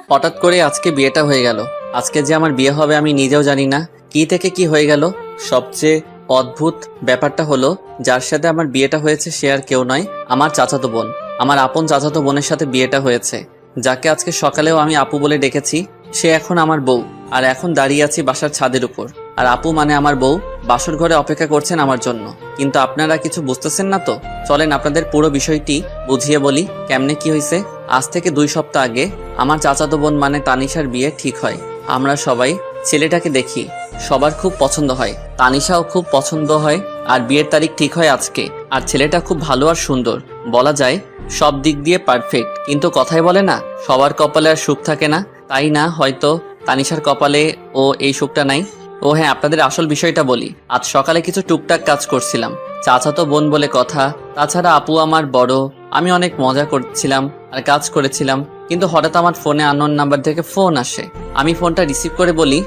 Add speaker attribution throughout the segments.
Speaker 1: হঠাৎ করে আজকে বিয়েটা হয়ে গেল। আজকে যে আমার বিয়ে হবে আমি নিজেও জানি না কি থেকে কি হয়ে গেল। সবচেয়ে অদ্ভুত ব্যাপারটা হলো, যার সাথে আমার বিয়েটা হয়েছে সে আর কেউ নয়, আমার চাচাতো বোন। আমার আপন চাচাতো বোনের সাথে বিয়েটা হয়েছে। যাকে আজকে সকালেও আমি আপু বলে ডেকেছি, সে এখন আমার বউ। আর এখন দাঁড়িয়ে আছি বাসার ছাদের উপর, আর আপু মানে আমার বউ বাসর ঘরে অপেক্ষা করছেন আমার জন্য। কিন্তু আপনারা কিছু বুঝতেছেন না তো। চলেন আপনাদের পুরো বিষয়টি বুঝিয়ে বলি কেমনে কি হয়েছে। আজ থেকে 2 সপ্তাহ আগে আমার চাচাতো বোন মানে তানিশার বিয়ে ঠিক হয়। আমরা সবাই ছেলেটাকে দেখি, সবার খুব পছন্দ হয়, তানিশাও খুব পছন্দ হয়। আর বিয়ের তারিখ ঠিক হয় আজকে। আর ছেলেটা খুব ভালো আর সুন্দর, বলা যায় সব দিক দিয়ে পারফেক্ট। কিন্তু কথাই বলে না, সবার কপালে আর সুখ থাকে না। তাই না হয়তো তানিশার কপালে ও এই সুখটা নাই। ও হ্যাঁ, আপনাদের আসল বিষয়টা বলি। আজ সকালে কিছু টুকটাক কাজ করছিলাম, চাচাতো বোন বলে কথা। তাছাড়া আপু আমার বড়। আমি অনেক মজা করছিলাম আর কাজ করেছিলাম, কিন্তু হঠাৎ আমার ফোনে আননোন নাম্বার থেকে ফোন আসে। আমি ফোনটা রিসিভ করে বলি,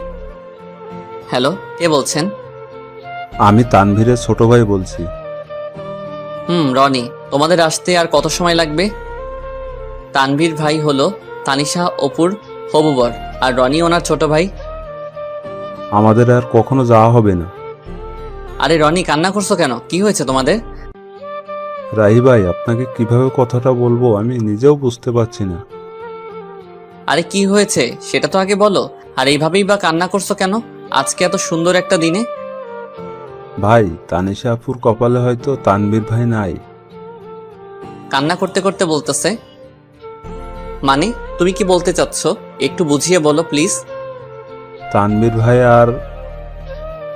Speaker 1: হ্যালো, কে বলছেন?
Speaker 2: আমি তানভীরের ছোট ভাই বলছি।
Speaker 1: রনি। তোমাদের আসতে আর কত সময় লাগবে? তানভীর ভাই হলো তানিশা অপুর হবু বর, আর রনি ওনার ছোট ভাই।
Speaker 2: আমাদের আর কখনো যাওয়া হবে না।
Speaker 1: আরে রনি, কান্না করছো কেন? কি হয়েছে তোমাদের?
Speaker 2: রাহি ভাই, আপনাকে কিভাবে কথাটা বলবো আমি নিজেও বুঝতে পারছি না।
Speaker 1: আরে কি হয়েছে সেটা তো আগে বলো। আর এইভাবেই বা কান্না করছো কেন আজকে এত সুন্দর একটা দিনে?
Speaker 2: ভাই, তানিশা আপুর কপালে হয়তো তানভীর ভাই নাই।
Speaker 1: কান্না করতে করতে বলতেছে মানে? তুমি কি বলতে চাচ্ছ একটু বুঝিয়ে বলো প্লিজ।
Speaker 2: তানভীর ভাই আর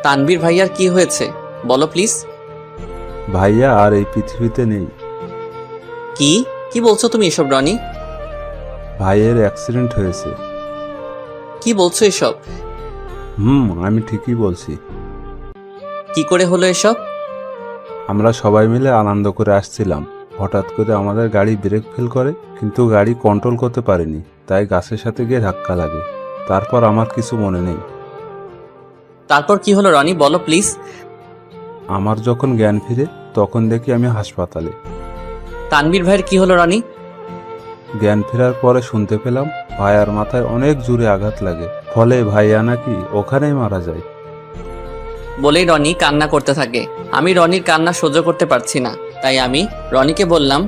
Speaker 1: তানভীর ভাইয়ার কি হয়েছে বলো প্লিজ।
Speaker 2: ভাইয়া আর এই পৃথিবীতে নেই।
Speaker 1: কি কি বলছো তুমি এসব রনি?
Speaker 2: ভাইয়ের অ্যাক্সিডেন্ট হয়েছে।
Speaker 1: কি বলছো এসব?
Speaker 2: আমি ঠিকই বলছি।
Speaker 1: কি করে হলো এসব?
Speaker 2: আমরা সবাই মিলে আনন্দ করে আসছিলাম, হঠাৎ করে আমাদের গাড়ি ব্রেক ফেল করে, কিন্তু গাড়ি কন্ট্রোল করতে পারেনি, তাই গাছের সাথে গিয়ে ধাক্কা লাগে। তারপর আমার কিছু মনে নেই।
Speaker 1: তারপর কি হলো রনি, বলো প্লিজ।
Speaker 2: আমার যখন জ্ঞান ফিরে তখন দেখি আমি হাসপাতালে।
Speaker 1: তানভীর ভাইয়ের কি হলো রনি?
Speaker 2: জ্ঞান ফেরার পরে শুনতে পেলাম ভাইয়ার মাথায় অনেক জোরে আঘাত লাগে, ফলে ভাইয়া নাকি ওখানেই মারা যায়।
Speaker 1: বলেই রনি কান্না করতে থাকে। আমি রনির কান্না সহ্য করতে পারছি না, তাই আমি রনিকে বললাম,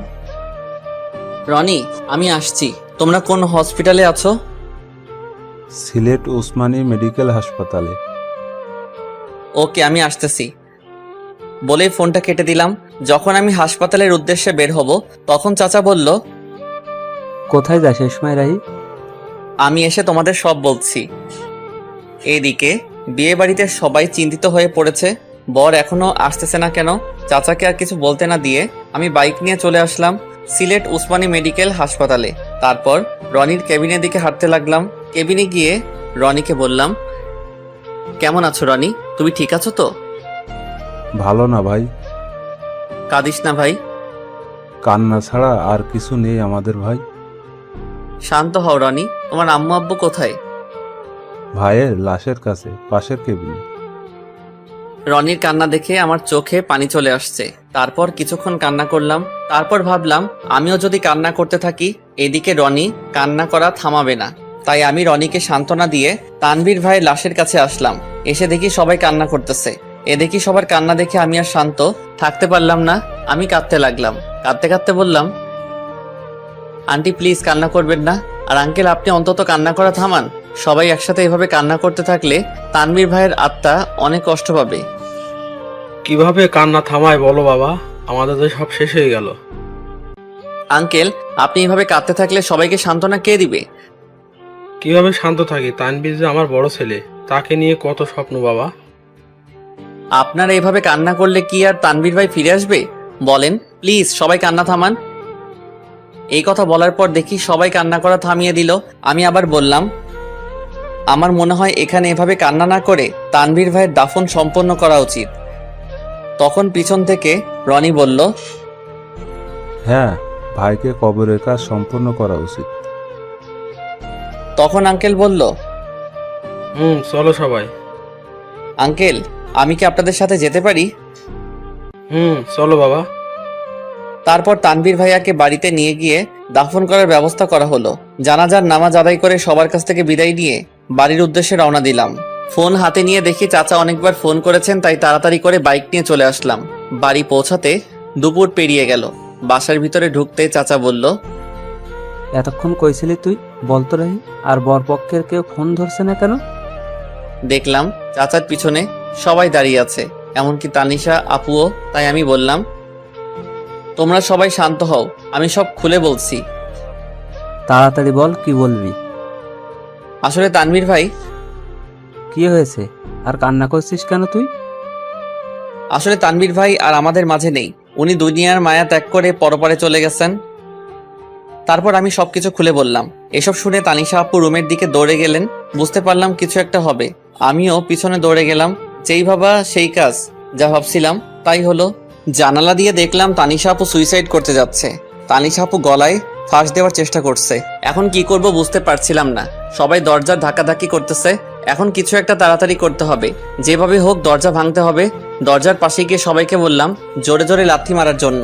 Speaker 1: রনি আমি আসছি। তোমরা কোন হসপিটালে আছো?
Speaker 2: সিলেট ওসমানী মেডিকেল হাসপাতালে।
Speaker 1: ওকে, আমি আসতেছি বলেই ফোনটা কেটে দিলাম। যখন আমি হাসপাতালের উদ্দেশ্যে বের হব, তখন চাচা বলল,
Speaker 3: কোথায় যাস এই সময় রাহি?
Speaker 1: আমি এসে তোমাদের সব বলছি। এইদিকে বিয়ে বাড়িতে সবাই চিন্তিত হয়ে পড়েছে, বর এখনো আসতেছে না কেন। চাচাকে আর কিছু বলতে না দিয়ে আমি বাইক নিয়ে চলে আসলাম সিলেট উসমানী মেডিকেল হাসপাতালে। তারপর রনির কেবিনের দিকে হাঁটতে লাগলাম। কেবিনে গিয়ে রনিকে বললাম, কেমন আছো রনি, তুমি ঠিক আছো তো?
Speaker 2: ভালো না ভাই।
Speaker 1: কাঁদিস না ভাই।
Speaker 2: কান্না ছাড়া আর কিছু নেই আমাদের ভাই।
Speaker 1: শান্ত হও রনি। তোমার আম্মু আব্বু কোথায়?
Speaker 2: ভাইয়ের লাশের কাছে, পাশের কেবিনে।
Speaker 1: রনির কান্না দেখে আমার চোখে পানি চলে আসছে। তারপর কিছুক্ষণ কান্না করলাম। তারপর ভাবলাম আমিও যদি কান্না করতে থাকি, এদিকে রনি কান্না করা থামাবে না। তাই আমি রনিকে সান্ত্বনা দিয়ে তানভীর ভাইয়ের লাশের কাছে আসলাম। এসে দেখি সবাই কান্না করতেছে। এ দেখি সবার কান্না দেখে আমি আর শান্ত থাকতে পারলাম না। আমি কাঁদতে লাগলাম। কাঁদতে কাঁদতে বললাম, আন্টি প্লিজ কান্না করবেন না। আর আঙ্কেল আপনি অন্তত কান্না করা থামান। সবাই একসাথে এভাবে কান্না করতে থাকলে তানভীর ভাইয়ের আত্মা অনেক কষ্ট পাবে।
Speaker 4: কিভাবে কান্না থামায় বলো বাবা, আমাদের তো সব শেষ হয়ে গেল।
Speaker 1: আঙ্কেল আপনি এভাবে কাঁদতে থাকলে সবাইকে সান্ত্বনা কে দিবে?
Speaker 4: কিভাবে শান্ত থাকি? তানভীর যে আমার বড় ছেলে, তাকে নিয়ে কত স্বপ্ন বাবা।
Speaker 1: আপনারা এভাবে কান্না করলে কি আর তানভীর ভাই ফিরে আসবে? বলেন প্লিজ, সবাই কান্না থামান। এই কথা বলার পর দেখি সবাই কান্না করা থামিয়ে দিল। আমি আবার বললাম, আমার মনে হয় এখানে এভাবে কান্না না করে তানভীর ভাইয়ের দাফন সম্পন্ন করা উচিত। তখন পিছন থেকে রনি বলল,
Speaker 2: হ্যাঁ, ভাইকে কবরের কাজ সম্পূর্ণ করা উচিত।
Speaker 1: তখন আঙ্কেল বলল,
Speaker 4: চলো সবাই।
Speaker 1: আঙ্কেল আমি কি আপনাদের সাথে যেতে পারি?
Speaker 4: চলো বাবা।
Speaker 1: তারপর তানভীর ভাইয়াকে বাড়িতে নিয়ে গিয়ে দাফন করার ব্যবস্থা করা হলো। জানাজার নামাজ আদায় করে সবার কাছ থেকে বিদায় নিয়ে বাড়ির উদ্দেশ্যে রওনা দিলাম। ফোন হাতে নিয়ে দেখি চাচা অনেকবার ফোন করেছেন, তাই তাড়াতাড়ি করে বাইক নিয়ে চলে আসলাম। বাড়ি পৌঁছাতে দুপুর পেরিয়ে গেল। বাসার ভিতরে ঢুকতে চাচা বলল,
Speaker 3: এতক্ষণ কইছিলি তুই? বলতো রাহি, আর বরপক্ষের কেউ ফোন ধরছে না কেন?
Speaker 1: দেখলাম চাচার পিছনে সবাই দাঁড়িয়ে আছে, এমনকি তানিশা আপুও। তাই আমি বললাম, তোমরা সবাই শান্ত হও, আমি সব খুলে বলছি।
Speaker 3: তাড়াতাড়ি বল, কি বলবি?
Speaker 1: আসলে তানভীর ভাই,
Speaker 3: কি হয়েছে? আর কান্না করছিস কেন তুই?
Speaker 1: আসলে তানভীর ভাই আর আমাদের মাঝে নেই। উনি দুনিয়ার মায়া ত্যাগ করে পরপারে চলে গেছেন। তারপর আমি সবকিছু খুলে বললাম। এসব শুনে তানিশা আপু রুমের দিকে দৌড়ে গেলেন। বুঝতে পারলাম কিছু একটা হবে। আমিও পিছনে দৌড়ে গেলাম। যেই ভাবা সেই কাজ, যা ভাবছিলাম তাই হলো। জানালা দিয়ে দেখলাম তানিশা আপু সুইসাইড করতে যাচ্ছে। তানিশা আপু গলায় ফাঁস দেওয়ার চেষ্টা করছে। এখন কি করব বুঝতে পারছিলাম না। সবাই দরজার ধাক্কাধাক্কি করতেছে। এখন কিছু একটা তাড়াতাড়ি করতে হবে, যেভাবে হোক দরজা ভাঙতে হবে। দরজার পাশে গিয়ে সবাইকে বললাম জোরে জোরে লাথি মারার জন্য।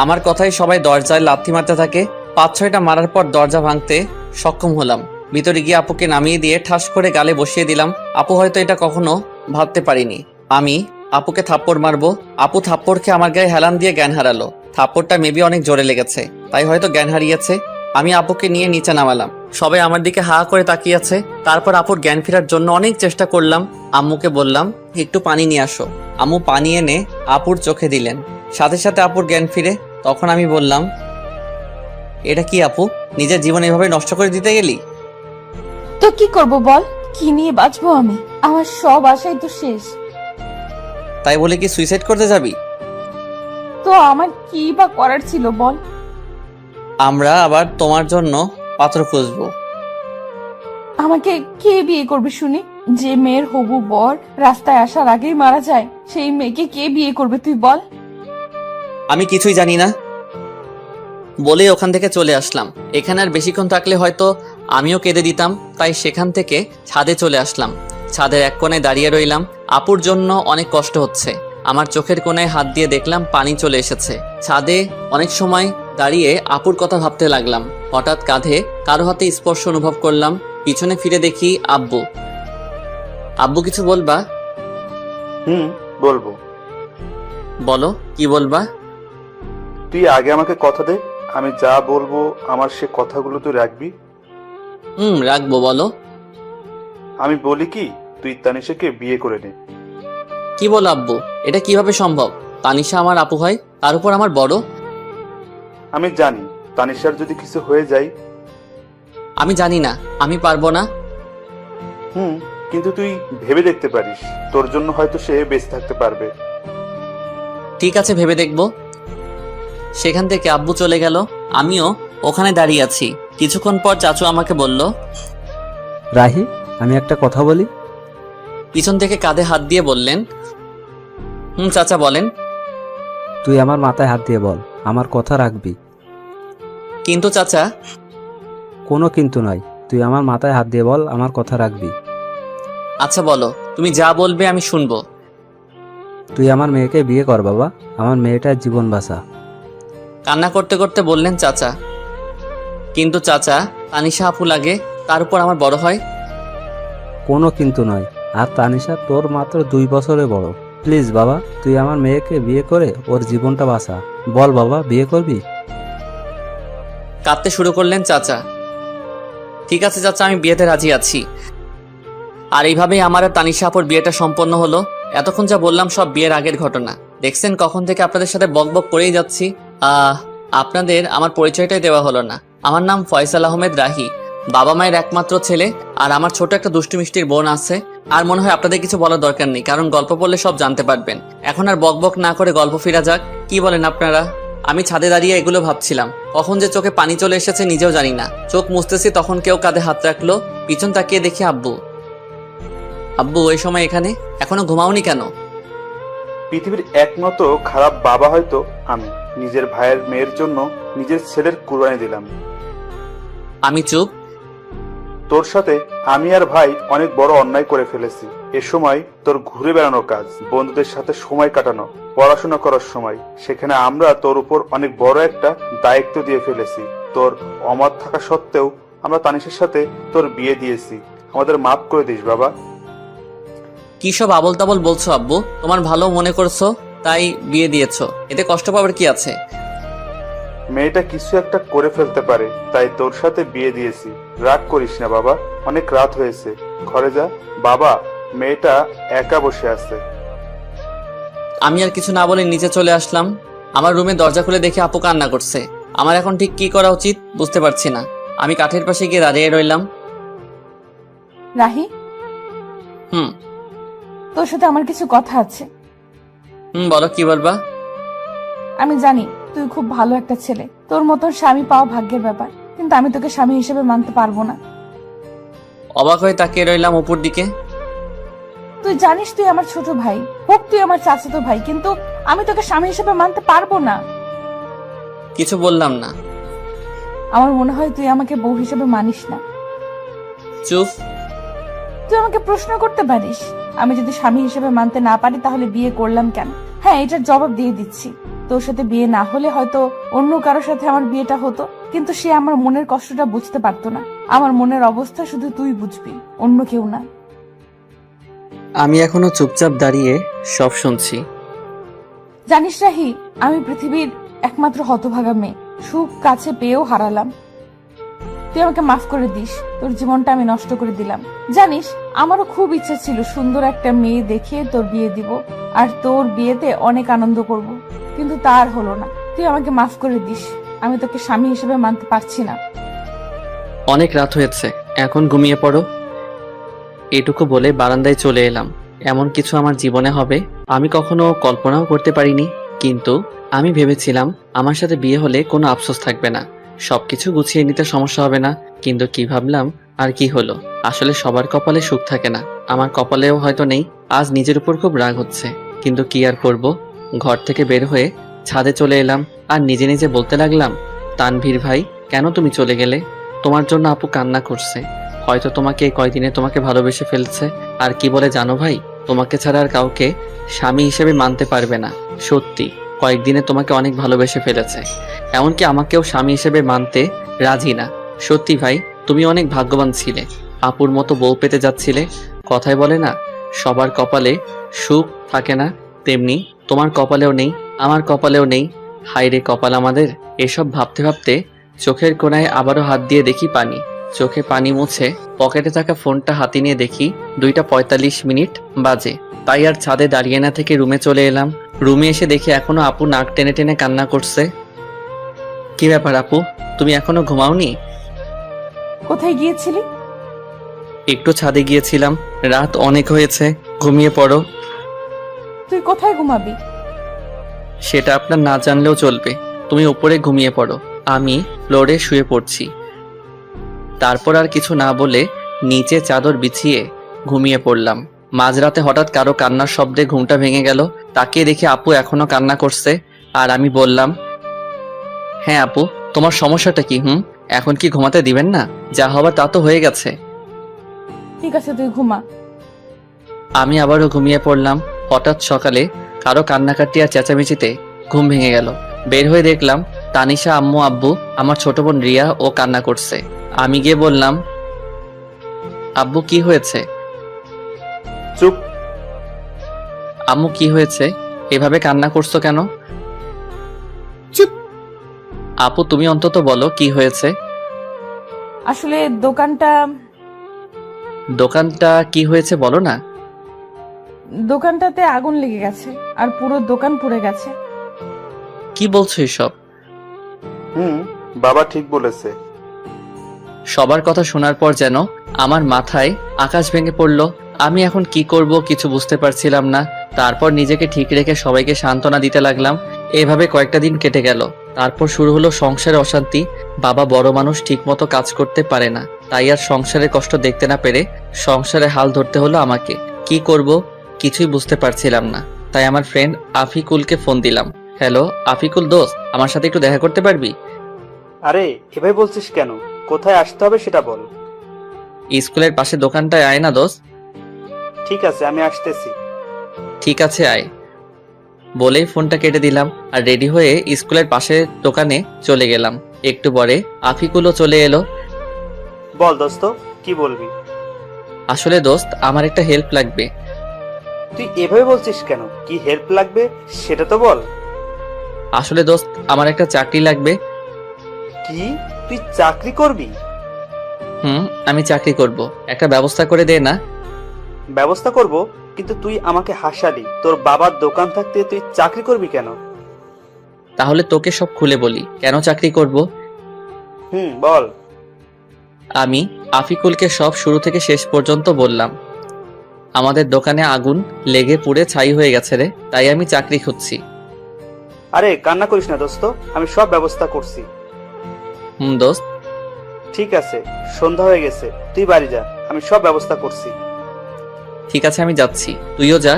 Speaker 1: আমার কথায় সবাই দরজায় লাথি মারতে থাকে। 5-6টা মারার পর দরজা ভাঙতে সক্ষম হলাম। ভিতরে গিয়ে আপুকে নামিয়ে দিয়ে ঠাস করে গালে বসিয়ে দিলাম। আপু হয়তো এটা কখনো ভাবতে পারিনি আমি আপুকে থাপ্পড় মারবো। আপু থাপ্পড় খেয়ে আমার গায়ে হেলান দিয়ে জ্ঞান হারালো। থাপ্পড়টা মেবি অনেক জোরে লেগেছে, তাই হয়তো জ্ঞান হারিয়েছে। আমি আপুকে নিয়ে নিচে নামালাম। সবাই আমার দিকে হা করে তাকিয়ে আছে। তারপর আপুর জ্ঞান ফেরার জন্য অনেক চেষ্টা করলাম। আম্মুকে বললাম একটু পানি নিয়ে আসো। আম্মু পানি এনে আপুর চোখে দিলেন। সাথে সাথে আপুর জ্ঞান ফিরে। তখন আমি বললাম, এটা কি আপু, নিজের জীবন এভাবে নষ্ট করে দিতে গেলি?
Speaker 5: তো কি করব বল? কি নিয়ে বাঁচবো আমি? আমার সব আশাই তো শেষ।
Speaker 1: তাই বলে কি সুইসাইড করতে যাবি?
Speaker 5: তো আমার কি বা করার ছিল বল?
Speaker 1: আমরা আবার তোমার জন্য পাত্র খুঁজবো।
Speaker 5: আমাকে কে বিয়ে করবে শুনি? যে মেয়ের হবু বর রাস্তায় আসার আগেই মারা যায়, সেই মেয়েকে কে বিয়ে করবে তুই বল?
Speaker 1: আমি কিছুই জানি না বলে ওখান থেকে চলে আসলাম। এখানে আর বেশিক্ষণ থাকলে হয়তো আমিও কেঁদে দিতাম, তাই সেখান থেকে ছাদে চলে আসলাম। ছাদের এক কোণায় দাঁড়িয়ে রইলাম। আপুর জন্য অনেক কষ্ট হচ্ছে। আমার চোখের কোণায় হাত দিয়ে দেখলাম পানি চলে এসেছে। ছাদে অনেক সময় দাঁড়িয়ে আপুর কথা ভাবতে লাগলাম। হঠাৎ কাঁধে কারো হাতে স্পর্শ অনুভব করলাম। পিছনে ফিরে দেখি আব্বু। আব্বু কিছু বলবা?
Speaker 6: বলবো।
Speaker 1: বলো, কি বলবা?
Speaker 6: তুই আগে আমাকে কথা দে, আমি যা বলবো আমার সে কথাগুলো তুই রাখবি।
Speaker 1: রাখবো, বলো।
Speaker 6: আমি বলি কি, তুই তানিশাকে বিয়ে করে নে।
Speaker 1: কি বলো আব্বু, এটা কিভাবে সম্ভব? তানিশা আমার আপু হয়, তার উপর আমার বড়।
Speaker 6: আমি জানি তানিশার যদি কিছু হয়ে যায়।
Speaker 1: আমি জানি না, আমি পারবো না।
Speaker 6: কিন্তু তুই ভেবে দেখতে পারিস, তোর জন্য হয়তো সে বেঁচে থাকতে পারবে।
Speaker 1: ঠিক আছে, ভেবে দেখবো। সেখান থেকে আব্বু চলে গেল। আমিও ওখানে দাঁড়িয়ে আছি। কিছুক্ষণ পর চাচু আমাকে বলল,
Speaker 3: রাহি, আমি একটা কথা বলি।
Speaker 1: পিছন থেকে কাঁধে হাত দিয়ে বললেন, চাচা বলেন।
Speaker 3: তুই আমার মাথায় হাত দিয়ে বল, আমার কথা রাখবি।
Speaker 1: কিন্তু চাচা।
Speaker 3: কোনো কিন্তু নয়, তুই আমার মাথায় হাত দিয়ে বল, আমার কথা রাখবি।
Speaker 1: আচ্ছা বলো, তুমি যা বলবে আমি শুনবো।
Speaker 3: তুই আমার মেয়েকে বিয়ে কর বাবা, আমার মেয়েটার জীবন বাঁচা।
Speaker 1: কান্না করতে করতে বললেন চাচা। কিন্তু চাচা, তানিশা আপু লাগে, তার উপর আমার বড় হয়।
Speaker 3: কোনো কিন্তু নয়, আর তানিশা তোর মাত্র 2 বছরে বড়। প্লিজ বাবা, তুই আমার মেয়েকে বিয়ে করে ওর জীবনটা বাঁচা। বল বাবা, বিয়ে করবি?
Speaker 1: কাঁদতে শুরু করলেন চাচা। ঠিক আছে চাচা, আমি বিয়েতে রাজি আছি। আর এইভাবেই আমার আর তানিশা আপুর বিয়েটা সম্পন্ন হলো। এতক্ষণ যা বললাম সব বিয়ের আগের ঘটনা। দেখছেন কখন থেকে আপনাদের সাথে বকবক করেই যাচ্ছি। আপনাদের আমার পরিচয়টাই দেওয়া হলো না। আমার নাম ফয়সাল আহমেদ রাহি, বাবা মায়ের একমাত্র ছেলে। আর আমার ছোট একটা দুষ্টু মিষ্টির বোন আছে। আর মনে হয় আপনাদের কিছু বলার দরকার নেই, কারণ গল্প পড়লে সব জানতে পারবেন। এখন আর বকবক না করে গল্প ফিরা যাক। কি বলেন আপনারা? আমি ছাদে দাঁড়িয়ে এগুলো ভাবছিলাম। কখন যে চোখে পানি চলে এসেছে নিজেও জানি না। চোখ মুছতেছি, তখন কেউ কাঁধে হাত রাখলো। পিছন তাকিয়ে দেখি আব্বু। আব্বু ওই সময় এখানে? এখনো ঘুমাওনি কেন?
Speaker 6: পৃথিবীর একমাত্র খারাপ বাবা হয়তো আমি। নিজের ভাইয়ের মেয়ের জন্য নিজের ছেলের কুরবানি দিলাম।
Speaker 1: আমি চুপ।
Speaker 6: তোর সাথে আমি আর ভাই অনেক বড় অন্যায় করে ফেলেছি। এ সময় তোর ঘুরে বেড়ানোর কাজ, বন্ধুদের সাথে সময় কাটানো, পড়াশোনা করার সময়, সেখানে আমরা তোর উপর অনেক বড় একটা দায়িত্ব দিয়ে ফেলেছি। তোর অমত থাকা সত্ত্বেও আমরা তানিশের সাথে তোর বিয়ে দিয়েছি। আমাদের মাফ করে দিস বাবা।
Speaker 1: কি সব আবল তাবল বলছো আব্বু? তোমার ভালো মনে করছো তাই বিয়ে দিয়েছো, এতে কষ্ট পাবার কি আছে?
Speaker 6: মেয়েটা কিছু একটা করে ফেলতে পারে, তাই তোর সাথে বিয়ে দিয়েছি। রাগ করিস না বাবা, অনেক রাত হয়েছে, ঘরে যা। বাবা, মেয়েটা একা বসে আছে।
Speaker 1: আমি আর কিছু না বলে নিচে চলে আসলাম। আমার রুমে দরজা খুলে দেখে আপু কান্না করছে। আমার এখন ঠিক কি করা উচিত বুঝতে পারছি না। আমি কাঠের পাশে গিয়ে দাঁড়িয়ে রইলাম।
Speaker 5: রাহি,
Speaker 1: হুম
Speaker 5: তোর সাথে আমার কিছু কথা আছে।
Speaker 1: বলো, কি বলবা?
Speaker 5: আমি জানি তুই খুব ভালো একটা ছেলে, তোর মতন স্বামী পাওয়া ভাগ্যের ব্যাপার, কিন্তু আমি তোকে স্বামী হিসেবে মানতে পারবো না।
Speaker 1: অবাক হয়ে তাকিয়ে রইলাম অপুর দিকে।
Speaker 5: তুই জানিস তুই আমার ছোট ভাই, হোক তুই আমার চাচাতো ভাই, কিন্তু আমি তোকে স্বামী হিসেবে মানতে পারবো না।
Speaker 1: কিছু বললাম না।
Speaker 5: আমার মনে হয় তুই আমাকে বউ হিসেবে মানিস না।
Speaker 1: চুপ।
Speaker 5: তুই আমাকে প্রশ্ন করতে পারিস, আমি যদি স্বামী হিসেবে মানতে না পারি তাহলে বিয়ে করলাম কেন? হ্যাঁ, এটার জবাব দিয়ে দিচ্ছি। তোর সাথে বিয়ে না হলে হয়তো অন্য কারোর সাথে আমার বিয়েটা হতো, কিন্তু সে আমার মনের কষ্টটা বুঝতে পারতো না। আমার মনের অবস্থা শুধু তুই বুঝবি, অন্য কেউ না।
Speaker 1: আমি এখনো চুপচাপ দাঁড়িয়ে সব শুনছি।
Speaker 5: জানিস রাহি, আমি পৃথিবীর একমাত্র হতভাগা মেয়ে, সুখ কাছে পেয়েও হারালাম। তুই আমাকে মাফ করে দিস, তোর জীবনটা আমি নষ্ট করে দিলাম। জানিস, আমারও খুব ইচ্ছা ছিল সুন্দর একটা মেয়ে দেখিয়ে তোর বিয়ে দিব, আর তোর বিয়েতে অনেক আনন্দ করব, কিন্তু তার হলো না। তুই আমাকে মাফ করে দিস, আমি তোকে স্বামী হিসেবে মানতে পারছি না।
Speaker 1: অনেক রাত হয়েছে, এখন ঘুমিয়ে পড়ো। এটুকু বলে বারান্দায় চলে এলাম। এমন কিছু আমার জীবনে হবে আমি কখনো কল্পনাও করতে পারিনি। কিন্তু আমি ভেবেছিলাম আমার সাথে বিয়ে হলে কোনো আফসোস থাকবে না, সবকিছু গুছিয়ে নিতে সমস্যা হবে না। কিন্তু কি ভাবলাম আর কি হলো। আসলে সবার কপালে সুখ থাকে না, আমার কপালেও হয়তো নেই। আজ নিজের উপর খুব রাগ হচ্ছে, কিন্তু কি আর করব। ঘর থেকে বের হয়ে ছাদে চলে এলাম আর নিজে নিজে বলতে লাগলাম, তানভীর ভাই, কেন তুমি চলে গেলে? তোমার জন্য আপু কান্না করছে, হয়তো তোমাকে এই কয়দিনে তোমাকে ভালোবেসে ফেলছে। আর কি বলে জানো ভাই, তোমাকে ছাড়া আর কাউকে স্বামী হিসেবে মানতে পারবে না। সত্যি কয়েকদিনে তোমাকে অনেক ভালোবেসে ফেলেছে, এমনকি আমাকেও স্বামী হিসেবে মানতে রাজি না। সত্যি ভাই, তুমি অনেক ভাগ্যবান ছিলে, আপুর মতো বউ পেতে যাচ্ছিলে। কথায় বলে না, সবার কপালে সুখ থাকে না, তেমনি তোমার কপালেও নেই, আমার কপালেও নেই। হায়রে কপাল আমাদের। এসব ভাবতে ভাবতে চোখের কোণায় আবারও হাত দিয়ে দেখি পানি। চোখে পানি মুছে পকেটে থাকা ফোনটা হাতে নিয়ে দেখি 2:45 বাজে। তাই আর ছাদে দাঁড়িয়ে না থেকে রুমে চলে এলাম। রুমে এসে দেখি এখনো আপু নাক টেনে টেনে কান্না করছে। কি ব্যাপার আপু, তুমি এখনো ঘুমাওনি?
Speaker 5: কোথায় গিয়েছিলি?
Speaker 1: একটু ছাদে গিয়েছিলাম, রাত অনেক হয়েছে, ঘুমিয়ে পড়ো।
Speaker 5: তুই কোথায় ঘুমাবি?
Speaker 1: সেটা আপনার না জানলেও চলবে, তুমি উপরে ঘুমিয়ে পড়ো, আমি ফ্লোরে শুয়ে পড়ছি। তারপর আর কিছু না বলে নিচে চাদর বিছিয়ে ঘুমিয়ে পড়লাম। মাঝরাতে হঠাৎ কারো কান্নার শব্দে ঘুমটা ভেঙে গেল। তাকিয়ে দেখি আপু এখনো কান্না করছে। আর আমি বললাম, হ্যাঁ আপু, তোমার সমস্যাটা কি? এখন কি ঘুমাতে দিবেন না? যা হবার তা তো হয়ে গেছে।
Speaker 5: ঠিক আছে, তুই ঘুমা।
Speaker 1: আমি আবারও ঘুমিয়ে পড়লাম। হঠাৎ সকালে কারো কান্নাকাটি আর চেঁচামেচিতে ঘুম ভেঙে গেল। বের হয়ে দেখলাম তানিশা, আম্মু, আব্বু, আমার ছোট বোন রিয়া ও কান্না করছে। আমি গিয়ে বললাম, আব্বু কি হয়েছে?
Speaker 6: চুপ।
Speaker 1: আম্মু কি হয়েছে, এভাবে কান্না করছো কেন?
Speaker 5: চুপ।
Speaker 1: আপু তুমি অন্তত বলো কি হয়েছে।
Speaker 5: আসলে দোকানটা
Speaker 1: কি হয়েছে বলো না।
Speaker 5: দোকানটাতে আগুন লেগে গেছে, আর পুরো দোকান পুড়ে গেছে।
Speaker 1: কি বলছো এসব?
Speaker 6: বাবা ঠিক বলেছে।
Speaker 1: সবার কথা শোনার পর যেন আমার মাথায় আকাশ ভেঙে পড়লো। আমি এখন কি করব কিছু বুঝতে পারছিলাম না। তারপর নিজেকে ঠিক রেখে সবাইকে সান্ত্বনা দিতে লাগলাম। এভাবে কয়েকটা দিন কেটে গেল। তারপর শুরু হলো সংসারে অশান্তি। বাবা বড় মানুষ, ঠিক মতো কাজ করতে পারে না, তাই আর সংসারের কষ্ট দেখতে না পেরে সংসারে হাল ধরতে হলো আমাকে। কি করব কিছুই বুঝতে পারছিলাম না। তাই আমার ফ্রেন্ড আফিকুলকে ফোন দিলাম। হ্যালো আফিকুল দোস্ত, আমার সাথে একটু দেখা করতে পারবি?
Speaker 7: আরে এভাবে বলছিস কেন? কোথায় আসতে হবে সেটা বল।
Speaker 1: স্কুলের পাশে দোকানটায় আয় না দোস্ত।
Speaker 7: ঠিক আছে, আমি আসতেছি।
Speaker 1: ঠিক আছে আয় বলেই ফোনটা কেটে দিলাম আর রেডি হয়ে স্কুলের পাশে দোকানে চলে গেলাম। একটু পরে আফিকুলও চলে এলো।
Speaker 7: বল দোস্ত, কি বলবি?
Speaker 1: আসলে দোস্ত, আমার একটা হেল্প লাগবে।
Speaker 7: তুই এভাবে বলছিস কেন? কি হেল্প লাগবে সেটা তো বল।
Speaker 1: আসলে দোস্ত, আমার একটা চাকরি লাগবে।
Speaker 7: কি, তুই চাকরি করবি?
Speaker 1: আমি চাকরি করব, একটা ব্যবস্থা করে দে না।
Speaker 7: ব্যবস্থা করব, কিন্তু তুই আমাকে হাসালি। তোর বাবার দোকান থাকতে তুই চাকরি করবি কেন?
Speaker 1: তাহলে তোকে সব খুলে বলি কেন চাকরি করব।
Speaker 7: বল।
Speaker 1: আমি আফিকুলকে সব শুরু থেকে শেষ পর্যন্ত বললাম। আমাদের দোকানে আগুন লেগে পুড়ে ছাই হয়ে গেছে রে, তাই আমি চাকরি খুঁজছি।
Speaker 7: আরে কান্না করিস না দোস্ত, আমি সব ব্যবস্থা করছি।
Speaker 1: দোস্ত।
Speaker 7: ঠিক আছে, সন্ধ্যা হয়ে গেছে, তুই বাড়ি যা, আমি সব ব্যবস্থা করছি।
Speaker 1: ঠিক আছে, আমি যাচ্ছি, তুইও যা।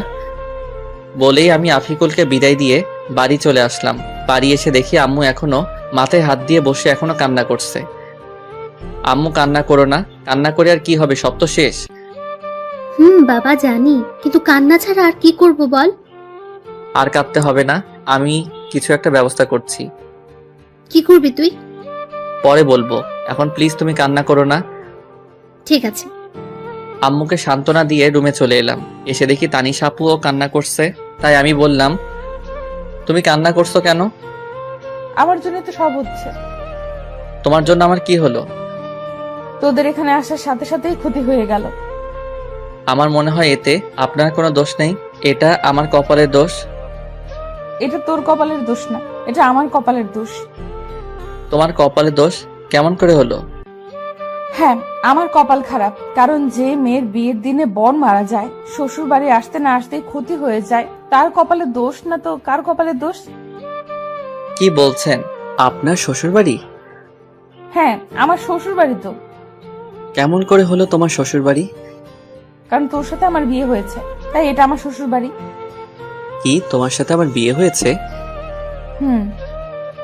Speaker 1: বলেই আমি আফিকুলকে বিদায় দিয়ে বাড়ি চলে আসলাম। বাড়ি এসে দেখি আম্মু এখনো মাথায় হাত দিয়ে বসে এখনো কান্না করছে। আম্মু, কান্না করো না, কান্না করে আর কি হবে, সব তো শেষ।
Speaker 8: বাবা জানি, কিন্তু কান্না ছাড়া আর কি করব বল?
Speaker 1: আর কাঁদতে হবে না, আমি কিছু একটা ব্যবস্থা করছি।
Speaker 8: কি করবি তুই?
Speaker 1: পরে বলবো, এখন প্লিজ তুমি কান্না করো না।
Speaker 8: ঠিক আছে।
Speaker 1: আম্মুকে সান্ত্বনা দিয়ে রুমে চলে এলাম। এসে দেখি তানিশা আপুও কান্না করছে। তাই আমি বললাম, তুমি কান্না করছো কেন?
Speaker 5: আমার জন্য তো সব হচ্ছে।
Speaker 1: তোমার জন্য আমার কি হলো?
Speaker 5: তোদের এখানে আসার সাথে সাথেই ক্ষতি হয়ে গেল।
Speaker 1: আমার মনে হয় এতে আপনার কোনো দোষ নেই, এটা আমার কপালের দোষ।
Speaker 5: এটা তোর কপালের দোষ না, এটা আমার কপালের দোষ।
Speaker 1: তোমার কপালের দোষ কেমন করে হলো?
Speaker 5: হ্যাঁ, আমার কপাল খারাপ, কারণ যে মেয়ের বিয়ের দিনে বর মারা যায়, শ্বশুর বাড়ি আসতে না আসতেই ক্ষতি হয়ে যায়, তার কপালের দোষ না তো কার কপালের দোষ?
Speaker 1: কি বলছেন? আপনার শ্বশুর বাড়ি?
Speaker 5: হ্যাঁ, আমার শ্বশুর বাড়ি তো।
Speaker 1: কেমন করে হলো তোমার শ্বশুর বাড়ি?
Speaker 5: কারণ তোর সাথে আমার বিয়ে হয়েছে, তাই এটা আমার শ্বশুর বাড়ি।
Speaker 1: কি, তোমার সাথে আমার বিয়ে হয়েছে?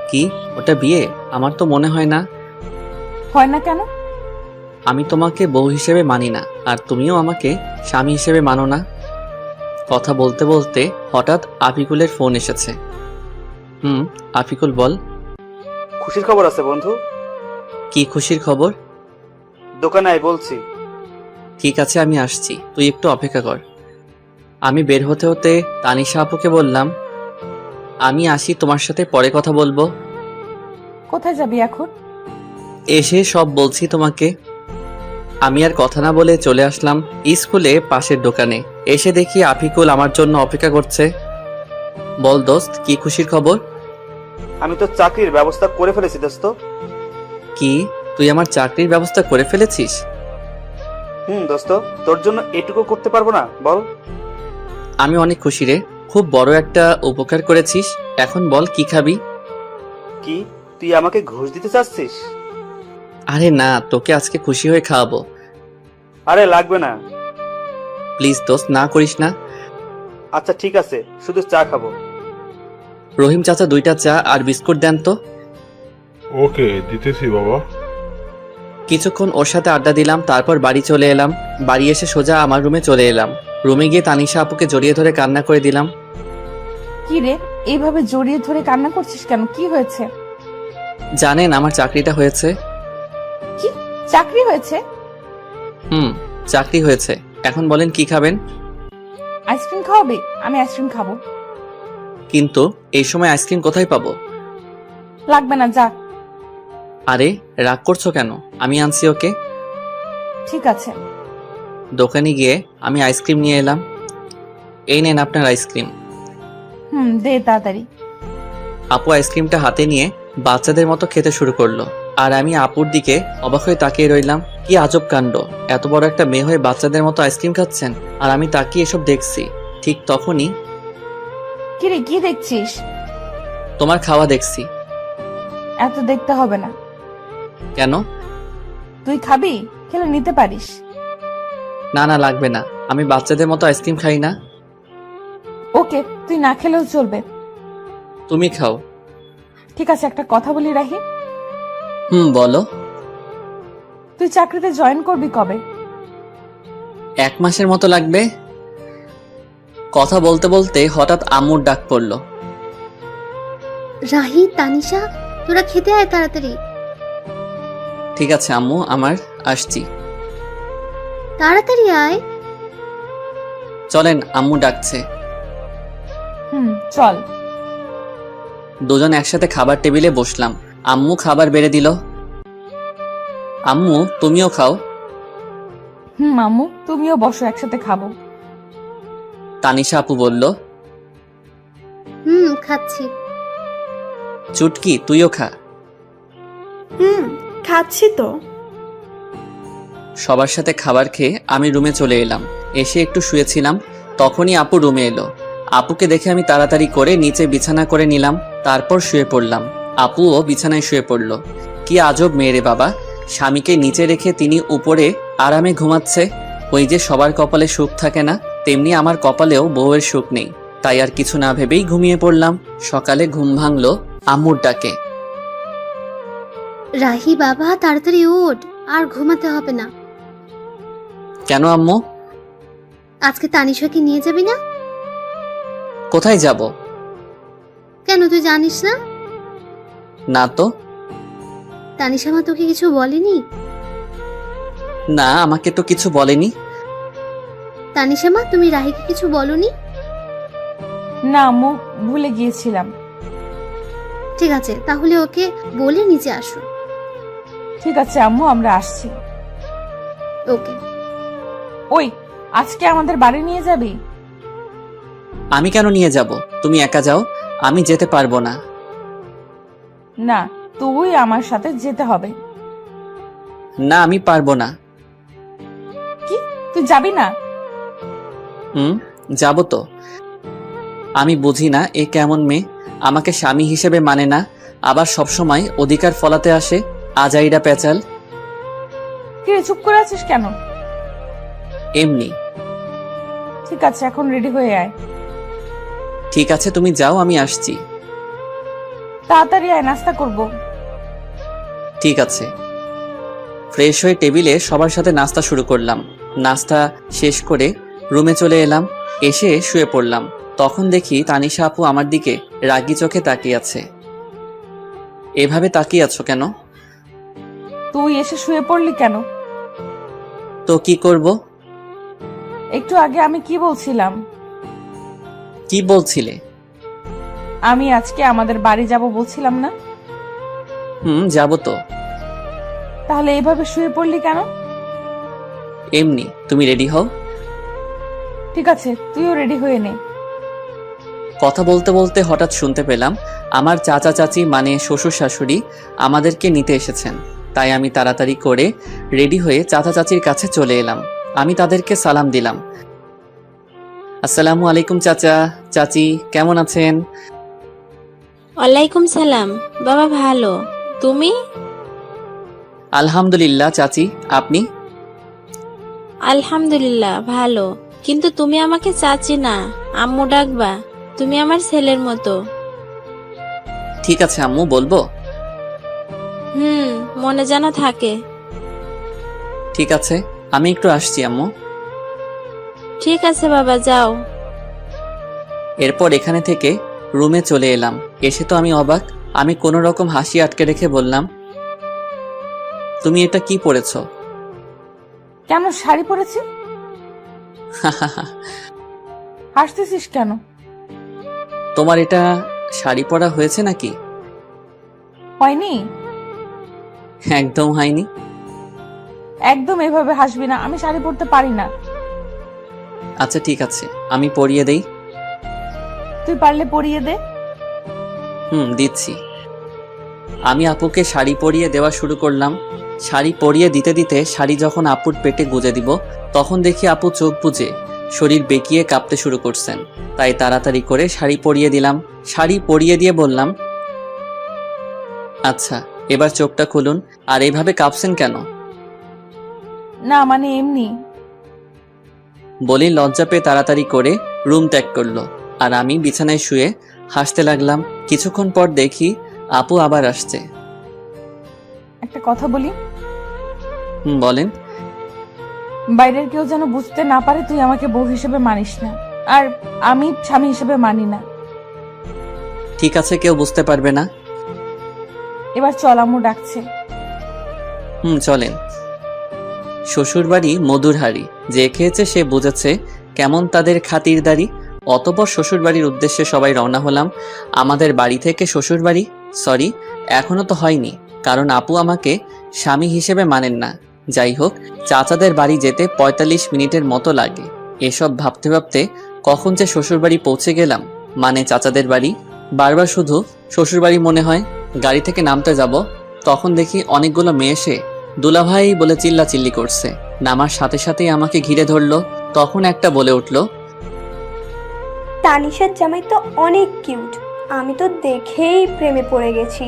Speaker 1: কি, ওটা বিয়ে? আমার তো মনে হয় না।
Speaker 5: হয় না কেন?
Speaker 1: আমি তোমাকে বউ হিসেবে মানি না, আর তুমিও আমাকে স্বামী হিসেবে মানো না। কথা বলতে বলতে হঠাৎ আফিকুলের ফোন এসেছে। আফিকুল, বল।
Speaker 7: খুশির খবর আছে বন্ধু।
Speaker 1: কি খুশির খবর?
Speaker 7: দোকানে আয় বলছি।
Speaker 1: ঠিক আছে, আমি আসছি, তুই একটু অপেক্ষা কর। আমি বের হতে হতে তানিশা আপুকে বললাম, আমি আসি, তোমার সাথে পরে কথা বলবো।
Speaker 5: কোথায় যাবি এখন?
Speaker 1: এসে সব বলছি তোমাকে। আমি আর কথা না বলে চলে আসলাম স্কুলে পাশের দোকানে। এসে দেখি আফিকুল আমার জন্য অপেক্ষা করছে। বল দোস্ত, কি খুশির খবর?
Speaker 7: আমি তো চাকরির ব্যবস্থা করে ফেলেছি দোস্ত।
Speaker 1: কি, তুই আমার চাকরির ব্যবস্থা করে ফেলেছিস?
Speaker 7: দোস্ত, তোর জন্য এটুকু করতে পারবো না বল?
Speaker 1: আমি অনেক খুশি রে, খুব বড় একটা উপকার করেছিস। এখন বল, কি খাবি?
Speaker 7: কি, তুই আমাকে ঘুষ দিতে চাচ্ছিস?
Speaker 1: আরে না, তোকে আজকে খুশি হয়ে খাওয়াবো।
Speaker 7: আরে লাগবে না।
Speaker 1: প্লিজ দোস্ত, না করিস না।
Speaker 7: আচ্ছা ঠিক আছে, শুধু চা খাবো।
Speaker 1: রহিম চাচা, 2টা চা আর বিস্কুট দেন তো।
Speaker 2: ওকে, দিতেছি বাবা।
Speaker 1: কিছুক্ষণ ওর সাথে আড্ডা দিলাম, তারপর বাড়ি চলে এলাম। বাড়ি এসে সোজা আমার রুমে চলে এলাম। রুমে গিয়ে তানিশা আপুকে জড়িয়ে ধরে কান্না করে দিলাম।
Speaker 5: কি রে, এইভাবে জড়িয়ে ধরে কান্না করছিস কেন? কি হয়েছে?
Speaker 1: জানেন, আমার চাকরিটা হয়েছে।
Speaker 5: কি, চাকরি হয়েছে?
Speaker 1: চাকরি হয়েছে। এখন বলেন কি খাবেন?
Speaker 5: আইসক্রিম খাওয়াবে? আমি আইসক্রিম খাবো।
Speaker 1: কিন্তু এই সময় আইসক্রিম কোথায় পাবো?
Speaker 5: লাগবে না, যা।
Speaker 1: আরে রাগ করছো কেন? আমি আনছি ওকে।
Speaker 5: ঠিক আছে।
Speaker 1: দোকানে গিয়ে আমি আইসক্রিম নিয়ে এলাম। এই নেন আপনার আইসক্রিম।
Speaker 5: দে তাড়াতাড়ি।
Speaker 1: আপু আইসক্রিমটা হাতে নিয়ে বাচ্চাদের মতো খেতে শুরু করলো, আর আমি আপুর দিকে অবাক হয়ে তাকিয়ে রইলাম। কি আজব কাণ্ড, এত বড় একটা মেয়ে হয়ে বাচ্চাদের মতো আইসক্রিম খাচ্ছেন, আর আমি তাকিয়ে এসব দেখছি। ঠিক তখনই,
Speaker 5: কি রে, কি দেখছিস?
Speaker 1: তোমার খাওয়া দেখছি।
Speaker 5: এত দেখতে হবে না।
Speaker 1: কেন?
Speaker 5: তুই খাবি? খেলে নিতে পারিস।
Speaker 1: না না, লাগবে না, আমি বাচ্চাদের মতো আইসক্রিম খাই না।
Speaker 5: ওকে, তুই না খেলেও চলবে।
Speaker 1: তুমি খাও।
Speaker 5: ঠিক আছে, একটা কথা বলি রাহি।
Speaker 1: বলো।
Speaker 5: তুই চাকরিতে জয়েন করবি কবে?
Speaker 1: 1 মাসের মতো লাগবে। কথা বলতে বলতে হঠাৎ আম্মুর ডাক পড়লো।
Speaker 8: রাহি, তানিশা, তোরা খেতে আয় তাড়াতাড়ি।
Speaker 1: ঠিক আছে আম্মু, আমার আসছি।
Speaker 8: তাড়াতাড়ি আয়।
Speaker 1: চলেন, আম্মু ডাকছে।
Speaker 5: চল।
Speaker 1: দুজন একসাথে খাবার টেবিলে বসলাম। আম্মু খাবার বেড়ে দিল। আম্মু, তুমিও খাও।
Speaker 5: আম্মু তুমিও বসো, একসাথে খাবো।
Speaker 1: তানিশা আপু বলল।
Speaker 8: খাচ্ছি।
Speaker 1: চুটকি, তুইও খা।
Speaker 9: খাচ্ছি তো।
Speaker 1: সবার সাথে খাবার খেয়ে আমি রুমে চলে এলাম। এসে একটু শুয়েছিলাম, তখনই আপু রুমে এলো। আপুকে দেখে আমি তাড়াতাড়ি করে নিচে বিছানা করে নিলাম, তারপর শুয়ে পড়লাম। আপুও বিছানায় শুয়ে পড়ল। কি আজব মেয়েরে বাবা, স্বামীকে নিচে রেখে তিনি উপরে আরামে ঘুমাচ্ছে। ওই যে সবার কপালে সুখ থাকে না, তেমনি আমার কপালেও বউয়ের সুখ নেই। তাই আর কিছু না ভেবেই ঘুমিয়ে পড়লাম। সকালে ঘুম ভাঙলো আম্মুর ডাকে।
Speaker 8: রাহি বাবা, তাড়াতাড়ি ওঠ, আর ঘুমাতে হবে না।
Speaker 1: কেন আম্মু?
Speaker 8: আজকে তানিশাকে নিয়ে যাবি না?
Speaker 1: কোথায় যাব?
Speaker 8: কেন, তুই জানিস না?
Speaker 1: না তো।
Speaker 8: তানিশা মা তোকে কিছু বলেনি?
Speaker 1: না, আমাকে তো কিছু বলেনি।
Speaker 8: তানিশা মা, তুমি রাহিকে কিছু বলনি?
Speaker 5: না আম্মু, ভুলে গিয়েছিলাম।
Speaker 8: ঠিক আছে, তাহলে ওকে বলে নিচে আসো।
Speaker 5: ঠিক আছে আম্মু, আমরা আসছি।
Speaker 8: ওকে।
Speaker 5: ওই, আজকে আমাদের বাড়ি নিয়ে যাবি?
Speaker 1: আমি কেন নিয়ে যাব? তুমি একা যাও, আমি যেতে পারবো না।
Speaker 5: না, তুই আমার সাথে যেতে হবে।
Speaker 1: না, আমি পারবো না।
Speaker 5: কি, তুই যাবি না?
Speaker 1: যাব তো। আমি বুঝি না এ কেমন মেয়ে, আমাকে স্বামী হিসেবে মানে না, আবার সবসময় অধিকার ফলাতে আসে। আজাইরা পেঁচাল।
Speaker 5: কিরে, চুপ করে আছিস কেন?
Speaker 1: এমনি।
Speaker 5: ঠিক আছে, এখন রেডি হয়ে আয়।
Speaker 1: ঠিক আছে, তুমি যাও, আমি আসছি।
Speaker 5: তাড়াতাড়ি আয়, নাস্তা করব।
Speaker 1: ঠিক আছে। ফ্রেশ হয়ে টেবিলে সবার সাথে নাস্তা শুরু করলাম। নাস্তা শেষ করে রুমে চলে এলাম। এসে শুয়ে পড়লাম। তখন দেখি তানিশা আপু আমার দিকে রাগী চোখে তাকিয়ে আছে। এভাবে তাকিয়ে আছো কেন?
Speaker 5: তুই এসে শুয়ে পড়লি কেন?
Speaker 1: তো কি করব?
Speaker 5: একটু আগে আমি কি বলছিলাম?
Speaker 1: কি বলছিলে?
Speaker 5: আমি আজকে আমাদের বাড়ি যাব বলছিলাম না?
Speaker 1: যাব তো।
Speaker 5: তাহলে এইভাবে শুয়ে পড়লি কেন?
Speaker 1: এমনি। তুমি রেডি হও।
Speaker 5: ঠিক আছে, তুইও রেডি হয়ে নে।
Speaker 1: কথা বলতে বলতে হঠাৎ শুনতে পেলাম আমার চাচা চাচি মানে শ্বশুর শাশুড়ি আমাদেরকে নিতে এসেছেন। তাই আমি তাড়াতাড়ি করে রেডি হয়ে চাচা চাচির কাছে চলে এলাম। আমি তাদেরকে সালাম দিলাম। আসসালামু আলাইকুম চাচা চাচি, কেমন আছেন?
Speaker 10: ওয়ালাইকুম সালাম। বাবা ভালো, তুমি?
Speaker 1: আলহামদুলিল্লাহ চাচি, আপনি?
Speaker 10: আলহামদুলিল্লাহ ভালো, কিন্তু তুমি আমাকে চাচি না, আম্মু ডাকবা। তুমি আমার ছেলের মতো।
Speaker 1: ঠিক আছে আম্মু, বলবো।
Speaker 10: মনে যেন থাকে।
Speaker 1: ঠিক আছে, আমি একটু আসছি আম্মু।
Speaker 10: ঠিক আছে বাবা, যাও।
Speaker 1: এরপর এখানে থেকে রুমে চলে এলাম। এসে তো আমি অবাক। আমি কোনো রকম হাসি আটকে রেখে বললাম, তুমি এটা কি পরেছো?
Speaker 5: কেন, শাড়ি পরেছি। হাসতেছিস কেন?
Speaker 1: তোমার এটা শাড়ি পরা হয়েছে নাকি?
Speaker 5: হয়নি।
Speaker 1: একদম হয়নি।
Speaker 5: একদম এভাবে হাসবি না, আমি শাড়ি পরতে পারি না।
Speaker 1: আচ্ছা ঠিক আছে, আমি পরিয়ে দেই।
Speaker 5: তুই পারলে পরিয়ে দে।
Speaker 1: দিচ্ছি। আমি আপুকে শাড়ি পরিয়ে দেওয়া শুরু করলাম। শাড়ি পরিয়ে দিতে দিতে শাড়ি যখন আপুর পেটে গুজে দিব, তখন দেখি আপু চোখ বুজে শরীর বেঁকিয়ে কাঁপতে শুরু করছেন। তাই তাড়াতাড়ি করে শাড়ি পরিয়ে দিলাম। শাড়ি পরিয়ে দিয়ে বললাম, আচ্ছা এবার চোখটা খুলুন। আর এইভাবে কাঁপছেন কেন?
Speaker 5: না মানে এমনি।
Speaker 1: বলি লজ্জা পেয়ে তাড়াতাড়ি করে রুম ত্যাগ করলো। আর আমি বিছানায় শুয়ে হাসতে লাগলাম। কিছুক্ষণ পর দেখি আপু আবার আসছে।
Speaker 5: একটা কথা বলি।
Speaker 1: বলেন।
Speaker 5: বাইরের কেউ যেন বুঝতে না পারে তুই আমাকে বউ হিসেবে মানিস না, আর আমি স্বামী হিসেবে মানি না।
Speaker 1: ঠিক আছে, কেউ বুঝতে পারবে না।
Speaker 5: এবার চল, আম্মু ডাকছে।
Speaker 1: চলেন। শ্বশুরবাড়ি মধুর হাড়ি, যে খেয়েছে সে বুঝেছে কেমন তাদের খাতিরদারি। অতঃপর শ্বশুরবাড়ির উদ্দেশ্যে সবাই রওনা হলাম। আমাদের বাড়ি থেকে শ্বশুরবাড়ি, সরি, এখনো তো হয়নি, কারণ আপু আমাকে স্বামী হিসেবে মানেন না। যাই হোক, চাচাদের বাড়ি যেতে ৪৫ মিনিটের মতো লাগে। এসব ভাবতে ভাবতে কখন যে শ্বশুরবাড়ি পৌঁছে গেলাম, মানে চাচাদের বাড়ি। বারবার শুধু শ্বশুরবাড়ি মনে হয়। গাড়ি থেকে নামতে যাব, তখন দেখি অনেকগুলো মেয়ে এসে দুলাভাই বলে চিল্লাচিল্লি করছে। নামার সাথে সাথেই আমাকে ঘিরে ধরলো। তখন একটা বলে উঠল,
Speaker 9: তানিশার জামাই তো অনেক কিউট, আমি তো দেখেই প্রেমে পড়ে গেছি।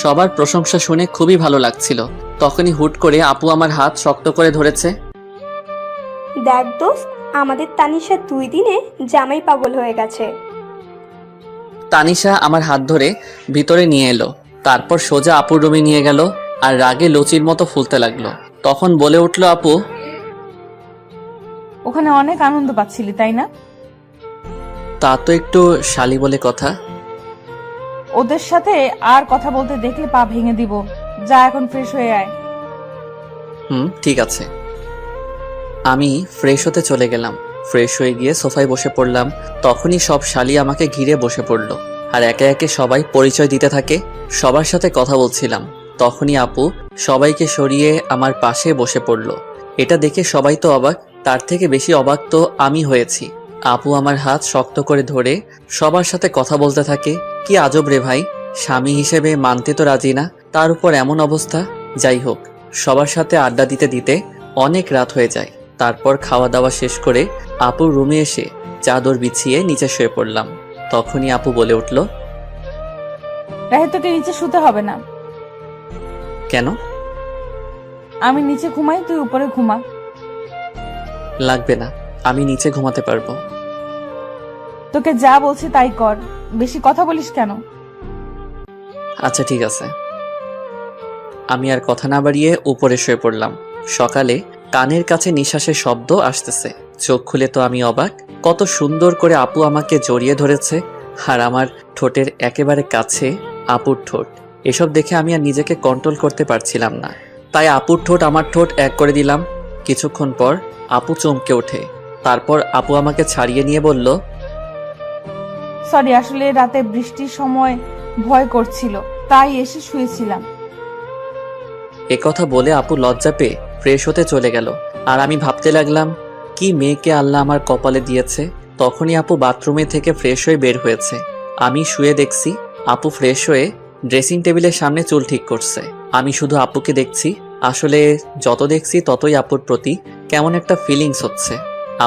Speaker 1: সবার প্রশংসা শুনে খুবই ভালো লাগছিল। তখনই হুট করে আপু আমার হাত শক্ত করে ধরেছে।
Speaker 9: দেখ দোস্ত, আমাদের তানিশা 2 দিনে জামাই পাগল হয়ে গেছে।
Speaker 1: তানিশা আমার হাত ধরে ভিতরে নিয়ে এলো, তারপর সোজা আপুর রুমে নিয়ে গেল আর রাগে লুচির মতো ফুলতে লাগলো। তখন বলে উঠল, আপু,
Speaker 5: ওখানে অনেক আনন্দ পাচ্ছিলি তাই না?
Speaker 1: তা তো একটু শালি বলে কথা।
Speaker 5: ওদের সাথে আর কথা বলতে দেখলে পা ভেঙে দিব। যা এখন ফ্রেশ হয়ে আয়।
Speaker 1: ঠিক আছে। আমি ফ্রেশ হতে চলে গেলাম। ফ্রেশ হয়ে গিয়ে সোফায় বসে পড়লাম। তখনই সব শালি আমাকে ঘিরে বসে পড়লো আর একে একে সবাই পরিচয় দিতে থাকে। সবার সাথে কথা বলছিলাম। তখনই আপু সবাইকে সরিয়ে আমার পাশে বসে পড়লো। এটা দেখে সবাই তো অবাক, তার থেকে বেশি অবাক তো আমি হয়েছি। আপু আমার হাত শক্ত করে ধরে সবার সাথে কথা বলতে থাকে। কি আজব রে ভাই, স্বামী হিসেবে মানতে তো রাজি না, তার উপর এমন অবস্থা। যাই হোক, সবার সাথে আড্ডা দিতে দিতে অনেক রাত হয়ে যায়। তারপর খাওয়া দাওয়া শেষ করে আপুর রুমে এসে চাদর বিছিয়ে নিচে শুয়ে পড়লাম। তখনই আপু বলে উঠল,
Speaker 5: রাহে, তোকে নিচে শুতে হবে না।
Speaker 1: কেন?
Speaker 5: আমি নিচে ঘুমাই, তুই উপরে ঘুমা।
Speaker 1: লাগবে না, আমি নিচে ঘুমাতে পারবো।
Speaker 5: তোকে যা বলছি তাই কর, বেশি কথা বলিস কেন?
Speaker 1: আচ্ছা ঠিক আছে। আমি আর কথা না বাড়িয়ে উপরে শুয়ে পড়লাম। সকালে কানের কাছে নিঃশ্বাসের শব্দ আসতেছে। চোখ খুলে তো আমি অবাক, কত সুন্দর করে আপু আমাকে জড়িয়ে ধরেছে আর আমার ঠোঁটের একেবারে কাছে আপুর ঠোঁট। এসব দেখে আমি আর নিজেকে কন্ট্রোল করতে পারছিলাম না, তাই আপুর ঠোঁট আমার ঠোঁট এক করে দিলাম। কিছুক্ষণ পর আপু চমকে ওঠে। তারপর আপু আমাকে ছাড়িয়ে নিয়ে বলল,
Speaker 5: সরি, আসলে রাতে বৃষ্টির সময় ভয় করছিল, তাই এসে শুয়েছিলাম।
Speaker 1: একথা বলে আপু লজ্জা পেয়ে ফ্রেশ হতে চলে গেল। আর আমি ভাবতে লাগলাম, কি মেয়েকে আল্লাহ আমার কপালে দিয়েছে। তখনই আপু বাথরুমে থেকে ফ্রেশ হয়ে বের হয়েছে। আমি শুয়ে দেখছি আপু ফ্রেশ হয়ে ড্রেসিং টেবিলের সামনে চুল ঠিক করছে। আমি শুধু আপুকে দেখছি। আসলে যত দেখছি ততই আপুর প্রতি কেমন একটা ফিলিংস হচ্ছে।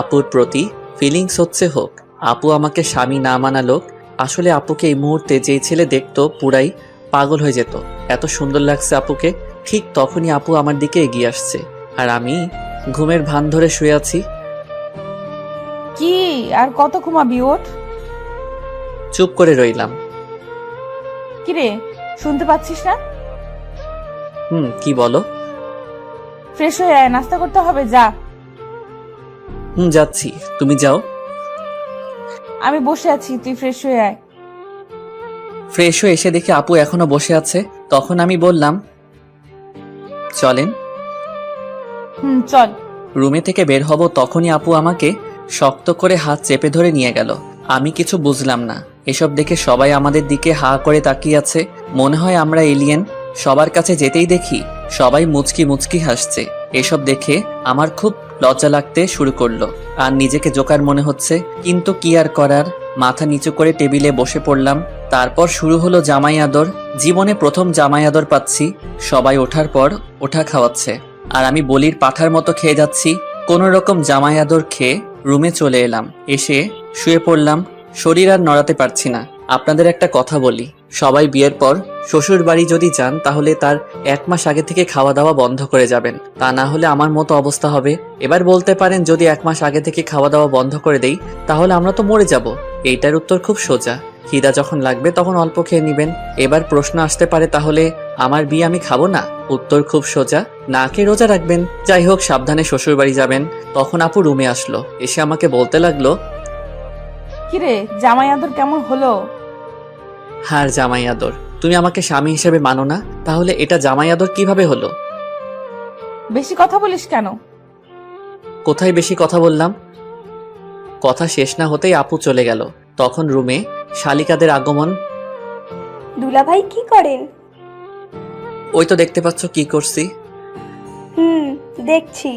Speaker 1: আপুর প্রতি ফিলিংস হচ্ছে হোক, আপু আমাকে স্বামী না মানালো। আসলে আপুকে এই মুহূর্তে যেই ছেলে দেখতো পুরাই পাগল হয়ে যেত, এত সুন্দর লাগছে আপুকে। ঠিক তখনই আপু আমার দিকে এগিয়ে আসছে আর আমি ঘুমের ভান ধরে শুয়ে আছি।
Speaker 5: কি আর কত ঘুমাবি? ওঠ।
Speaker 1: চুপ করে রইলাম।
Speaker 5: কিরে, শুনতে পাচ্ছিস না?
Speaker 1: কি বলো?
Speaker 5: ফ্রেশ হয়ে আয়, নাস্তা করতে হবে, যা।
Speaker 1: যাচ্ছি, তুমি যাও।
Speaker 5: আমি বসে আছি, তুই ফ্রেশ হয়ে আয়।
Speaker 1: ফ্রেশ হয়ে এসে দেখি আপু এখনো বসে আছে। তখন আমি বললাম, চলেন।
Speaker 5: চল।
Speaker 1: রুমে থেকে বের হব তখনই আপু আমাকে শক্ত করে হাত চেপে ধরে নিয়ে গেল। আমি কিছু বুঝলাম না। এসব দেখে সবাই আমাদের দিকে হা করে তাকিয়ে আছে, মনে হয় আমরা এলিয়েন। সবার কাছে যেতেই দেখি সবাই মুচকি মুচকি হাসছে। এসব দেখে আমার খুব লজ্জা লাগতে শুরু করলো আর নিজেকে জোকার মনে হচ্ছে। কিন্তু কি আর করার, মাথা নিচু করে টেবিলে বসে পড়লাম। তারপর শুরু হলো জামাই আদর। জীবনে প্রথম জামাই আদর পাচ্ছি। সবাই ওঠার পর ওঠা খাওয়াচ্ছে আর আমি বলির পাঠার মতো খেয়ে যাচ্ছি। কোনো রকম জামাই আদর খেয়ে রুমে চলে এলাম। এসে শুয়ে পড়লাম। শরীর আর নড়াতে পারছি না। আপনাদের একটা কথা বলি, সবাই বিয়ের পর শ্বশুর বাড়ি যদি যান তাহলে তার 1 মাস আগে থেকে খাওয়া দাওয়া বন্ধ করে যাবেন, তা না হলে আমার মতো অবস্থা হবে। এবার বলতে পারেন, যদি 1 মাস আগে থেকে খাওয়া দাওয়া বন্ধ করে দেই তাহলে আমরা তো মরে যাব। এইটার উত্তর খুব সোজা, খিদা যখন লাগবে তখন অল্প খেয়ে নেবেন। এবার প্রশ্ন আসতে পারে, তাহলে আমার বিয়ে আমি খাবো না? উত্তর খুব সোজা, না খেয়ে রোজা রাখবেন। যাই হোক, সাবধানে শ্বশুর বাড়ি যাবেন। তখন আপু রুমে আসলো, এসে আমাকে বলতে লাগলো,
Speaker 5: কিরে, জামাই আদর কেমন হলো?
Speaker 1: হার জামাই আদর, তুমি আমাকে স্বামী হিসেবে মানো না, তাহলে এটা জামাই আদর কিভাবে হলো?
Speaker 5: বেশি কথা বলিস কেন?
Speaker 1: কোথায় বেশি কথা বললাম? কথা শেষ না হতেই আপু চলে গেল। তখন রুমে শালিকাদের আগমন।
Speaker 9: দুলাভাই কি করেন?
Speaker 1: ওই তো দেখতে পাচ্ছ কি করছি।
Speaker 9: দেখছি।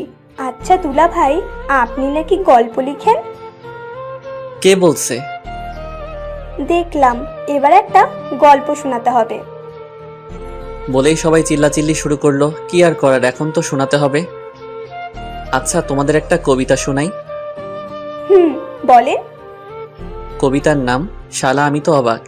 Speaker 9: আচ্ছা দুলাভাই, আপনি নাকি গল্প লিখেন?
Speaker 1: কে বলছে?
Speaker 9: দেখলাম, এবার একটা গল্প শোনাতে হবে।
Speaker 1: বলেই সবাই চিল্লাচিল্লি শুরু করলো। কি আর করার, এখন তো শোনাতে হবে। আচ্ছা, তোমাদের একটা কবিতা শোনাই।
Speaker 9: বলেন।
Speaker 1: কবিতার নাম শালা আমি তো অবাক।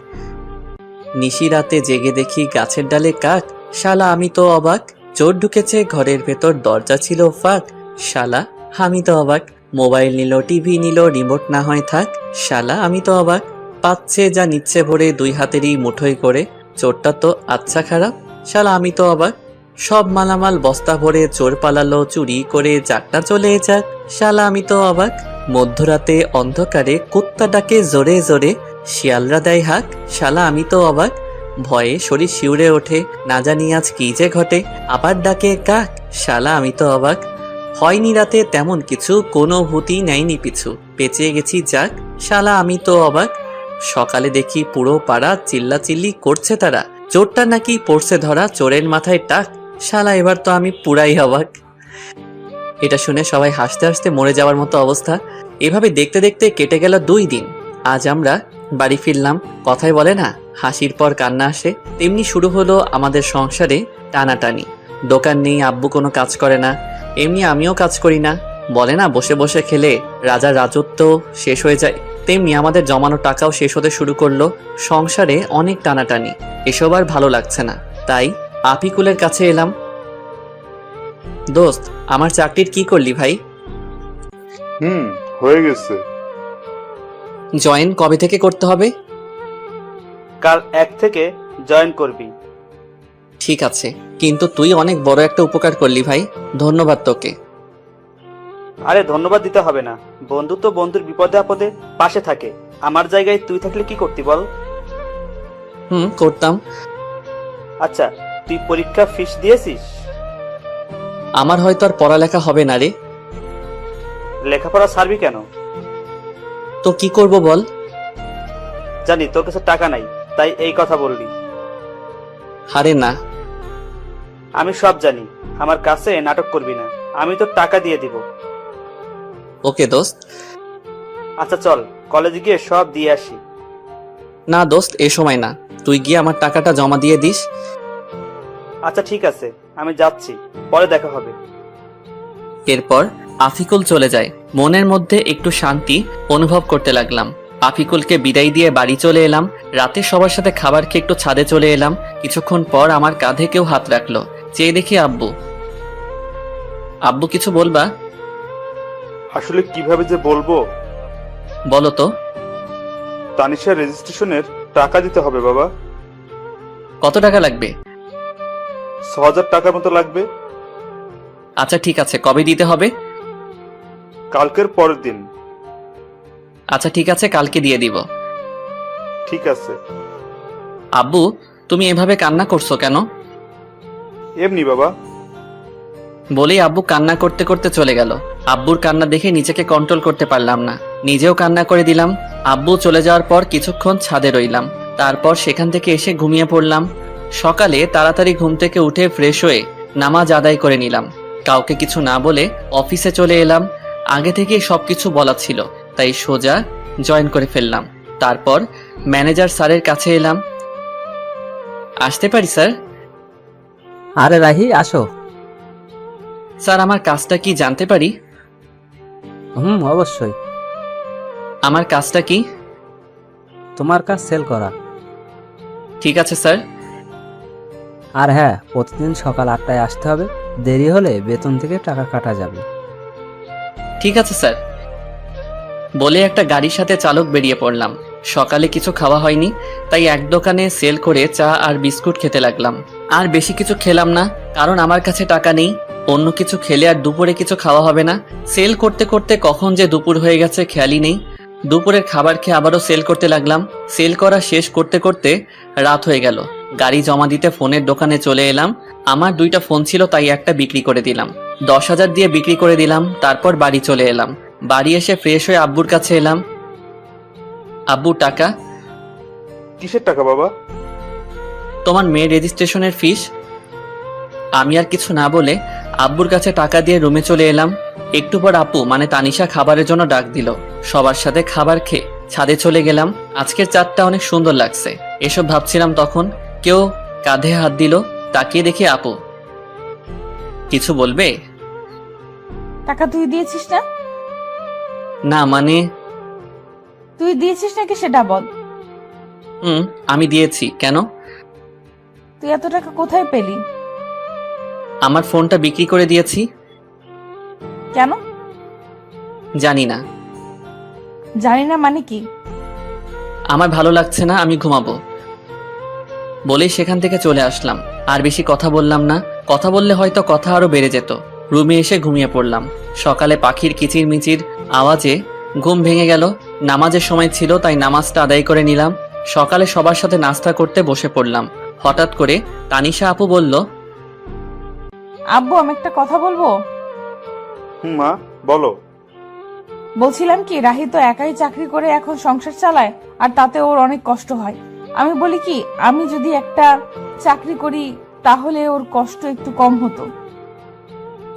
Speaker 1: নিশি রাতে জেগে দেখি গাছের ডালে কাক, শালা আমি তো অবাক। চোর ঢুকেছে ঘরের ভেতর, দরজা ছিল ফাঁক, শালা আমি তো অবাক। মোবাইল নিল, টিভি নিল, রিমোট না হয় থাক, শালা আমি তো অবাক। পাচ্ছে যা নিচ্ছে ভরে, দুই হাতেরই মুঠোয় করে, চোরটা তো আচ্ছা খারাপ, শালা আমি তো অবাক। সব মালামাল বস্তা ভরে চোর পালালো চুরি করে, যাকটা চলে যাক, শালা আমি তো অবাক। মধ্যরাতে অন্ধকারে কুত্তা ডাকে জোরে জোরে, শিয়ালরা দেয় হাক, শালা আমি তো অবাক। ভয়ে শরীর শিউরে ওঠে, না জানি আজ কি যে ঘটে, আবার ডাকে কাক, শালা আমি তো অবাক। হয়নি রাতে তেমন কিছু, কোনো ভূতি নেয়নি পিছু, বেঁচে গেছি যাক, শালা আমি তো অবাক। সকালে দেখি পুরো পাড়া চিল্লাচিল্লি করছে তারা, চোরটা নাকি পড়ছে ধরা, চোরের মাথায় টাক, শালা এবার তো আমি পুরাই অবাক। এটা শুনে সবাই হাসতে হাসতে মরে যাওয়ার মতো অবস্থা। এভাবে দেখতে দেখতে কেটে গেল 2 দিন। আজ আমরা বাড়ি ফিরলাম। কথায় বলে না, হাসির পর কান্না আসে, তেমনি শুরু হলো আমাদের সংসারে টানাটানি। দোকান নেই, আব্বু কোনো কাজ করে না, এমনি আমিও কাজ করি না। বলে না, বসে বসে খেলে রাজার রাজত্ব শেষ হয়ে যায়, তেমনি আমাদের জমানো টাকাও শেষ হতে শুরু করলো। সংসারে অনেক টানাটানি, এসব আর ভালো লাগছে না। তাই আপিকুলের কাছে এলাম। দোস্ত, আমার চাকরির কি করলি ভাই?
Speaker 6: হয়ে গেছে।
Speaker 1: জয়েন কবে থেকে করতে হবে?
Speaker 7: কাল 1 থেকে জয়েন করবি।
Speaker 1: ঠিক আছে, কিন্তু তুই অনেক বড় একটা উপকার করলি ভাই, ধন্যবাদ তোকে।
Speaker 7: আরে ধন্যবাদ দিতে হবে না, বন্ধু তো বন্ধুর বিপদে আপদে পাশে থাকে। আমার জায়গায় তুই থাকলে কি করতি বল?
Speaker 1: করতাম।
Speaker 7: আচ্ছা, তুই পরীক্ষা ফিস দিয়েছিস?
Speaker 1: আমার হয়তো আর পড়ালেখা হবে না রে।
Speaker 7: লেখাপড়া ছাড়বি কেন?
Speaker 1: তো কি করব বল?
Speaker 7: জানি তোর কাছে টাকা নাই, তাই এই কথা বললি।
Speaker 1: আরে না।
Speaker 7: আমি সব জানি, আমার কাছে নাটক করবি না, আমি তোর টাকা দিয়ে দিব।
Speaker 1: ওকে দোস্ত।
Speaker 7: আচ্ছা চল, কলেজে গিয়ে সব দিয়ে আসি।
Speaker 1: না দোস্ত, এ সময় না, তুই গিয়ে আমার টাকাটা জমা দিয়ে দিস।
Speaker 7: আচ্ছা ঠিক আছে, আমি যাচ্ছি, পরে দেখা হবে।
Speaker 1: এরপর আফিকুল চলে যায়। মনের মধ্যে একটু শান্তি অনুভব করতে লাগলাম। আফিকুলকে বিদায় দিয়ে বাড়ি চলে এলাম। রাতে সবার সাথে খাবার খেয়ে একটু ছাদে চলে এলাম। কিছুক্ষণ পর আমার কাঁধে কেউ হাত রাখলো। চেয়ে দেখি আব্বু। আব্বু, কিছু বলবা?
Speaker 6: আসলে কিভাবে যে বলবো।
Speaker 1: বলো তো।
Speaker 6: তানিশার রেজিস্ট্রেশনের টাকা দিতে হবে বাবা।
Speaker 1: কত টাকা লাগবে?
Speaker 6: 6,000 টাকার মতো লাগবে।
Speaker 1: আচ্ছা ঠিক আছে, কবে দিতে হবে?
Speaker 6: কালকের পরের দিন।
Speaker 1: আচ্ছা ঠিক আছে, কালকে দিয়ে দিব।
Speaker 6: ঠিক আছে।
Speaker 1: আব্বু, তুমি এভাবে কান্না করছো কেন?
Speaker 6: এমনি বাবা।
Speaker 1: বলেই আব্বু কান্না করতে করতে চলে গেল। আব্বুর কান্না দেখে নিজেকে কন্ট্রোল করতে পারলাম না, নিজেও কান্না করে দিলাম। আব্বু চলে যাওয়ার পর কিছুক্ষণ ছাদে রইলাম, তারপর সেখান থেকে এসে ঘুমিয়ে পড়লাম। সকালে তাড়াতাড়ি ঘুম থেকে উঠে ফ্রেশ হয়ে নামাজ আদায় করে নিলাম। কাউকে কিছু না বলে অফিসে চলে এলাম। আগে থেকেই সবকিছু বলা ছিল, তাই সোজা জয়েন করে ফেললাম। তারপর ম্যানেজার স্যারের কাছে এলাম। আসতে পারি স্যার?
Speaker 3: আরে রাহি, আসো।
Speaker 1: স্যার, আমার কাজটা কি জানতে পারি?
Speaker 3: অবশ্যই।
Speaker 1: আমার কাজটা কি?
Speaker 3: তোমার কাজ সেল করা।
Speaker 1: ঠিক আছে স্যার।
Speaker 3: আর হ্যাঁ, প্রতিদিন সকাল 8টায় আসতে হবে, দেরি হলে বেতন থেকে টাকা কাটা যাবে।
Speaker 1: ঠিক আছে স্যার। বলে একটা গাড়ির সাথে চালক বেরিয়ে পড়লাম। সকালে কিছু খাওয়া হয়নি, তাই এক দোকানে সেল করে চা আর বিস্কুট খেতে লাগলাম। আর বেশি কিছু খেলাম না, কারণ আমার কাছে টাকা নেই। অন্য কিছু খেলে আর দুপুরে কিছু খাওয়া হবে না। সেল করতে করতে কখন যে দুপুর হয়ে গেছে খেয়ালই নেই। দুপুরের খাবার খেয়ে আবারও সেল করতে লাগলাম। সেল করা শেষ করতে করতে রাত হয়ে গেল। গাড়ি জমা দিতে ফোনের দোকানে চলে এলাম। আমার 2টা ফোন ছিল, তাই একটা বিক্রি করে দিলাম। 10,000 দিয়ে বিক্রি করে দিলাম। তারপর বাড়ি চলে এলাম। বাড়ি এসে ফ্রেশ হয়ে আব্বুর কাছে এলাম। আব্বু, টাকা।
Speaker 6: কিসের টাকা বাবা?
Speaker 1: তোমার মেয়ের রেজিস্ট্রেশনের ফিস। আমি আর কিছু না বলে আব্বুর কাছে টাকা দিয়ে রুমে চলে এলাম। একটু পর আপু মানে তানিশা খাবারের জন্য ডাক দিল। সবার সাথে খাবার খেয়ে ছাদে চলে গেলাম। আজকের চাঁদটা অনেক সুন্দর লাগছে, এসব ভাবছিলাম তখন কেউ কাঁধে হাত দিল। তাকিয়ে দেখি আপু। কিছু বলবে?
Speaker 5: টাকা তুই দিয়েছিস না?
Speaker 1: না মানে
Speaker 5: তুই দিয়েছিস নাকি সেটা বল।
Speaker 1: আমি দিয়েছি। কেন?
Speaker 5: তুই এত টাকা কোথায় পেলি?
Speaker 1: আমার ফোনটা বিক্রি করে দিয়েছি।
Speaker 5: কেন?
Speaker 1: জানি না।
Speaker 5: জানি না মানে কি?
Speaker 1: আমার ভালো লাগছে না, আমি ঘুমাবো বলেই সেখান থেকে চলে আসলাম। আর বেশি কথা বললাম না, কথা বললে হয়তো কথা আরো বেড়ে যেত। রুমে এসে ঘুমিয়ে পড়লাম। সকালে পাখির কিচিরমিচির আওয়াজে ঘুম ভেঙে গেল। নামাজের সময় ছিল, তাই নামাজটা আদায় করে নিলাম। সকালে সবার সাথে নাস্তা করতে বসে পড়লাম। হঠাৎ করে তানিশা আপু বলল,
Speaker 5: আব্বু, আমি একটা কথা বলবো।
Speaker 6: মা বলো।
Speaker 5: বলছিলাম কি, রাহি তো একাই চাকরি করে এখন সংসার চালায়, আর তাতে ওর অনেক কষ্ট হয়। আমি বলি কি, আমি যদি একটা চাকরি করি তাহলে ওর কষ্ট একটু কম হতো।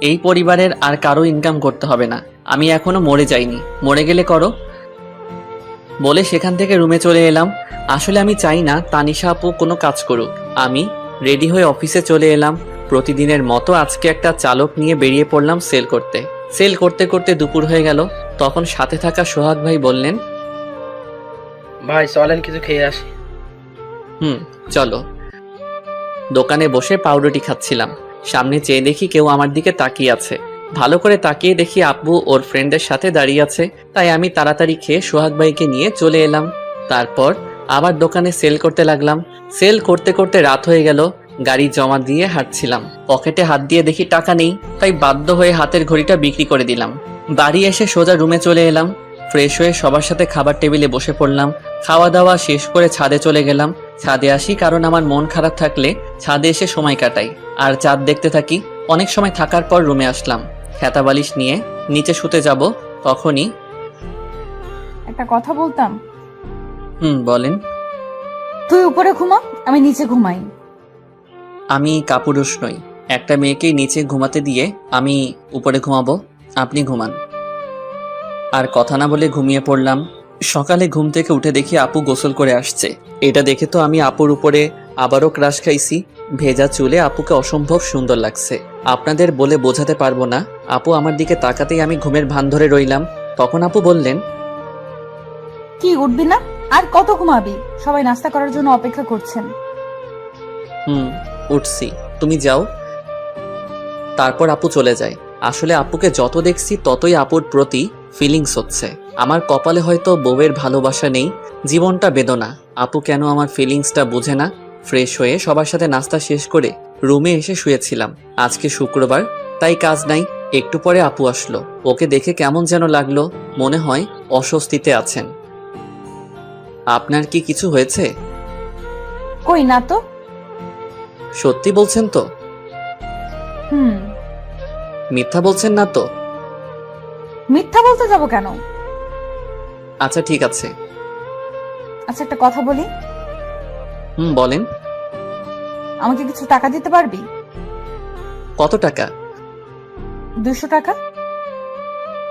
Speaker 1: এই পরিবারের আর কারো ইনকাম করতে হবে না, আমি এখনো মরে যাইনি, মরে গেলে করো বলে সেখান থেকে রুমে চলে এলাম। আসলে আমি চাই না তানিশা আপু কোনো কাজ করুক। আমি রেডি হয়ে অফিসে চলে এলাম। প্রতিদিনের মতো আজকে একটা চালক নিয়ে বেরিয়ে পড়লাম সেল করতে। সেল করতে করতে দুপুর হয়ে গেল। তখন সাথে থাকা সোহাগ ভাই বললেন,
Speaker 4: ভাই চলেন কিছু খেয়ে আসি।
Speaker 1: চলো। দোকানে বসে পাউরুটি খাচ্ছিলাম। সামনে চেয়ে দেখি কেউ আমার দিকে তাকিয়ে আছে। ভালো করে তাকিয়ে দেখি আব্বু ওর ফ্রেন্ডের সাথে দাঁড়িয়ে আছে। তাই আমি তাড়াতাড়ি খেয়ে সোহাগ ভাইকে নিয়ে চলে এলাম। তারপর আবার দোকানে সেল করতে লাগলাম। সেল করতে করতে রাত হয়ে গেল। গাড়ি জমা দিয়ে হাঁটছিলাম। পকেটে হাত দিয়ে দেখি টাকা নেই, তাই বাধ্য হয়ে হাতের ঘড়িটা বিক্রি করে দিলাম। বাড়ি এসে সোজা রুমে চলে এলাম। ফ্রেশ হয়ে সবার সাথে খাবার টেবিলে বসে পড়লাম। খাওয়া দাওয়া শেষ করে ছাদে চলে গেলাম। ছাদে আসি কারণ আমার মন খারাপ থাকলে ছাদে এসে সময় কাটাই আর চাঁদ দেখতে থাকি। অনেক সময় থাকার পর রুমে আসলাম। খেতা বালিশ নিয়ে নিচে শুতে যাব, তখনই
Speaker 5: একটা কথা বলতাম।
Speaker 1: বলেন।
Speaker 5: তুই উপরে ঘুমা, আমি নিচে ঘুমাই।
Speaker 1: আমি কাপুরুষ নই। একটা মেয়েকে নিচে ঘুমাতে দিয়ে আমি উপরে ঘুমাবো, আপনি ঘুমান। আর কথা না বলে ঘুমিয়ে পড়লাম। সকালে ঘুম থেকে উঠে দেখি আপু গোসল করে আসছে। এটা দেখে তো আমি আপুর উপরে আবারও ক্রাশ খাইছি। ভেজা চুলে আপুকে অসম্ভব সুন্দর লাগছে, আপনাদের বলে বোঝাতে পারবো না। আপু আমার দিকে তাকাতেই আমি ঘুমের ভান ধরে রইলাম। তখন আপু বললেন,
Speaker 5: কি উঠবি না? আর কত ঘুমাবি? সবাই নাস্তা করার জন্য অপেক্ষা করছেন।
Speaker 1: উঠছি, তুমি যাও। তারপর আপু চলে যায়। আসলে আপুকে যত দেখছি ততই আপুর প্রতি ফিলিংস হচ্ছে। আমার কপালে হয়তো বউয়ের ভালোবাসা নেই, জীবনটা বেদনা। আপু কেন আমার ফিলিংসটা বোঝে না। ফ্রেশ হয়ে সবার সাথে নাস্তা শেষ করে রুমে এসে শুয়েছিলাম। আজকে শুক্রবার, তাই কাজ নাই। একটু পরে আপু আসলো। ওকে দেখে কেমন যেন লাগলো, মনে হয় অস্বস্তিতে আছেন। আপনার কি কিছু হয়েছে?
Speaker 5: কই না তো।
Speaker 1: সত্যি বলছেন তো? মিথ্যা বলছেন না তো?
Speaker 5: মিথ্যা বলতে যাব কেন?
Speaker 1: আচ্ছা ঠিক আছে।
Speaker 5: আচ্ছা একটা কথা বলি।
Speaker 1: বলেন।
Speaker 5: আমাকে কিছু টাকা দিতে পারবি?
Speaker 1: কত টাকা?
Speaker 5: 200 টাকা।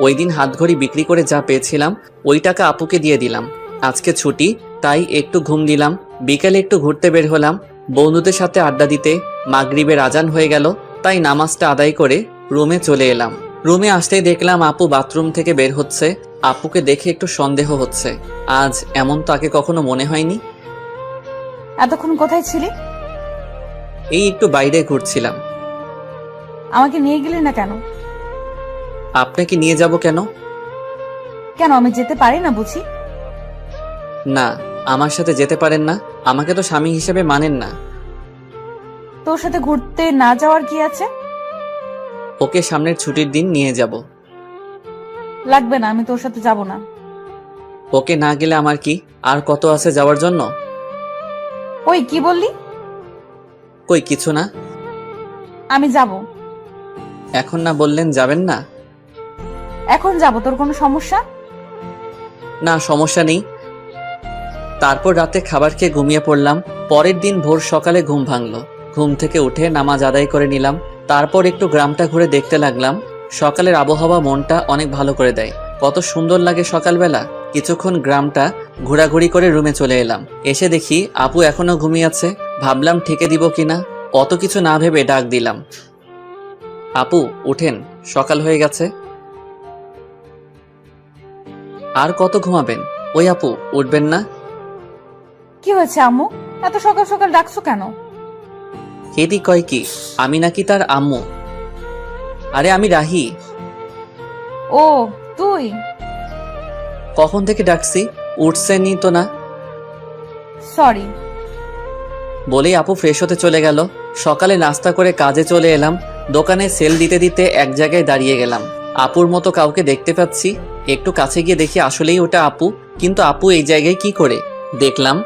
Speaker 1: ওই দিন হাতঘড়ি বিক্রি করে যা পেয়েছিলাম ওই টাকা আপুকে দিয়ে দিলাম। আজকে ছুটি, তাই একটু ঘুম দিলাম। বিকালে একটু ঘুরতে বের হলাম বন্ধুদের সাথে আড্ডা দিতে। মাগরিবের আজান হয়ে গেল, তাই নামাজটা আদায় করে রুমে চলে এলাম। রুমে আসতেই দেখলাম আপু বাথরুম থেকে বের হচ্ছে। আপুকে দেখে একটু সন্দেহ হচ্ছে। আজ এমন তো আগে কখনো মনে হয়নি।
Speaker 5: এতক্ষণ কোথায় ছিলি?
Speaker 1: এই একটু বাইরে ঘুরছিলাম।
Speaker 5: আমাকে নিয়ে গেলি না কেন?
Speaker 1: আপনাকে নিয়ে যাব কেন?
Speaker 5: কেন আমি যেতে পারি না বুঝি?
Speaker 1: না, আমার সাথে যেতে পারেন না। আমাকে তো স্বামী হিসেবে মানেন না।
Speaker 5: তোর সাথে ঘুরতে না যাওয়ার কি আছে?
Speaker 1: ওকে সামনের ছুটির দিন নিয়ে যাব।
Speaker 5: লাগবে না, আমি তোর সাথে যাব না।
Speaker 1: ওকে না গেলে আমার কি, আর কত আছে যাওয়ার জন্য।
Speaker 5: ওই কি বললি?
Speaker 1: কই কিছু না।
Speaker 5: আমি যাব।
Speaker 1: এখন না বললেন যাবেন না?
Speaker 5: এখন যাব, তোর কোনো সমস্যা?
Speaker 1: না, সমস্যা নেই। তারপর রাতে খাবার খেয়ে ঘুমিয়ে পড়লাম। পরের দিন ভোর সকালে ঘুম ভাঙলো। ঘুম থেকে উঠে নামাজ আদায় করে নিলাম। তারপর একটু গ্রামটা ঘুরে দেখতে লাগলাম। সকালের আবহাওয়া মনটা অনেক ভালো করে দেয়। কত সুন্দর লাগে সকালবেলা। কিছুক্ষণ গ্রামটা ঘোরাঘুরি করে রুমে চলে এলাম। এসে দেখি আপু এখনো ঘুমিয়ে আছে। ভাবলাম ঠেকে দিব কিনা, অত কিছু না ভেবে ডাক দিলাম, আপু উঠেন, সকাল হয়ে গেছে। আর কত ঘুমাবেন? ওই আপু উঠবেন না?
Speaker 5: কি হয়েছে আম্মু, এত সকাল সকাল ডাকছো কেন?
Speaker 1: কেদি কয় কি আমি নাকি তার আম্মু? আরে আমি রাহি।
Speaker 5: ও তুই?
Speaker 1: কখন থেকে ডাকছি, উঠছেনই তো না।
Speaker 5: সরি।
Speaker 1: বলেই আপু ফ্রেশ হতে চলে গেল। সকালে নাস্তা করে কাজে চলে এলাম। দোকানে সেল দিতে দিতে এক জায়গায় দাঁড়িয়ে গেলাম। আপুর মতো কাউকে দেখতে পাচ্ছি। একটু কাছে গিয়ে দেখি আসলেই ওটা আপু। কিন্তু আপু এই জায়গায় কি করে? দেখলাম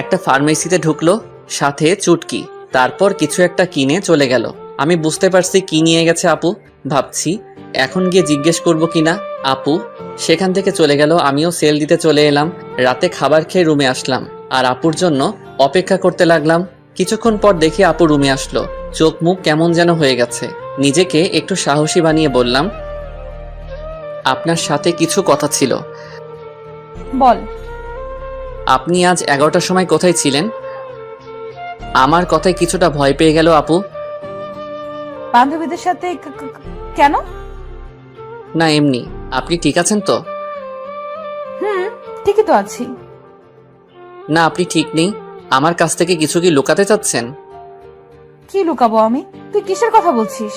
Speaker 1: একটা ফার্মেসিতে ঢুকলো, সাথে চুটকি। তারপর কিছু একটা কিনে চলে গেল। আমি বুঝতে পারছি কি নিয়ে গেছে আপু। ভাবছি এখন গিয়ে জিজ্ঞেস করব কিনা। আপু সেখান থেকে চলে গেল। আমিও সেল দিতে চলে এলাম। রাতে খাবার খেয়ে রুমে আসলাম আর আপুর জন্য অপেক্ষা করতে লাগলাম। কিছুক্ষণ পর দেখি আপু রুমে আসলো। চোখ মুখ কেমন যেন হয়ে গেছে। নিজেকে একটু সাহসী বানিয়ে বললাম, আপনার সাথে কিছু কথা ছিল।
Speaker 5: বল।
Speaker 1: আপনি আজ 11টার সময় কোথায় ছিলেন? আমার কথায় কিছুটা ভয় পেয়ে গেল আপু।
Speaker 5: বান্ধবীদের সাথে কেন?
Speaker 1: না এমনি। আপনি ঠিক আছেন তো?
Speaker 5: ঠিকই তো আছি।
Speaker 1: না আপনি ঠিক নেই। আমার কাছ থেকে কিছু কি লুকাতে চাচ্ছেন?
Speaker 5: কি লুকাবো আমি? তুই কিসের কথা বলছিস?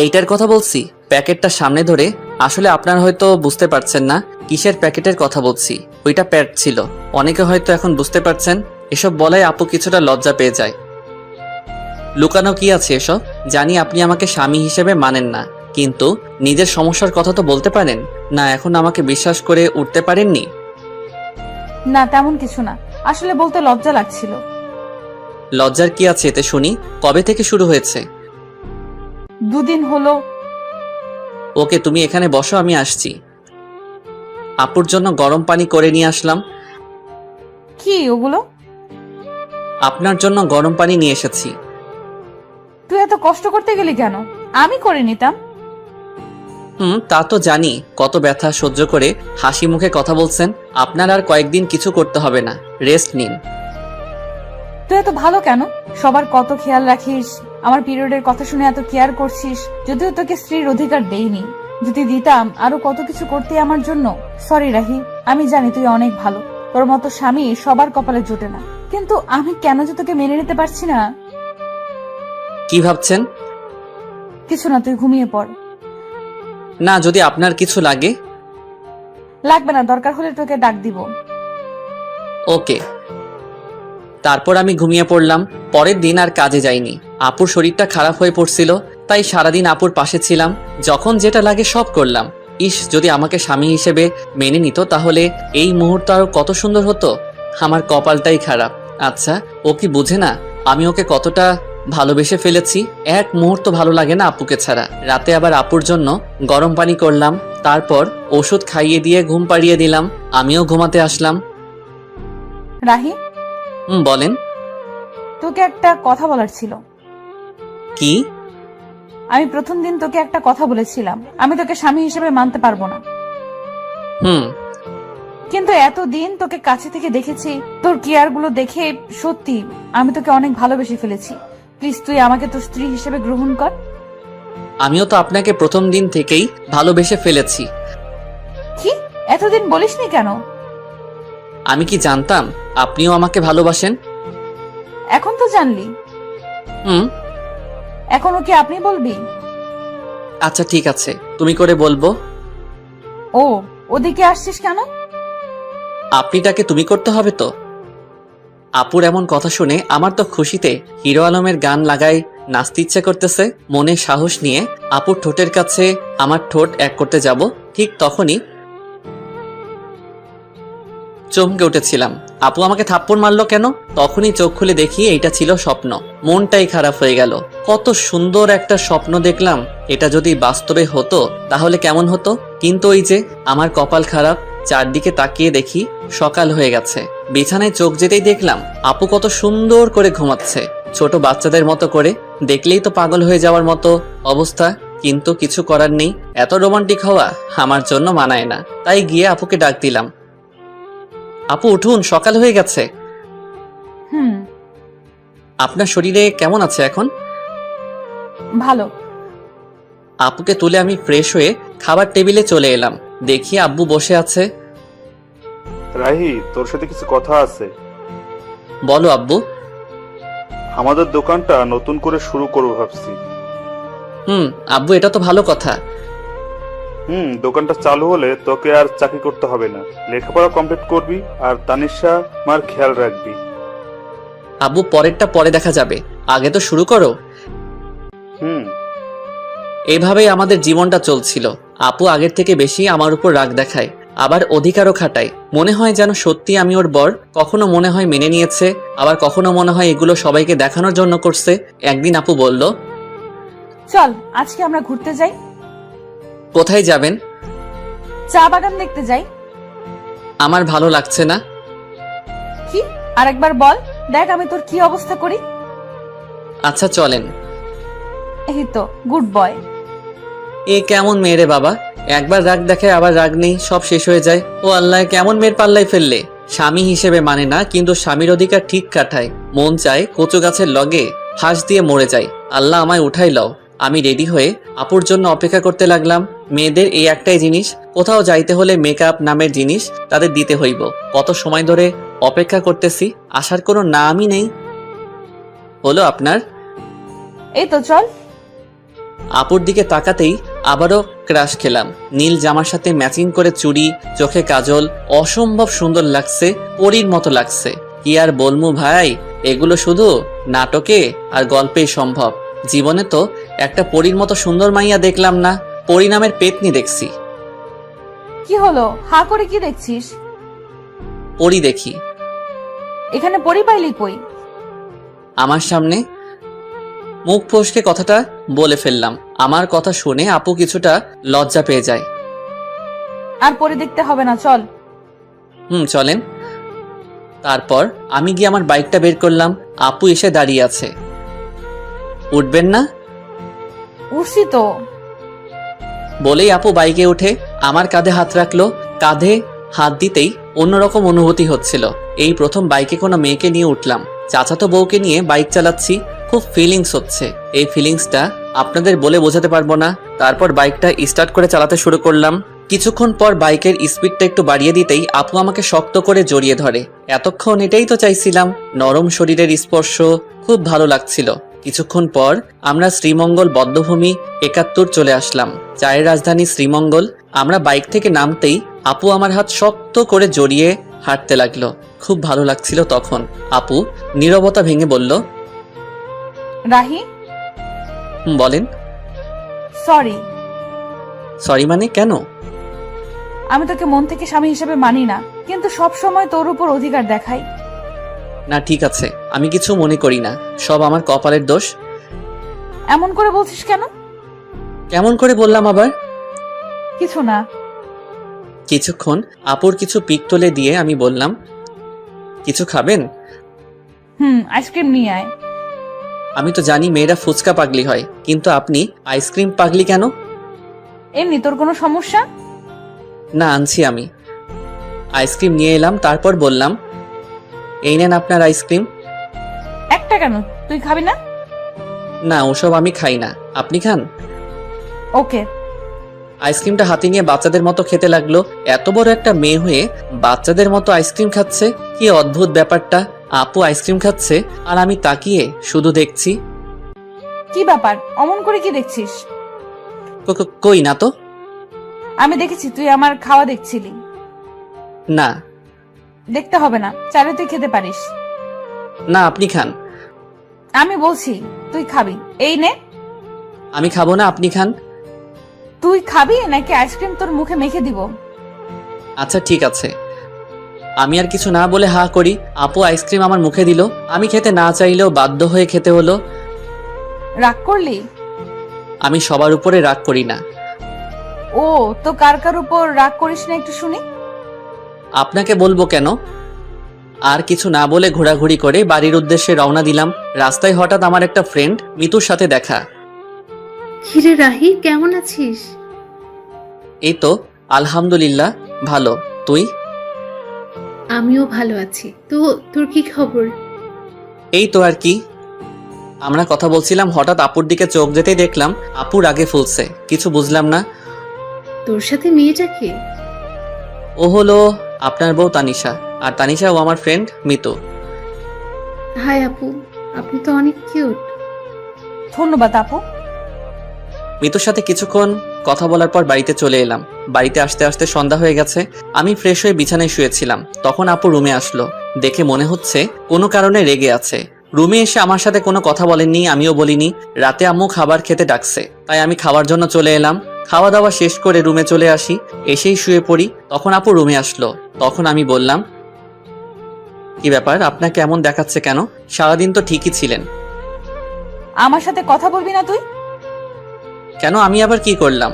Speaker 1: এইটার কথা বলছি, প্যাকেটটা সামনে ধরে। আসলে আপনার হয়তো বুঝতে পারছেন না কিসের প্যাকেটের কথা বলছি। ওইটা প্যাড ছিল। অনেকে হয়তো এখন বুঝতে পারছেন। এসব বলায় আপু কিছুটা লজ্জা পেয়ে যায়। লুকানো কি আছে এসব? জানি আপনি আমাকে স্বামী হিসেবে মানেন না, কিন্তু নিজের সমস্যার কথা তো বলতে পারেন না। এখন আমাকে বিশ্বাস করে উঠতে পারেননি?
Speaker 5: না তেমন কিছু না, আসলে বলতে লজ্জা লাগছিল।
Speaker 1: লজ্জার কি আছে এতে শুনি? কবে থেকে শুরু হয়েছে?
Speaker 5: 2 দিন হলো।
Speaker 1: ওকে তুমি এখানে বসো, আমি আসছি। আপুর জন্য গরম পানি করে নিয়ে আসলাম।
Speaker 5: কি ওগুলো?
Speaker 1: আপনার জন্য গরম পানি নিয়ে এসেছি।
Speaker 5: তুই এত কষ্ট করতে গেলি কেন? আমি করে নিতাম।
Speaker 1: তা তো জানি। কত ব্যথা সহ্য করে হাসি মুখে কথা বলছেন। আপনার আর কয়েকদিন কিছু করতে হবে না, রেস্ট নিন।
Speaker 5: তুই এত ভালো কেন? সবার কত খেয়াল রাখিস, আমার পিরিয়ডের কথা শুনে এত কেয়ার করছিস। যদিও তোকে স্ত্রীর অধিকার দেইনি, যদি দিতাম আরো কত কিছু করতে আমার জন্য। সরি রাহি, আমি জানি তুই অনেক ভালো। তোর মতো স্বামী সবার কপালে জোটে না, কিন্তু আমি কেন যে তোকে মেনে নিতে পারছি না।
Speaker 1: কি ভাবছেন?
Speaker 5: কিছু না, তুই ঘুমিয়ে পড়।
Speaker 1: না, যদি আপনার কিছু লাগে।
Speaker 5: লাগবে না, দরকার হলে তোকে ডাক দিব।
Speaker 1: ওকে। তারপর আমি ঘুমিয়ে পড়লাম। পরের দিন আর কাজে যাইনি। আপুর শরীরটা খারাপ হয়ে পড়ছিল, তাই সারাদিন আপুর পাশে ছিলাম। যখন যেটা লাগে সব করলাম। ইস, যদি আমাকে স্বামী হিসেবে মেনে নিত তাহলে এই মুহূর্ত আরো কত সুন্দর হতো। আমার কপালটাই খারাপ। আচ্ছা, ও কি বুঝে না আমি ওকে কতটা ভালোবেসে ফেলেছি? এক মুহূর্ত ভালো লাগে না আপুকে ছাড়া। রাতে আবার আপুর জন্য গরম পানি করলাম। তারপর ওষুধ খাইয়ে দিয়ে ঘুম পাড়িয়ে দিলাম। আমিও ঘুমাতে আসলাম।
Speaker 5: রাহি,
Speaker 1: বলেন।
Speaker 5: তোকে একটা কথা বলার ছিল।
Speaker 1: কি?
Speaker 5: আমি প্রথম দিন তোকে একটা কথা বলেছিলাম, আমি তোকে স্বামী হিসেবে মানতে পারবো না। কিন্তু এতদিন তোকে কাছে থেকে দেখেছি, তোর কেয়ার গুলো দেখে সত্যি আমি তোকে অনেক ভালোবেসে ফেলেছি। প্লিজ তুই আমাকে তোর স্ত্রী হিসেবে গ্রহণ কর।
Speaker 1: আমিও তো আপনাকে প্রথম দিন থেকেই ভালোবেসে ফেলেছি।
Speaker 5: কি এতদিন বলিসনি কেন?
Speaker 1: আমি কি জানতাম আপনিও আমাকে ভালোবাসেন?
Speaker 5: এখন তো জানলি। এখনো কি আপনি বলবি?
Speaker 1: আচ্ছা ঠিক আছে, তুমি করে বলবো।
Speaker 5: ও, ওদিকে আসছিস কেন?
Speaker 1: আপনিটাকে তুমি করতে হবে তো। আপুর এমন কথা শুনে আমার তো খুশিতে হিরো আলমের গান লাগায় নাচতে ইচ্ছে করতেছে। মনে সাহস নিয়ে আপুর ঠোঁটের কাছে আমার ঠোঁট এক করতে যাব, ঠিক তখনই চমকে উঠেছিলাম। আপু আমাকে থাপ্পড় মারলো কেন? তখনই চোখ খুলে দেখি এইটা ছিল স্বপ্ন। মনটাই খারাপ হয়ে গেল। কত সুন্দর একটা স্বপ্ন দেখলাম, এটা যদি বাস্তবে হতো তাহলে কেমন হতো। কিন্তু ওই যে আমার কপাল খারাপ, চারদিকে তাকিয়ে দেখি সকাল হয়ে গেছে। বিছানায় চোখ যেতেই দেখলাম আপু কত সুন্দর করে ঘুমাচ্ছে, ছোট বাচ্চাদের মতো করে। দেখলেই তো পাগল হয়ে যাওয়ার মতো অবস্থা, কিন্তু কিছু করার নেই। এত রোমান্টিক হওয়া আমার জন্য মানায় না। তাই গিয়ে আপুকে ডাক দিলাম, আপু উঠুন, সকাল হয়ে গেছে।
Speaker 5: হুম,
Speaker 1: আপনার শরীরে কেমন আছে এখন?
Speaker 5: ভালো।
Speaker 1: আপুকে তুলে আমি ফ্রেশ হয়ে খাবার টেবিলে চলে এলাম। দেখি আব্বু বসে আছে।
Speaker 6: রাহি, তোর সাথে কিছু কথা আছে।
Speaker 1: বলো আব্বু।
Speaker 6: আমাদের দোকানটা নতুন করে শুরু করবো ভাবছি।
Speaker 1: আব্বু এটা তো ভালো কথা।
Speaker 6: দোকানটা চালু হলে তোকে আর চাকরি করতে হবে না, লেখাপড়া কমপ্লিট করবি আর তানিশা মার খেয়াল রাখবি।
Speaker 1: আব্বু পরেরটা পরে দেখা যাবে, আগে তো শুরু করো। এইভাবেই আমাদের জীবনটা চলছিল। আপু আগের থেকে বেশি আমার উপর রাগ দেখায়, আবার অধিকারও খাটায়। মনে হয় যেন সত্যি আমি ওর বর। কখনো মনে হয় মেনে নিয়েছে, আবার কখনো মনে হয় এগুলো সবাইকে দেখানোর জন্য করছে। একদিন আপু বলল,
Speaker 5: চল আজকে আমরা ঘুরতে যাই।
Speaker 1: কোথায় যাবেন?
Speaker 5: চা বাগান দেখতে যাই।
Speaker 1: আমার ভালো লাগছে না।
Speaker 5: কি? আরেকবার বল, দেখ আমি তোর কি অবস্থা করি।
Speaker 1: আচ্ছা চলেন।
Speaker 5: এই তো গুড বয়।
Speaker 1: এ কেমন মেয়ে রে বাবা, একবার রাগ দেখায় আবার রাগ নেই, সব শেষ হয়ে যায়। ও আল্লাহ, কেমন মেয়ের পাল্লায় ফেললে। স্বামী হিসেবে মানে না, কিন্তু স্বামীর অধিকার ঠিক কাটায়। মন চায় কচু গাছের লগে ফাঁস দিয়ে মরে যায়। আল্লাহ আমায় উঠাই লও। আমি রেডি হয়ে আপুর জন্য অপেক্ষা করতে লাগলাম। মেয়েদের এই একটাই জিনিস, কোথাও যাইতে হলে মেকআপ নামের জিনিস তাদের দিতে হইব। কত সময় ধরে অপেক্ষা করতেছি, আসার কোনো নামই নেই। হলো আপনার?
Speaker 5: এই তো চল।
Speaker 1: আপুর দিকে তাকাতেই আবারও ক্রাশ খেলাম। নীল জামার সাথে ম্যাচিং করে চুড়ি, চোখে কাজল, অসম্ভব সুন্দর লাগছে, পরীর মতো লাগছে। কি আর বলমু ভাই, এগুলো শুধু নাটকে আর গল্পেই সম্ভব। জীবনে তো একটা পরীর মতো সুন্দর মাইয়া দেখলাম না, পরী নামের পেতনি দেখছি।
Speaker 5: কি হলো, হা করে কি দেখছিস?
Speaker 1: পরী দেখি।
Speaker 5: এখানে পরি পাইলি কই?
Speaker 1: আমার সামনে। মুখ ফসকে কথাটা বলে ফেললাম। আমার কথা শুনে আপু কিছুটা লজ্জা পেয়ে যায়।
Speaker 5: আর পরি দেখতে হবে না, চল।
Speaker 1: চলেন। তারপর আমি গিয়ে আমার বাইকটা বের করলাম। আপু এসে দাঁড়িয়ে আছে। উঠবেন না?
Speaker 5: উঠছি তো।
Speaker 1: বলেই আপু বাইকে উঠে আমার কাঁধে হাত রাখলো। কাঁধে হাত দিতেই অন্যরকম অনুভূতি হচ্ছিল। এই প্রথম বাইকে কোনো মেয়েকে নিয়ে উঠলাম। চাচাতো বউকে নিয়ে বাইক চালাচ্ছি, খুব ফিলিংস হচ্ছে। এই ফিলিংসটা আপনাদের বলে বোঝাতে পারবো না। তারপর বাইকটা স্টার্ট করে চালাতে শুরু করলাম। কিছুক্ষণ পর বাইকের স্পিডটা একটু বাড়িয়ে দিতেই আপু আমাকে শক্ত করে জড়িয়ে ধরে। এতক্ষণ এটাই তো চাইছিলাম, নরম শরীরের স্পর্শ, খুব ভালো লাগছিল। কিছুক্ষণ পর আমরা শ্রীমঙ্গল বদ্ধভূমি 71 চলে আসলাম, চায়ের রাজধানী শ্রীমঙ্গল। আমরা বাইক থেকে নামতেই আপু আমার হাত শক্ত করে জড়িয়ে হাঁটতে লাগলো। খুব ভালো লাগছিল তখন। আপু নীরবতা ভেঙে বলল,
Speaker 5: রাহি।
Speaker 1: বলেন।
Speaker 5: সরি।
Speaker 1: সরি মানে কেন?
Speaker 5: আমি তোকে মন থেকে স্বামী হিসেবে মানি না, কিন্তু সব সময় তোর উপর অধিকার দেখাই।
Speaker 1: না ঠিক আছে, আমি কিছু মনে করি না, সব আমার কপালের দোষ।
Speaker 5: এমন করে বলছিস কেন?
Speaker 1: কেমন করে বললাম আবার?
Speaker 5: কিছু না।
Speaker 1: কিছুক্ষণ আপুর কিছু পিক তুলে দিয়ে আমি বললাম, কিছু খাবেন?
Speaker 5: আইসক্রিম নিয়ে আয়।
Speaker 1: আমি তো জানি মেয়েরা ফুচকা পাগলি হয়, কিন্তু আপনি আইসক্রিম পাগলি কেন?
Speaker 5: এমনি। তোর কোনো সমস্যা?
Speaker 1: না, আনছি আমি। আইসক্রিম নিয়ে এলাম, তারপর বললাম, এই নেন আপনার আইসক্রিম।
Speaker 5: একটা কেন, তুই খাবি না?
Speaker 1: না, ওসব আমি খাই না, আপনি খান।
Speaker 5: ওকে।
Speaker 1: আইসক্রিমটা হাতে নিয়ে বাচ্চাদের মতো খেতে লাগলো। এত বড় একটা মেয়ে হয়ে বাচ্চাদের মতো আইসক্রিম খাচ্ছে, কি অদ্ভুত ব্যাপারটা। আপু আইসক্রিম খাচ্ছে আর আমি তাকিয়ে শুধু দেখছি।
Speaker 5: কি ব্যাপার, অমন করে কি দেখছিস?
Speaker 1: কই না তো।
Speaker 5: আমি দেখেছি তুই আমার খাওয়া দেখছিলি।
Speaker 1: না।
Speaker 5: দেখতে হবে না, চাইলে তুই খেতে পারিস।
Speaker 1: না, আপনি খান।
Speaker 5: আমি বলছি তুই খাবি, এই নে।
Speaker 1: আমি খাবো না, আপনি খান।
Speaker 5: তুই খাবি নাকি আইসক্রিম তোর মুখে মেখে দিব?
Speaker 1: আচ্ছা ঠিক আছে। আমি আর কিছু না বলে হা করি। আপু আইসক্রিম আমার মুখে দিল, আমি খেতে না চাইলেও বাধ্য হয়ে খেতে হলো।
Speaker 5: রাগ করলি?
Speaker 1: আমি সবার উপরে রাগ করি না।
Speaker 5: ও, তো কার কার উপর রাগ করিস না একটু শুনি।
Speaker 1: আপনাকে বলবো কেন? আর কিছু না বলে ঘোরাঘুরি করে বাড়ির উদ্দেশ্যে রওনা দিলাম। রাস্তায় হঠাৎ আমার একটা ফ্রেন্ড মিতুর সাথে দেখা।
Speaker 8: কিরে রাহি, কেমন আছিস?
Speaker 1: এই তো আলহামদুলিল্লাহ ভালো, তুই?
Speaker 8: আমিও ভালো আছি। তো তোর কি খবর?
Speaker 1: এই তো আর কি। আমরা কথা বলছিলাম, হঠাৎ আপুর দিকে চোখ যেতেই দেখলাম আপুর আগে ফুলছে। কিছু বুঝলাম না।
Speaker 8: তোর সাথে মেয়েটাকে?
Speaker 1: ও হলো আপনার বউ তানিশা, আর তানিশা ও আমার ফ্রেন্ড মিতু।
Speaker 8: হাই আপু, আপনি তো অনেক কিউট।
Speaker 5: ধন্যবাদ আপু।
Speaker 1: মিতুর সাথে কিছুক্ষণ কথা বলার পর বাড়িতে চলে এলাম। বাড়িতে আসতে আসতে সন্ধ্যা হয়ে গেছে। আমি ফ্রেশ হয়ে বিছানায় শুয়েছিলাম, তখন আপু রুমে আসলো। দেখে মনে হচ্ছে কোনো কারণে রেগে আছে। রুমে এসে আমার সাথে কোনো কথা বলেননি, আমিও বলিনি। রাতে আম্মু খাবার খেতে ডাকছে, তাই আমি খাওয়ার জন্য চলে এলাম। খাওয়া দাওয়া শেষ করে রুমে চলে আসি, এসেই শুয়ে পড়ি। তখন আপু রুমে আসলো। তখন আমি বললাম, কি ব্যাপার, আপনাকে এমন দেখাচ্ছে কেন? সারাদিন তো ঠিকই ছিলেন।
Speaker 5: আমার সাথে কথা বলবি না তুই?
Speaker 1: কেন, আমি আবার কি করলাম?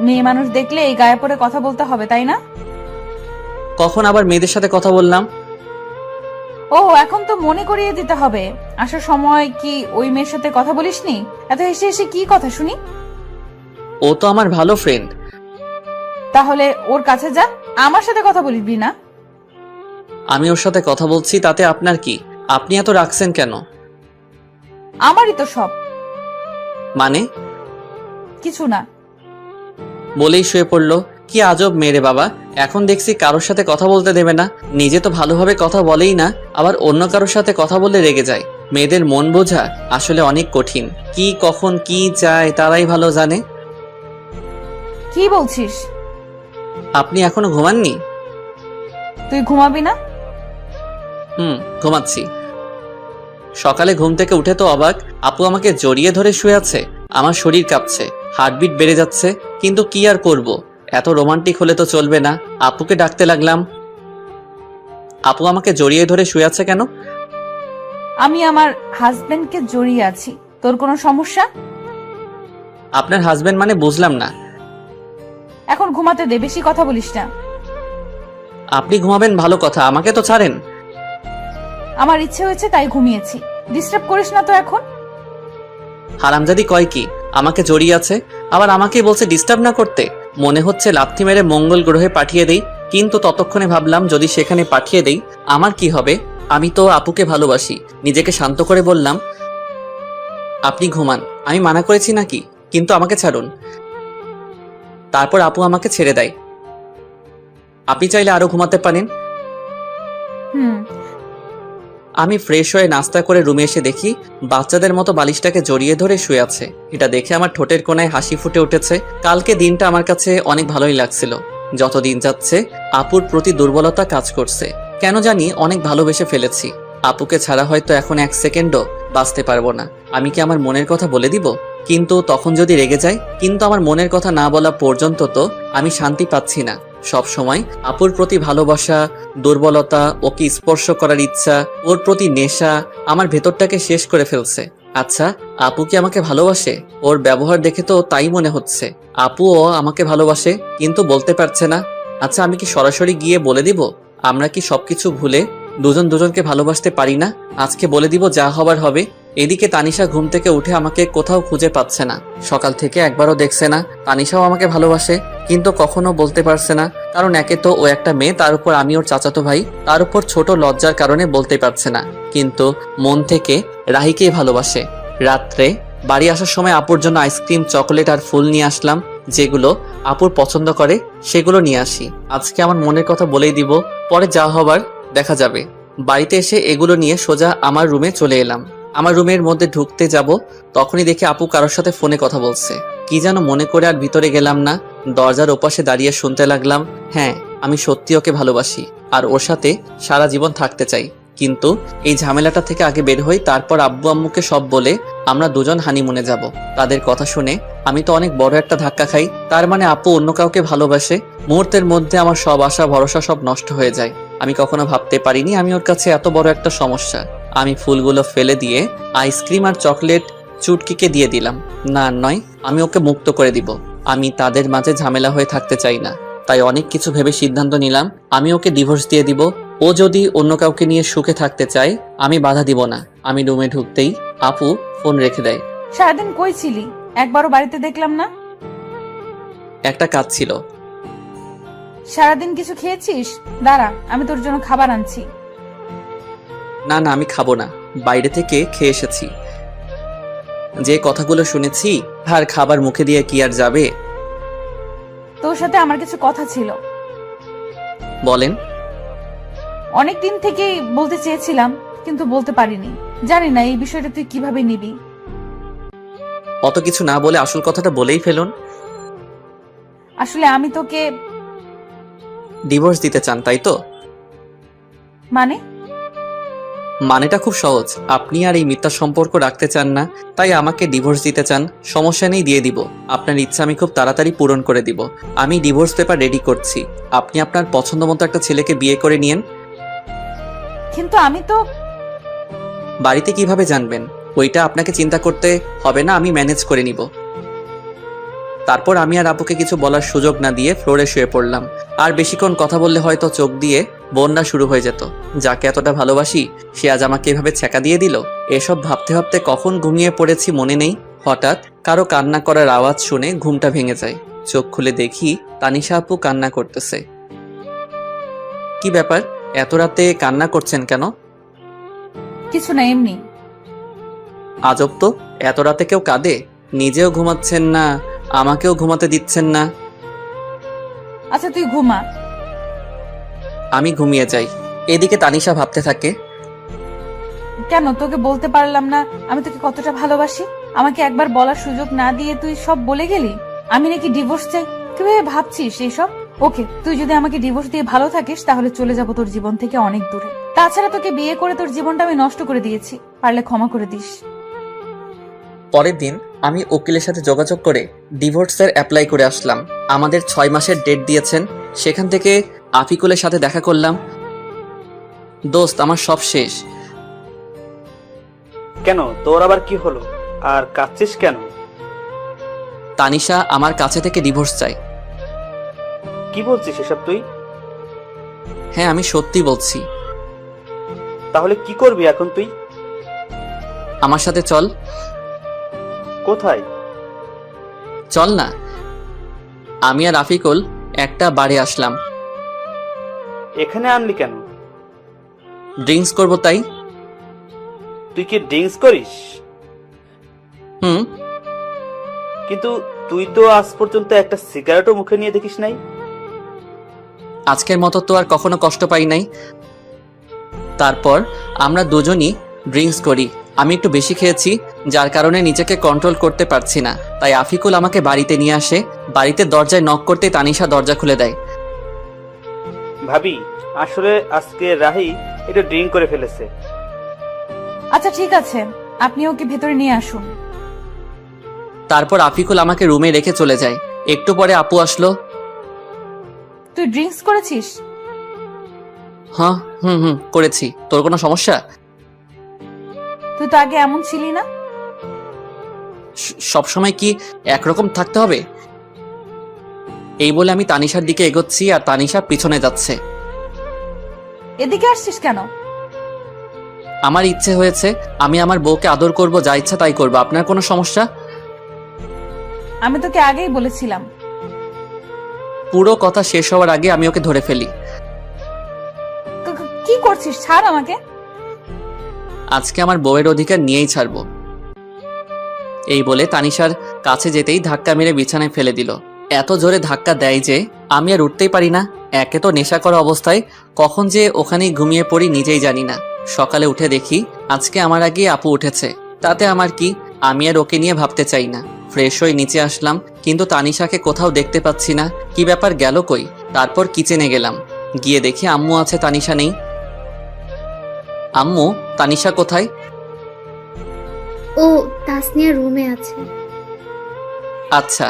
Speaker 5: মেয়ে মানুষ দেখলে এই গায়ে পড়ে কথা বলতে হবে, তাই না?
Speaker 1: কখন আবার মেয়েদের সাথে কথা বললাম?
Speaker 5: ও, এখন তো মনে করিয়ে দিতে হবে। আসার সময় কি ওই মেয়ের সাথে কথা বলিসনি? এত হেসে হেসে কি কথা শুনি?
Speaker 1: ও তো আমার ভালো ফ্রেন্ড।
Speaker 5: তাহলে ওর কাছে যা, আমার সাথে কথা বলবি না।
Speaker 1: আমি ওর সাথে কথা বলছি, তাতে আপনার কি? আপনি এত রাখছেন কেন?
Speaker 5: আমারই তো সব।
Speaker 1: মানে?
Speaker 5: কিছু না।
Speaker 1: বলেই শুয়ে পড়লো। কি আজব মেয়ে রে বাবা, এখন দেখছি কারোর সাথে কথা বলতে দেবে না। নিজে তো ভালোভাবে কথা বলেই না, আবার অন্য কারোর সাথে কথা বললে রেগে যায়। মেয়েদের মন বোঝা আসলে অনেক কঠিন। কি কখন কি চায় তারাই ভালো জানে।
Speaker 5: কি বলছিস?
Speaker 1: আপনি এখনো ঘুমাননি?
Speaker 5: তুই ঘুমাবি না?
Speaker 1: ঘুমাচ্ছি। সকালে ঘুম থেকে উঠে তো অবাক, আপু আমাকে জড়িয়ে ধরে শুয়ে আছে। আমার শরীর কাঁপছে, হার্টবিট বেড়ে যাচ্ছে। কিন্তু কি আর করব, এত রোমান্টিক হলে তো চলবে না। আপুকে ডাকতে লাগলাম, আপু আমাকে জড়িয়ে ধরে শুয়ে আছে কেন?
Speaker 5: আমি আমার হাজবেন্ডকে জড়িয়ে আছি। তোর কোনো সমস্যা?
Speaker 1: আপনার হাজবেন্ড মানে বুঝলাম না।
Speaker 5: এখন ঘুমাতে দে, বেশি কথা বলিস না।
Speaker 1: আপনি ঘুমাবেন ভালো কথা, আমাকে তো ছাড়েন।
Speaker 5: আমার ইচ্ছে হয়েছে তাই ঘুমিয়েছি, ডিস্টার্ব করিস না তো এখন।
Speaker 1: হারামজাদি কয় কি, আমাকে জড়িয়ে আছে, আবার আমাকেই বলছে ডিস্টার্ব না করতে। মনে হচ্ছে লাথি মেরে মঙ্গল গ্রহে পাঠিয়ে দেই। কিন্তু ততক্ষণে ভাবলাম, যদি সেখানে পাঠিয়ে দেই আমার কি হবে? আমি তো আপুকে ভালোবাসি। নিজেকে শান্ত করে বললাম, আপনি ঘুমান, আমি মানা করেছি নাকি? কিন্তু আমাকে ছাড়ুন। তারপর আপু আমাকে ছেড়ে দেয়। আপনি চাইলে আরো ঘুমাতে পারেন। আমি ফ্রেশ হয়ে নাস্তা করে রুমে এসে দেখি বাচ্চাদের মতো বালিশটাকে জড়িয়ে ধরে শুয়ে আছে। এটা দেখে আমার ঠোঁটের কোণায় হাসি ফুটে উঠেছে। কালকে দিনটা আমার কাছে অনেক ভালোই লাগছিল। যত দিন যাচ্ছে আপুর প্রতি দুর্বলতা কাজ করছে। কেন জানি অনেক ভালোবেসে ফেলেছি। আপুকে ছাড়া হয়তো এখন 1 সেকেন্ডও বাঁচতে পারবো না। আমি কি আমার মনের কথা বলে দিব? কিন্তু তখন যদি রেগে যায়? কিন্তু আমার মনের কথা না বলা পর্যন্ত তো আমি শান্তি পাচ্ছি না। সব সময় আপুর প্রতি ভালোবাসা, দুর্বলতা, ওকে স্পর্শ করার ইচ্ছা, ওর প্রতি নেশা আমার ভেতরটাকে শেষ করে ফেলছে। আচ্ছা, আপু কি আমাকে ভালোবাসে? ওর ব্যবহার দেখে তো তাই মনে হচ্ছে। আপুও আমাকে ভালোবাসে, কিন্তু বলতে পারছে না। আচ্ছা, আমি কি সরাসরি গিয়ে বলে দিব? আমরা কি সবকিছু ভুলে দুজন দুজনকে ভালোবাসতে পারি না? আজকে বলে দিব, যা হবার হবে। এদিকে তানিশা ঘুম থেকে উঠে আমাকে কোথাও খুঁজে পাচ্ছে না। সকাল থেকে একবারও দেখছে না। তানিশাও আমাকে ভালোবাসে, কিন্তু কখনো বলতে পারছে না। কারণ একে তো ও একটা মেয়ে, তার উপর আমি ওর চাচাতো ভাই, তার উপর ছোট লজ্জার কারণে বলতে পারছে না। কিন্তু মন থেকে রাহিকেই ভালোবাসে। রাত্রে বাড়ি আসার সময় আপুর জন্য আইসক্রিম, চকোলেট আর ফুল নিয়ে আসলাম। যেগুলো আপুর পছন্দ করে সেগুলো নিয়ে আসি। আজকে আমার মনের কথা বলেই দিব, পরে যা হবার দেখা যাবে। বাড়িতে এসে এগুলো নিয়ে সোজা আমার রুমে চলে এলাম। আমার রুমের মধ্যে ঢুকতে যাব, তখনই দেখি আপু কারোর সাথে ফোনে কথা বলছে। কি যেন মনে করে আর ভিতরে গেলাম না। দরজার ওপাশে দাঁড়িয়ে শুনতে লাগলাম, হ্যাঁ, আমি সত্যি ওকে ভালোবাসি আর ওর সাথে সারা জীবন থাকতে চাই। কিন্তু এই ঝামেলাটা থেকে আগে বের হই, তারপর আব্বু আম্মুকে সব বলে আমরা দুজন হানিমুনে যাব। তাদের কথা শুনে আমি তো অনেক বড় একটা ধাক্কা খাই। তার মানে আপু অন্য কাউকে ভালোবাসে। মুহূর্তের মধ্যে আমার সব আশা ভরসা সব নষ্ট হয়ে যায়। আমি কখনো ভাবতে পারিনি আমি ওর কাছে এত বড় একটা সমস্যা। আমি ফুলগুলো ফেলে দিয়ে আইসক্রিম আর চকলেট চুটকিকে দিয়ে দিলাম। না নয়, আমি ওকে মুক্ত করে দিব। আমি তাদের মাঝে ঝামেলা হয়ে থাকতে চাই না। তাই অনেক কিছু ভেবে সিদ্ধান্ত নিলাম আমি ওকে ডিভোর্স দিয়ে দিব। ও যদি অন্য কাউকে নিয়ে সুখে থাকতে চায় আমি বাধা দিব না। আমি রুমে ঢুকতেই আপু ফোন রেখে দেয়।
Speaker 5: সারাদিন কই ছিলি? একবারও বাড়িতে দেখলাম না।
Speaker 1: একটা কাজ ছিল।
Speaker 5: সারাদিন কিছু খেয়েছিস? দাঁড়া, আমি তোর জন্য খাবার আনছি।
Speaker 1: না না, আমি খাবো না, বাইরে থেকে খেয়ে এসেছি। যে কথাগুলো শুনেছি আর খাবার মুখে দিয়ে কি আর যাবে।
Speaker 5: তোর সাথে আমার কিছু কথা ছিল।
Speaker 1: বলেন।
Speaker 5: অনেক দিন থেকেই বলতে চেয়েছিলাম কিন্তু বলতে পারিনি। জানি না এই বিষয়টা তুই কিভাবে নিবি।
Speaker 1: অত কিছু না বলে আসল কথাটা বলেই ফেলুন।
Speaker 5: আসলে আমি তোকে
Speaker 1: ডিভোর্স দিতে চান তাই তো?
Speaker 5: মানে
Speaker 1: মানেটা খুব সহজ। আপনি আর এই মিথ্যা সম্পর্ক রাখতে চান না, তাই আমাকে ডিভোর্স দিতে চান। সমস্যা নেই, দিয়ে দিব। আপনার ইচ্ছা আমি খুব তাড়াতাড়ি পূরণ করে দিব। আমি ডিভোর্স পেপার রেডি করছি। আপনি আপনার পছন্দ মতো একটা ছেলেকে বিয়ে করে নিয়েন।
Speaker 5: কিন্তু আমি তো
Speaker 1: বাড়িতে কিভাবে জানবেন? ওইটা আপনাকে চিন্তা করতে হবে না, আমি ম্যানেজ করে নিব। তারপর আমি আর আপুকে কিছু বলার সুযোগ না দিয়ে ফ্লোরে শুয়ে পড়লাম। আর বেশিক্ষণ কথা বললে হয়তো চোখ দিয়ে বন্যা শুরু হয়ে যেত। যাকে এতটা ভালোবাসি সে আজ আমাকে এভাবে ছ্যাঁকা দিয়ে দিল। এসব ভাবতে ভাবতে কখন ঘুমিয়ে পড়েছি মনে নেই। হঠাৎ কারো কান্না করার আওয়াজ শুনে ঘুমটা ভেঙে যায়। চোখ খুলে দেখি তানিশা আপু কান্না করতেছে। কি ব্যাপার, এত রাতে কান্না করছেন কেন?
Speaker 5: কিছু না, এমনি।
Speaker 1: আজব তো, এত রাতে কেউ কাঁদে? নিজেও ঘুমাচ্ছেন না, আমাকেও ঘুমাতে দিচ্ছেন না।
Speaker 5: আচ্ছা তুই ঘুমা।
Speaker 1: আমি ঘুমিয়ে যাই। এদিকে তানিশা ভাবতে থাকে,
Speaker 5: কেন তোকে বলতে পারলাম না আমি তোকে কতটা ভালোবাসি? আমাকে একবার বলার সুযোগ না দিয়ে তুই সব বলে গেলি। আমি নাকি ডিভোর্স চাই? কিভাবে ভাবছিস এইসব? ওকে, তুই যদি আমাকে ডিভোর্স দিয়ে ভালো থাকিস তাহলে চলে যাব তোর জীবন থেকে অনেক দূরে। তাছাড়া তোকে বিয়ে করে তোর জীবনটা আমি নষ্ট করে দিয়েছি, পারলে ক্ষমা করে দিস।
Speaker 1: পরের দিন আমি উকিলের সাথে যোগাযোগ করে ডিভোর্সের অ্যাপ্লাই করে আসলাম। আমাদের 6 মাসের ডেট দিয়েছেন। সেখান থেকে আফিকুলের সাথে দেখা করলাম। দোস্ত, আমার সব শেষ।
Speaker 7: কেন, তোর আবার কি হলো? আর কাঁদছিস কেন?
Speaker 1: তানিশা আমার কাছে থেকে ডিভোর্স চাই।
Speaker 7: কি বলছিস এসব তুই?
Speaker 1: হ্যাঁ, আমি সত্যি বলছি।
Speaker 7: তাহলে কি করবি এখন তুই?
Speaker 1: আমার সাথে চল।
Speaker 7: কোথায়?
Speaker 1: চল না। আমি আর আফিকুল একটা বারে আসলাম।
Speaker 7: এখানে আনলি কেন?
Speaker 1: ড্রিঙ্কস করব তাই।
Speaker 7: তুই কি ড্রিঙ্কস করিস?
Speaker 1: হুম।
Speaker 7: কিন্তু তুই তো আজ পর্যন্ত একটা সিগারেটও মুখে নিয়ে দেখিস নাই।
Speaker 1: আজকের মতো তো আর কখনো কষ্ট পাই নাই। তারপর আমরা দুজনই ড্রিঙ্কস করি। আমি একটু বেশি খেয়েছি, যার কারণে নিজেকে কন্ট্রোল করতে পারছি না। তাই আফিকুল আমাকে বাড়িতে নিয়ে আসে। বাড়িতে দরজায় নক করতে তানিশা দরজা খুলে দেয়।
Speaker 7: ভাবি, আসলে আজকে রাহি একটু ড্রিঙ্ক করে ফেলেছে।
Speaker 5: আচ্ছা ঠিক আছে, আপনি ওকে ভেতরে নিয়ে আসুন।
Speaker 1: তারপর আফিকুল আমাকে রুমে রেখে চলে যায়। একটু পরে আপু আসলো।
Speaker 5: তুই ড্রিঙ্কস করেছিস?
Speaker 1: হ্যাঁ, হুম করেছি। তোর কোনো সমস্যা?
Speaker 5: তুই তো আগে এমন ছিলি না।
Speaker 1: সবসময় কি একরকম থাকতে হবে? এই বলে আমি তানিশার দিকে এগোচ্ছি আর তানিশা পিছনে যাচ্ছে।
Speaker 5: এদিকে আসছিস কেন?
Speaker 1: আমার ইচ্ছে হয়েছে, আমি আমার বউকে আদর করব, যা ইচ্ছা তাই করবো। আপনার কোনো সমস্যা?
Speaker 5: আমি তোকে আগেই বলেছিলাম।
Speaker 1: পুরো কথা শেষ হওয়ার আগে আমি ওকে ধরে ফেলি।
Speaker 5: কি করছিস? ছাড় আমাকে।
Speaker 1: আজকে আমার বউয়ের অধিকার নিয়েই ছাড়বো। এই বলে তানিশার কাছে যেতেই ধাক্কা মেরে বিছানায় ফেলে দিল। এত জোরে ধাক্কা দেয় যে আমি আর উঠতেই পারি না। একে তো নেশা করা অবস্থায় কখন যে ওখানেই ঘুমিয়ে পড়ি নিজেই জানি না। সকালে উঠে দেখি আজকে আমার আগে আপু উঠেছে। তাতে আমার কি, আমি আর ওকে নিয়ে ভাবতে চাই না। ফ্রেশ হয়ে নিচে আসলাম, কিন্তু তানিশাকে কোথাও দেখতে পাচ্ছি না। কি ব্যাপার, গেল কই? তারপর কিচেনে গেলাম। গিয়ে দেখি আম্মু আছে, তানিশা নেই। আম্মু, তানিশা কোথায়?
Speaker 8: ও তাসনিয়া রুমে আছে।
Speaker 1: আচ্ছা।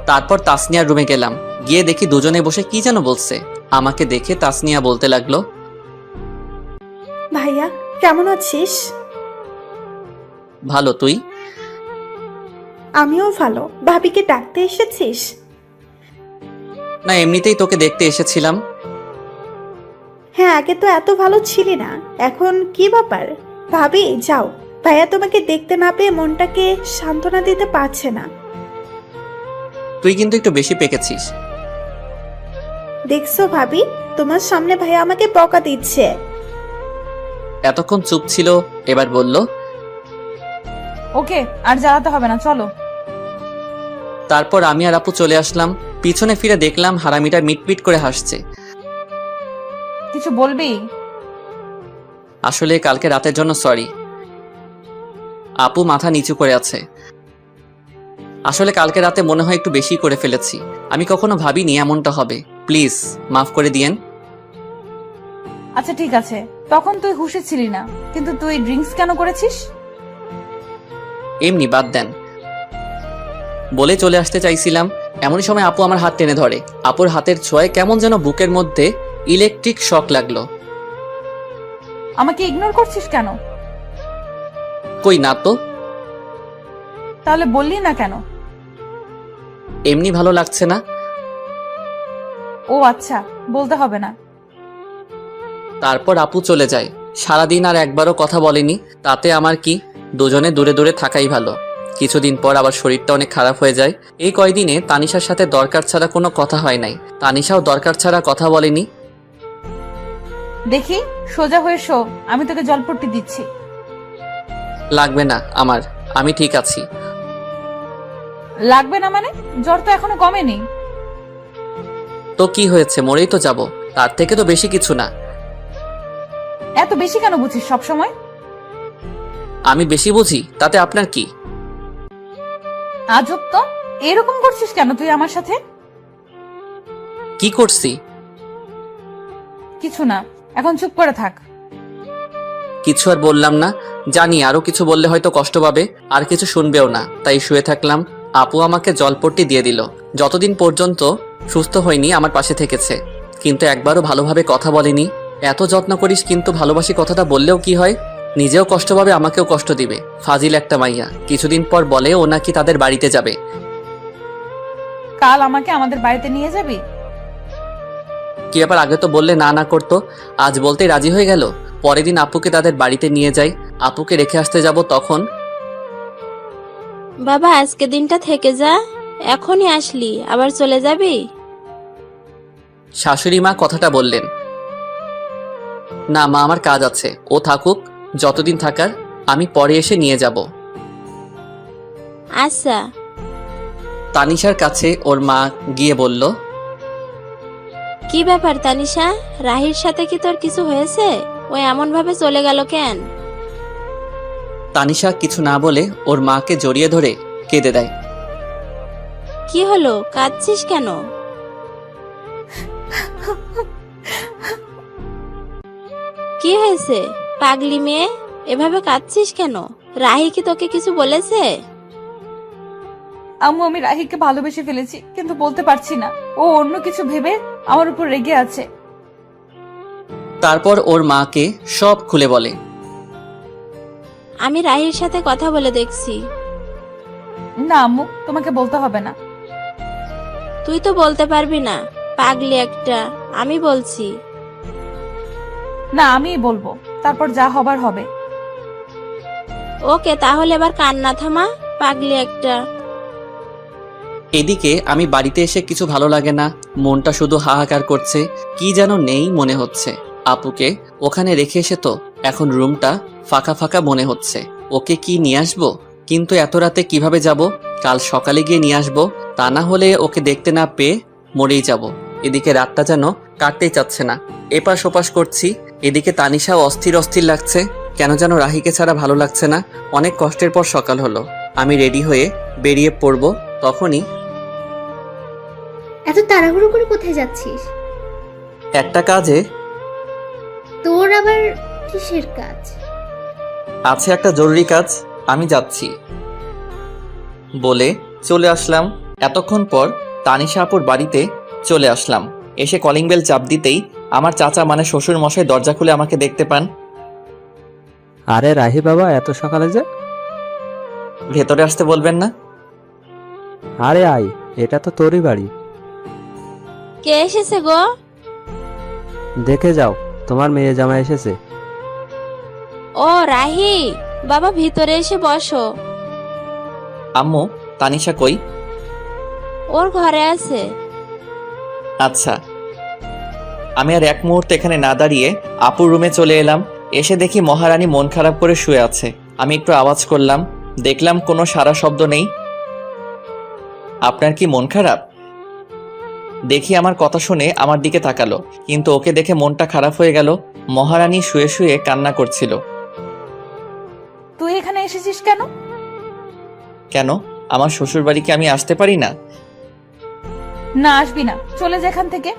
Speaker 1: তারপর তাসনিয়ার রুমে গেলাম, গিয়ে দেখি দুজনে বসে কি যেন বলছে। আমাকে দেখে তাসনিয়া বলতে লাগলো,
Speaker 9: ভাইয়া কেমন আছিস?
Speaker 1: ভালো, তুই?
Speaker 9: আমিও ভালো। ভাবিকে ডাকতে এসেছিস?
Speaker 1: না, এমনিতেই তোকে দেখতে এসেছিলাম।
Speaker 9: হ্যাঁ, আগে তো এত ভালো ছিলি না, এখন কি ব্যাপার? ভাবি যাও, ভাইয়া তোমাকে দেখতে না পেয়ে মনটাকে সান্ত্বনা দিতে পারছে না।
Speaker 1: তুই কিন্তু একটু বেশি পেকেছিস।
Speaker 9: দেখছো ভাবি, তোমার সামনে ভাইয়া আমাকে বকা দিচ্ছে।
Speaker 1: এতক্ষণ চুপ ছিল, এবার বলল,
Speaker 5: ওকে আর জ্বালাতে হবে না, চলো।
Speaker 1: তারপর আমি আর আপু চলে আসলাম। পিছনে ফিরে দেখলাম হারামিটা মিটমিট করে হাসছে।
Speaker 5: কিছু বলবি?
Speaker 1: আসলে কালকে রাতের জন্য সরি। আপু মাথা নিচু করে আছে। আসলে কালকে রাতে মনে হয় একটু বেশি করে ফেলেছি। আমি কখনো ভাবিনি এমনটা হবে। প্লিজ মাফ করে দিয়েন।
Speaker 5: আচ্ছা ঠিক আছে, তখন তুই হুঁশে ছিলি না, কিন্তু তুই ড্রিঙ্কস কেন করেছিস?
Speaker 1: এমনি বাদ দেন বলে চলে আসতে চাইছিলাম, এমনই সময় আপু আমার হাত টেনে ধরে। আপুর হাতের ছোঁয়ায় কেমন যেন বুকের মধ্যে ইলেকট্রিক শক লাগলো।
Speaker 5: আমাকে ইগনোর করছিস কেন?
Speaker 1: কই না তো।
Speaker 5: তাহলে বললি না কেন?
Speaker 1: এমনি ভালো লাগছে না।
Speaker 5: ও আচ্ছা, বলতে হবে না।
Speaker 1: তারপর আপু চলে যায়। সারাদিন আর একবারও কথা বলেনি। তাতে আমার কি, দুজনে দূরে দূরে থাকাই ভালো। কিছুদিন পর আবার শরীরটা অনেক খারাপ হয়ে যায়। এই কয়দিনে তানিশার সাথে দরকার ছাড়া কোনো কথা হয় নাই। তানিশাও দরকার ছাড়া কথা বলেনি।
Speaker 5: দেখি সোজা হয়ে শো, আমি তোকে জলপট্টি দিচ্ছি।
Speaker 1: লাগবে না আমার, আমি ঠিক আছি।
Speaker 5: লাগবে না মানে? জ্বর তো এখনো কমেনি।
Speaker 1: তো কি হয়েছে, মরেই তো যাব, তার থেকে তো বেশি কিছু না।
Speaker 5: এত বেশি কেন বুঝিস সব সময়?
Speaker 1: আমি বেশি বুঝি তাতে আপনার কি?
Speaker 5: আজব তো, এরকম করছিস কেন তুই আমার সাথে?
Speaker 1: কি করছি?
Speaker 5: কিছু না, এখন চুপ করে থাক।
Speaker 1: কিছু আর বললাম না, জানি আরো কিছু বললে হয়তো কষ্ট পাবে, আর কিছু শুনবেও না, তাই শুয়ে থাকলাম। আপু আমাকে জলপট্টি দিয়ে দিল। যতদিন পর্যন্ত সুস্থ হয়নি আমার পাশে থেকেছে, কিন্তু একবারও ভালোভাবে কথা বলেনি। এত যত্ন করিস কিন্তু ভালোবাসি কথাটা বললেও কি হয়? নিজেও কষ্ট পাবে, আমাকেও কষ্ট দিবে। ফাজিল একটা মাইয়া। কিছুদিন পর বলে ও নাকি তাদের বাড়িতে যাবে।
Speaker 5: কাল আমাকে আমাদের বাড়িতে নিয়ে যাবি?
Speaker 1: কি আবার, আগে তো বললে না না করতো, আজ বলতেই রাজি হয়ে গেল। পরের দিন আপুকে তাদের বাড়িতে নিয়ে যাই। আপুকে রেখে আসতে যাব তখন।
Speaker 10: বাবা আজকে দিনটা থেকে যা, এখনই আসলি আবার চলে যাবি?
Speaker 1: শাশুড়ি মা কথাটা বললেন। না মা, আমার কাজ আছে, ও থাকুক যতদিন থাকার, আমি পরে এসে নিয়ে যাব।
Speaker 10: আচ্ছা।
Speaker 1: তানিশার কাছে ওর মা গিয়ে বলল,
Speaker 10: কি ব্যাপার তানিশা, রাহির সাথে কি তোর কিছু হয়েছে? ও এমন ভাবে চলে গেল কেন?
Speaker 1: তানিশা কিছু না বলে ওর মাকে জড়িয়ে ধরে কেঁদে দেয়।
Speaker 10: কি হলো, কাঁদছিস কেন? কি হয়েছে পাগলি মেয়ে, এভাবে কাঁদছিস কেন? রাহি কি তোকে কিছু বলেছে?
Speaker 5: আম্মু, আমি রাহিকে ভালোবেসে ফেলেছি, কিন্তু বলতে পারছি না। ও অন্য কিছু ভেবে আমার উপর রেগে আছে।
Speaker 1: তারপর ওর মাকে সব খুলে বলে।
Speaker 10: আমি রাহির সাথে কথা বলে দেখছি।
Speaker 5: না আম্মু, তোমাকে বলতে হবে না।
Speaker 10: তুই তো বলতে পারবি না, পাগলি একটা। আমি বলছি।
Speaker 5: না, আমিই বলবো, তারপর যা হবার হবে।
Speaker 10: ওকে, তাহলে এবার কান্না থামা, পাগলি একটা।
Speaker 1: এদিকে আমি বাড়িতে এসে কিছু ভালো লাগে না, মনটা শুধু হাহাকার করছে। কি যেন নেই মনে হচ্ছে। আপুকে ওখানে রেখে এসে তো এখন রুমটা ফাঁকা ফাঁকা মনে হচ্ছে। ওকে কি নিয়ে আসবো? কিন্তু এত রাতে কিভাবে যাব? কাল সকালে গিয়ে নিয়ে আসবো, তা না হলে ওকে দেখতে না পেয়ে মরেই যাব। এদিকে রাতটা যেন কাটতেই চাচ্ছে না, এপাশ ওপাশ করছি। এদিকে তানিশাও অস্থির অস্থির লাগছে, কেন যেন রাহিকে ছাড়া ভালো লাগছে না। অনেক কষ্টের পর সকাল হলো, আমি রেডি হয়ে বেরিয়ে পড়বো। তখনই
Speaker 8: এত তাড়াহুড়ো করে কোথায় যাচ্ছিস?
Speaker 1: একটা কাজে।
Speaker 8: তোর আবার কিসের কাজ?
Speaker 1: আছে একটা জরুরি কাজ। আমি যাচ্ছি বলে চলে আসলাম। এতক্ষণ পর তানিশা আপুর বাড়িতে চলে আসলাম। এসে কলিং বেল চাপ দিতেই আমার চাচা মানে শ্বশুর মশাই দরজা খুলে আমাকে দেখতে পান।
Speaker 3: আরে রাহি বাবা, এত সকালে যে?
Speaker 1: ভেতরে আসতে বলবেন না?
Speaker 3: আরে আয়, এটা তো তোরই বাড়ি।
Speaker 10: কে এসেছে গো?
Speaker 3: দেখে যাও, তোমার মেয়ে জামাই এসেছে।
Speaker 10: ও রাহি, বাবা ভিতরে এসে বসো।
Speaker 1: আম্মু, তানিশা কই?
Speaker 10: ওর ঘরে আছে।
Speaker 1: আচ্ছা। আমি আর এক মুহূর্তে এখানে না দাঁড়িয়ে আপুর রুমে চলে এলাম। এসে দেখি মহারানী মন খারাপ করে শুয়ে আছে। আমি একটু আওয়াজ করলাম, দেখলাম কোনো সারা শব্দ নেই। আপনার কি মন খারাপ? দেখি আমার কথা শুনে আমার দিকে তাকালো, কিন্তু ওকে দেখে মনটা খারাপ হয়ে গেল। মহারানী শুয়ে শুয়ে কান্না করছিল।
Speaker 5: তুই এখানে এসেছিস কেন?
Speaker 1: কেন, আমার শ্বশুর বাড়িকে আমি আসতে পারি না?
Speaker 5: না, আসবি না, চলে যা এখান থেকে।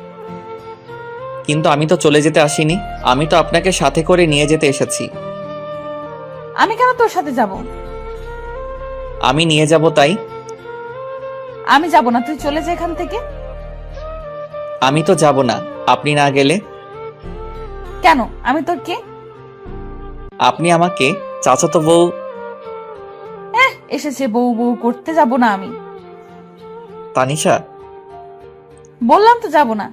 Speaker 1: কিন্তু আমি তো চলে যেতে আসিনি, আমি তো আপনাকে সাথে করে নিয়ে যেতে এসেছি।
Speaker 5: আমি কেন তোর সাথে যাব?
Speaker 1: আমি নিয়ে যাব তাই।
Speaker 5: আমি যাব না, তুই চলে যা এখান থেকে।
Speaker 1: আমি তো যাব না আপনি না গেলে।
Speaker 5: কেন? আমি তোর কে?
Speaker 1: আপনি আমাকে চাচাতো বউ।
Speaker 5: এসেছে বউ বউ করতে, যাব না আমি।
Speaker 1: তানিশা,
Speaker 5: বললাম তো যাব না।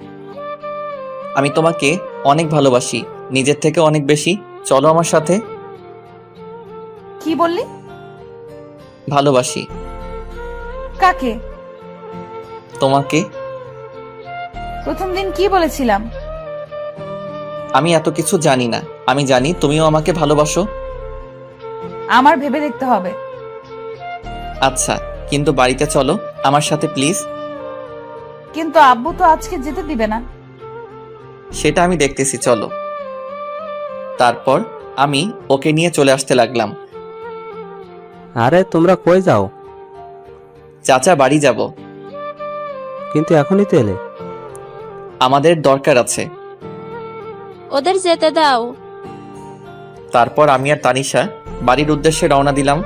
Speaker 1: আমি তোমাকে অনেক ভালোবাসি, নিজের থেকে অনেক বেশি। চলো আমার সাথে।
Speaker 5: কি বললি?
Speaker 1: ভালোবাসি।
Speaker 5: কাকে?
Speaker 1: তোমাকে।
Speaker 5: প্রথম দিন কি বলেছিলাম?
Speaker 1: আমি এত কিছু জানি না, আমি জানি তুমিও আমাকে ভালোবাসো।
Speaker 5: আমার ভেবে দেখতে হবে।
Speaker 1: আচ্ছা, কিন্তু বাড়িতে চলো আমার সাথে প্লিজ।
Speaker 5: কিন্তু আব্বু তো আজকে যেতে দিবে না।
Speaker 1: সেটা আমি দেখতেছি, চলো। তারপর আমি ওকে নিয়ে চলে আসতে লাগলাম।
Speaker 3: আরে তোমরা কই যাও?
Speaker 1: চাচা বাড়ি যাব।
Speaker 3: কিন্তু এখনই তো এলে।
Speaker 1: আমাদের দরকার আছে।
Speaker 10: ওদের যেতে দাও।
Speaker 1: তারপর আমি আর তানিশা বাড়ির উদ্দেশ্যে রওনা দিলাম।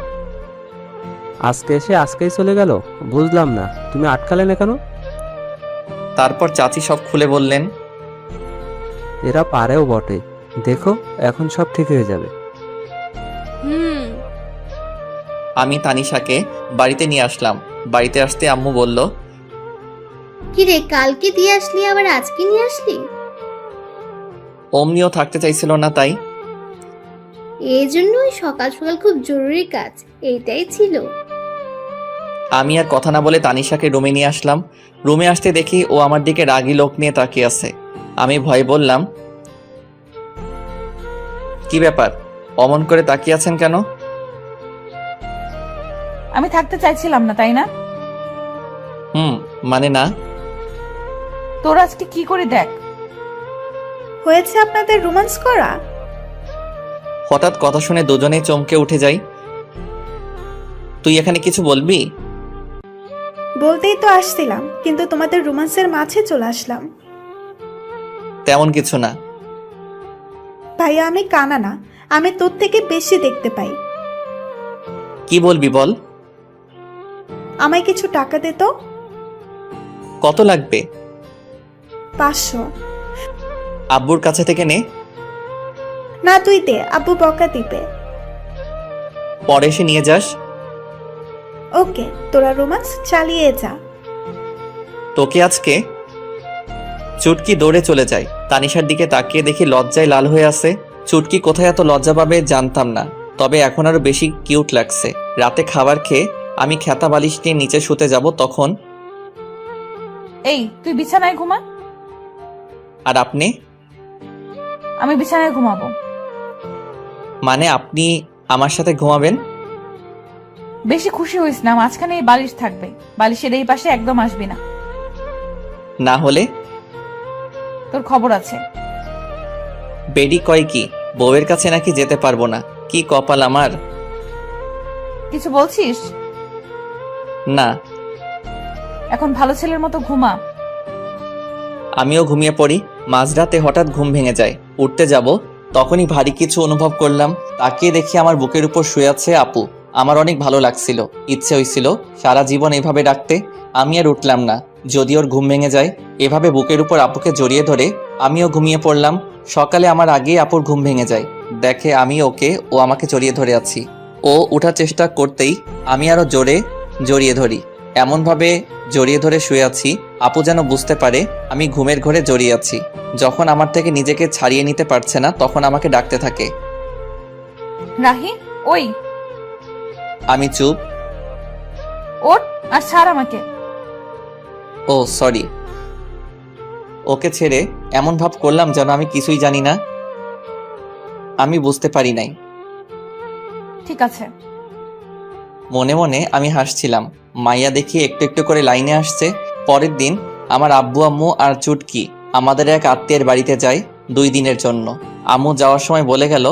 Speaker 3: আজকে এসে আজকেই চলে গেল, বুঝলাম না তুমি আটকালে না কেন?
Speaker 1: তারপর চাচি সব খুলে বললেন।
Speaker 3: এরা পারেও বটে, দেখো এখন সব ঠিক হয়ে যাবে।
Speaker 10: হুম।
Speaker 1: আমি তানিশাকে বাড়িতে নিয়ে আসলাম। বাড়িতে আসতে আম্মু বলল,
Speaker 8: কিরে, কালকে দিয়ে আসলি আবার আজকে নিয়ে আসলি?
Speaker 1: অমনিও থাকতে চাইছিল না তাই।
Speaker 8: এই জন্যই সকাল সকাল খুব জরুরি কাজ, এইটাই ছিল।
Speaker 1: আমি আর কথা না বলে তানিশাকে রুমে নিয়ে আসলাম। রুমে আসতে দেখি ও আমার দিকে রাগী লোক নিয়ে তাকিয়ে আছে। আমি ভয়ে বললাম, কি ব্যাপার, অমন করে তাকিয়ে আছেন কেন?
Speaker 5: আমি থাকতে চাইছিলাম না, তাই না?
Speaker 1: মানে না।
Speaker 5: তোর আজকে কি করে দেখ।
Speaker 9: হয়েছে আপনাদের রোমান্স করা?
Speaker 1: হঠাৎ কথা শুনে দুজনেই চমকে উঠে যাই। তুই এখানে কিছু বলবি?
Speaker 9: বলতেই তো আসছিলাম, কিন্তু তোমাদের রোমান্সের মাঝে চলে আসলাম।
Speaker 1: তেমন কিছু না।
Speaker 9: ভাইয়া, আমি কানা না, আমি তোর থেকে বেশি দেখতে পাই।
Speaker 1: কি বলবি বল।
Speaker 9: আমায় কিছু টাকা দে তো।
Speaker 1: কত লাগবে?
Speaker 9: 500।
Speaker 1: আব্বুর কাছে থেকে নে।
Speaker 9: না, তুই দে, আব্বু বকা দিবে।
Speaker 1: পরে এসে নিয়ে যাস।
Speaker 9: ওকে, তোরা রোমান্স চালিয়ে যা।
Speaker 1: তোকে আজকে। চুটকি দৌড়ে চলে যায়। তানিশার দিকে তাকিয়ে দেখি লজ্জায় লাল হয়ে আছে। চুটকি কোথায় এত লজ্জা পাবে জানতাম না, তবে এখন আরো বেশি কিউট লাগছে। রাতে খাবার খেয়ে আমি খেতা বালিশ নিয়ে নিচে শুতে যাব, তখন
Speaker 5: এই, তুই বিছানায় ঘুমা।
Speaker 1: আর আপনি?
Speaker 5: আমি বিছানায় ঘুমাবো।
Speaker 1: মানে আপনি আমার সাথে ঘুমাবেন?
Speaker 5: বেশি খুশি হইস না, মাঝখানে এই বালিশ থাকবে, বালিশের এই পাশে একদম আসবি না।
Speaker 1: না হলে?
Speaker 5: তোর খবর আছে।
Speaker 1: বেডি কয় কি, বউয়ের কাছে নাকি যেতে পারবো না? কি কপাল আমার।
Speaker 5: কিছু বলছিস?
Speaker 1: না।
Speaker 5: এখন ভালো ছেলের মতো ঘুমা।
Speaker 1: আমিও ঘুমিয়ে পড়ি। মাঝরাতে হঠাৎ ঘুম ভেঙে যায়। উঠতে যাব, তখনই ভারী কিছু অনুভব করলাম। তাকিয়ে দেখি আমার বুকের উপর শুয়ে আছে আপু। আমার অনেক ভালো লাগছিল, ইচ্ছে হয়েছিল সারা জীবন এভাবে ডাকতে। আমি আর উঠলাম না। যদি ওর ঘুম ভেঙে যায়, এভাবে বুকের উপর আপুকে জড়িয়ে ধরে আমিও ঘুমিয়ে পড়লাম। সকালে আমার আগেই আপুর ঘুম ভেঙে যায়, দেখে আমি ওকে, ও আমাকে জড়িয়ে ধরে আছি। ও উঠার চেষ্টা করতেই আমি আরো জোরে জড়িয়ে ধরি, এমনভাবে জড়িয়ে ধরে শুয়ে আছি আপু যেন বুঝতে পারে আমি ঘুমের ঘরে জড়িয়ে আছি। যখন আমার থেকে নিজেকে ছাড়িয়ে নিতে পারছে না, তখন আমাকে ডাকতে থাকে।
Speaker 5: রাহি, ওই
Speaker 1: আমি চুপ।
Speaker 5: ওঠ আর ছাড় আমাকে।
Speaker 1: ও সরি। ওকে ছেড়ে এমন ভাব করলাম যেন আমি কিছুই জানি না, আমি বুঝতে পারি নাই।
Speaker 5: ঠিক আছে।
Speaker 1: মনে মনে আমি হাসছিলাম। মাইয়া দেখি একটু একটু করে লাইনে আসছে। পরের দিন আমার আব্বু আম্মু আর চুটকি আমাদের এক আত্মীয়ের বাড়িতে যায় 2 দিনের জন্য। আম্মু যাওয়ার সময় বলে গেল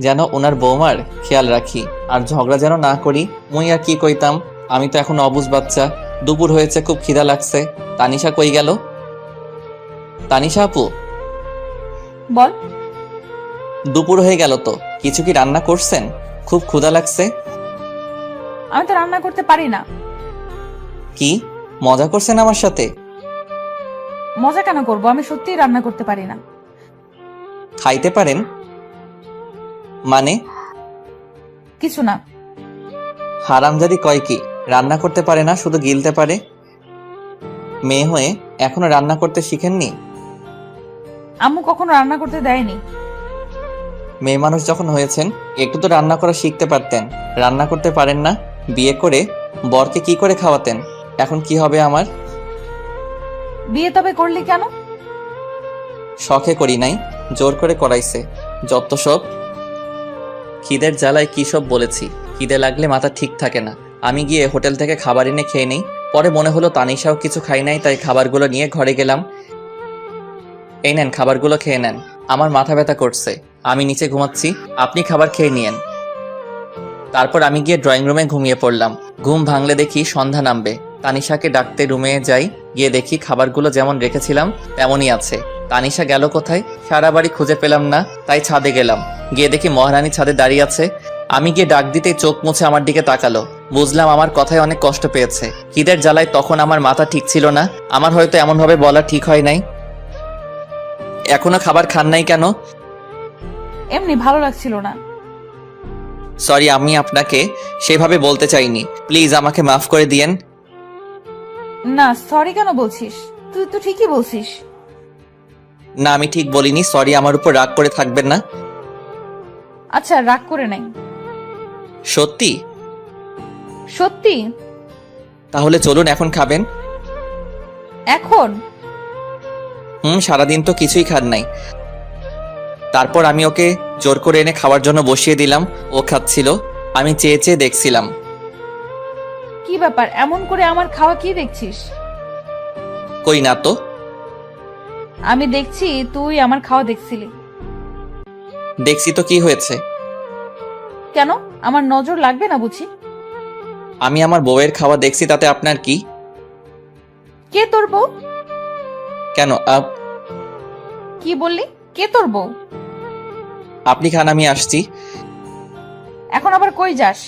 Speaker 1: যেন ওনার বৌমার খেয়াল রাখি আর ঝগড়া যেন না করি। মুই আর কি কইতাম, আমি তো এখন অবুঝ বাচ্চা। দুপুর হয়েছে, খুব খিদা লাগছে। তানিশা কই গেল? তানিশা আপু,
Speaker 5: বল।
Speaker 1: দুপুর হয়ে গেল তো, কিছু কি রান্না করছেন? খুব ক্ষুধা লাগছে।
Speaker 5: আমি তো রান্না করতে পারি না।
Speaker 1: কি মজা করছেন আমার সাথে?
Speaker 5: মজা কেন করব, আমি সত্যিই রান্না করতে পারি না।
Speaker 1: খাইতে পারেন মানে?
Speaker 5: কিছু না।
Speaker 1: হারামজাদি কয় কি রান্না করতে পারে না, শুধু গিলতে পারে? মেয়ে হয়ে এখনো রান্না করতে শিখেননি?
Speaker 5: আম্মু কখনো রান্না করতে দেয়নি।
Speaker 1: মেয়ে মানুষ যখন হয়েছেন একটু তো রান্না করা শিখতে পারতেন। রান্না করতে পারেন না? বিয়ে করে বরকে কি করে খাওয়াতেন? এখন কি হবে আমার?
Speaker 5: বিয়ে তবে করলি কেন?
Speaker 1: শখে করি নাই, জোর করে করাইছে। যত সব। খিদের জ্বালায় কি সব বলেছি। খিদে লাগলে মাথা ঠিক থাকে না। আমি গিয়ে হোটেল থেকে খাবার এনে খেয়ে নেই। পরে মনে হলো তানিশাও কিছু খাই নাই, তাই খাবারগুলো নিয়ে ঘরে গেলাম। এই নেন, খাবারগুলো খেয়ে নেন। আমার মাথা ব্যথা করছে, আমি নিচে ঘুমাচ্ছি, আপনি খাবার খেয়ে নিয়েন। তারপর আমি গিয়ে ড্রয়িং রুমে ঘুমিয়ে পড়লাম। ঘুম ভাঙলে দেখি সন্ধ্যা নামবে। তানিশাকে ডাকতে রুমে যাই, গিয়ে দেখি খাবারগুলো যেমন রেখেছিলাম তেমনই আছে। তানিশা গেল কোথায়? সারা বাড়ি খুঁজে পেলাম না, তাই ছাদে গেলাম। গিয়ে দেখি মহারানী ছাদে দাঁড়িয়ে আছে। আমি গিয়ে ডাক দিতেই চোখ মুছে আমার দিকে তাকালো। বুঝলাম আমার কথায় অনেক কষ্ট পেয়েছে। খিদের জ্বালায় তখন আমার মাথা ঠিক ছিল না। আমার হয়তো এমনভাবে বলা ঠিক হয় নাই। এখনো খাবার খান নাই কেন?
Speaker 5: এমনি ভালো লাগছিল না।
Speaker 1: সরি, আমি আপনাকে সেভাবে বলতে চাইনি। প্লিজ আমাকে মাফ করে দিয়েন।
Speaker 5: না, সরি কেন বলছিস? তুই তো ঠিকই বলছিস।
Speaker 1: না, আমি ঠিক বলিনি। সরি, আমার উপর রাগ করে থাকবেন না।
Speaker 5: আচ্ছা, রাগ করে নাই।
Speaker 1: সত্যি?
Speaker 5: সত্যি।
Speaker 1: তাহলে চলুন, এখন খাবেন।
Speaker 5: এখন?
Speaker 1: সারাদিন তো কিছুই খান নাই। তারপর আমি ওকে জোর করে এনে খাওয়ার জন্য বসিয়ে দিলাম। ও খাচ্ছিল, আমি চেয়ে চেয়ে দেখছিলাম।
Speaker 5: কি ব্যাপার, এমন করে আমার খাওয়া কি দেখছিস?
Speaker 1: কই না তো।
Speaker 5: আমি দেখছি তুই আমার খাওয়া দেখছিলি।
Speaker 1: দেখছি তো, কি হয়েছে?
Speaker 5: কেন, আমার নজর লাগবে না বুঝি?
Speaker 1: আমি আমার বউয়ের খাওয়া দেখছি, তাতে আপনার কি?
Speaker 5: কে তোর বউ?
Speaker 1: কেন
Speaker 5: কি বললি? কে তোর বউ?
Speaker 1: আপনি খান, আমি আসছি।
Speaker 5: এখন আবার কই যাস?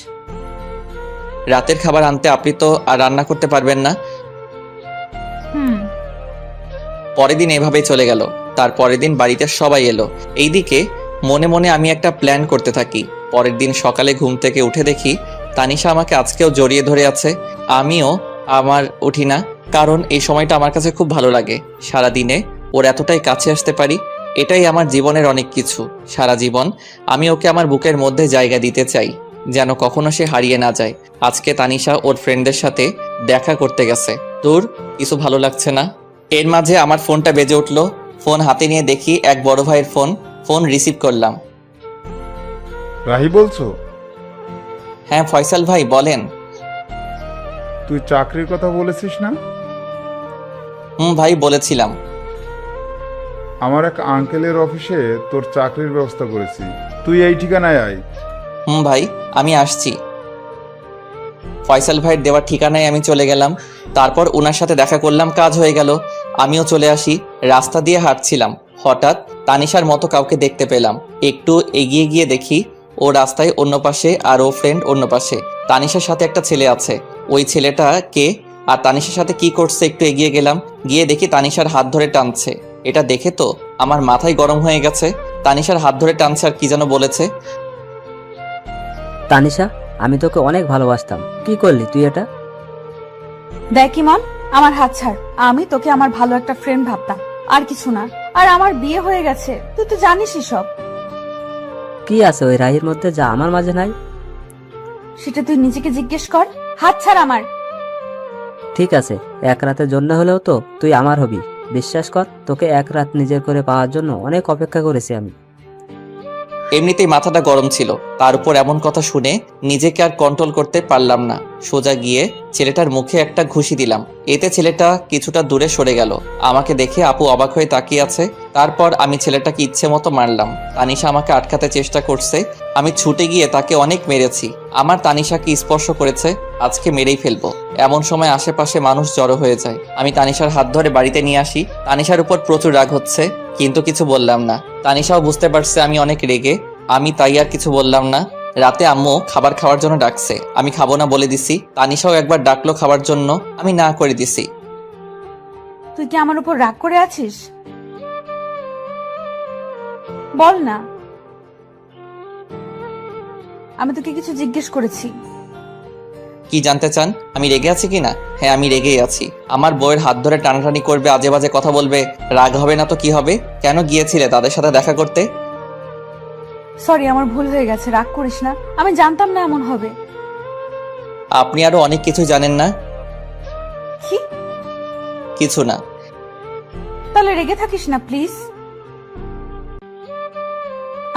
Speaker 1: রাতের খাবার আনতে। আপনি তো আর রান্না করতে পারবেন না। পরের দিন এভাবেই চলে গেল। তার পরের দিন বাড়িতে সবাই এলো। এইদিকে মনে মনে আমি একটা প্ল্যান করতে থাকি। পরের দিন সকালে ঘুম থেকে উঠে দেখি তানিশা আমাকে আজকেও জড়িয়ে ধরে আছে। আমিও উঠি না, কারণ এই সময়টা আমার কাছে খুব ভালো লাগে। সারাদিনে ওর এতটাই কাছে আসতে পারি, এটাই আমার জীবনের অনেক কিছু। সারা জীবন আমি ওকে আমার বুকের মধ্যে জায়গা দিতে চাই, যেন কখনো সে হারিয়ে না যায়। আজকে তানিশা ওর ফ্রেন্ডদের সাথে দেখা করতে গেছে। তোর কিছু ভালো লাগছে না। এর মাঝে আমার ফোনটা বেজে উঠলো। ফোন হাতে নিয়ে দেখি এক বড় ভাইয়ের ফোন। ফোন রিসিভ করলাম।
Speaker 6: রাহি বলছো?
Speaker 1: হ্যাঁ ফয়সাল ভাই, বলেন।
Speaker 6: তুই চাকরির কথা বলেছিস না?
Speaker 1: ভাই, বলেছিলাম।
Speaker 6: আমার এক আঙ্কেলের অফিসে তোর চাকরির ব্যবস্থা করেছি, তুই এই ঠিকানায় আয়।
Speaker 1: ভাই, আমি আসছি। ফয়সাল ভাইয়ের দেওয়ার ঠিকানায় আমি চলে গেলাম। তারপর ওনার সাথে দেখা করলাম, কাজ হয়ে গেল। আমিও চলে আসি। রাস্তা দিয়ে হাঁটছিলাম, হঠাৎ তানিশার মতো কাউকে দেখতে পেলাম। একটু এগিয়ে গিয়ে দেখি ও রাস্তায় অন্য পাশে আর ও ফ্রেন্ড অন্য পাশে। তানিশার সাথে একটা ছেলে আছে। ওই ছেলেটা কে আর তানিশার সাথে কি করছে একটু এগিয়ে গেলাম, গিয়ে দেখি তানিশার হাত ধরে টানছে। এটা দেখে তো আমার মাথায় গরম হয়ে গেছে। তানিশার হাত ধরে টানছে আর কি যেন বলেছে।
Speaker 3: তানিশা, আমি তোকে অনেক ভালোবাসতাম, কি করলি তুই এটা?
Speaker 5: দেখ ইমন, আমার হাত ছাড়। আমি তোকে আমার ভালো একটা ফ্রেন্ড ভাবতাম, আর কিছু না। আর আমার বিয়ে হয়ে গেছে, তুই তো জানিসই সব।
Speaker 3: কি আছে ওই রাহির মধ্যে যা আমার মাঝে নাই?
Speaker 5: সেটা তুই নিজেকে জিজ্ঞেস কর। হাত ছাড় আমার।
Speaker 3: ঠিক আছে, এক রাতের জন্য হলেও তো তুই আমার হবি। বিশ্বাস কর, তোকে এক রাত নিজের করে পাওয়ার জন্য অনেক অপেক্ষা করেছি আমি।
Speaker 1: এমনিতেই মাথাটা গরম ছিল, তার উপর এমন কথা শুনে নিজেকে আর কন্ট্রোল করতে পারলাম না। সোজা গিয়ে ছেলেটার মুখে একটা ঘুষি দিলাম। এতে ছেলেটা কিছুটা দূরে সরে গেল। আমাকে দেখে আপু অবাক হয়ে তাকিয়ে আছে। তারপর আমি ছেলেটাকে ইচ্ছে মতো মারলাম। তানিশা আমাকে আটকাতে চেষ্টা করছে। আমি ছুটে গিয়ে তাকে অনেক মেরেছি। আমার তানিশাকে স্পর্শ করেছে, আজকে মেরেই ফেলবো। এমন সময় আশেপাশে মানুষ জড়ো হয়ে যায়। আমি তানিশার হাত ধরে বাড়িতে নিয়ে আসি। তানিশার উপর প্রচুর রাগ হচ্ছে, কিন্তু কিছু বললাম না। তানিশাও বুঝতে পারছে আমি অনেক রেগে, আমি তাই আর কিছু বললাম না। রাতে আম্মু খাবার খাওয়ার জন্য ডাকছে, আমি খাবো না বলে দিছি। তানিশাও একবার ডাকলো খাবার জন্য, আমি না করে দিছি।
Speaker 5: তুই কি আমার উপর রাগ করে আছিস? বল না। আমি তোকে কিছু জিজ্ঞেস করেছি।
Speaker 1: কি জানতে চান? আমি রেগে আছি কিনা? হ্যাঁ, আমি রেগেই আছি। আমার বউয়ের হাত ধরে টানাটানি করবে, আজে বাজে কথা বলবে, রাগ হবে না তো কি হবে? কেন গিয়েছিলে তাদের সাথে দেখা করতে?
Speaker 5: সরি, আমার ভুল হয়ে গেছে, রাগ করিস না। আমি জানতাম না এমন হবে।
Speaker 1: আপনি আরো অনেক কিছু জানেন না।
Speaker 5: কি?
Speaker 1: কিছু না।
Speaker 5: তাহলে রেগে থাকিস না প্লিজ।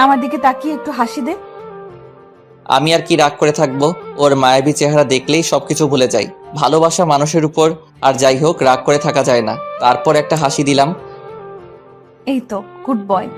Speaker 5: আমার দিকে তাকিয়ে একটু হাসি দে।
Speaker 1: আমি আর কি রাগ করে থাকবো? ওর মায়াবী চেহারা দেখলেই সবকিছু ভুলে যাই। ভালোবাসা মানুষের উপর, আর যাই হোক রাগ করে থাকা যায় না। তারপর একটা হাসি দিলাম।
Speaker 5: এই তো গুড বয়।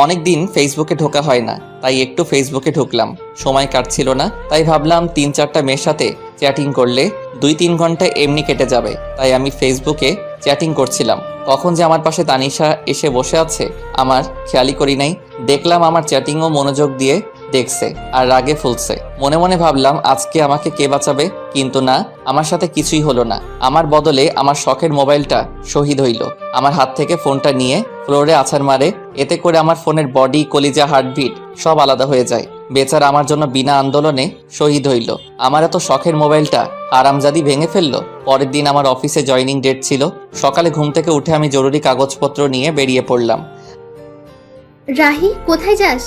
Speaker 1: অনেকদিন ফেসবুকে ঢোকা হয় না, তাই একটু ফেসবুকে ঢুকলাম। সময় কাটছিল না, তাই ভাবলাম 3-4টা মেয়ের সাথে চ্যাটিং করলে 2-3 ঘন্টা এমনি কেটে যাবে। তাই আমি ফেসবুকে চ্যাটিং করছিলাম। তখন যে আমার পাশে তানিশা এসে বসে আছে, আমার খেয়ালই করি নাই। দেখলাম আমার চ্যাটিংও মনোযোগ দিয়ে দেখছে আর রাগে ফুলছে। মনে মনে ভাবলাম আজকে আমাকে কে বাঁচাবে, কিন্তু না, আমার সাথে কিছুই হলো না। আমার বদলে আমার শখের মোবাইলটা শহীদ হইল। আমার হাত থেকে ফোনটা নিয়ে ফ্লোরে আছাড় মারে। এতে করে আমার ফোনের বডি, কলিজা, হার্টবিট সব আলাদা হয়ে যায়। বেচারা আমার জন্য বিনা আন্দোলনে শহীদ হইল। আমার এত শখের মোবাইলটা আরামজাদি ভেঙে ফেললো। পরের দিন আমার অফিসে জয়েনিং ডেট ছিল। সকালে ঘুম থেকে উঠে আমি জরুরি কাগজপত্র নিয়ে বেরিয়ে পড়লাম।
Speaker 8: রাহি, কোথায় যাস?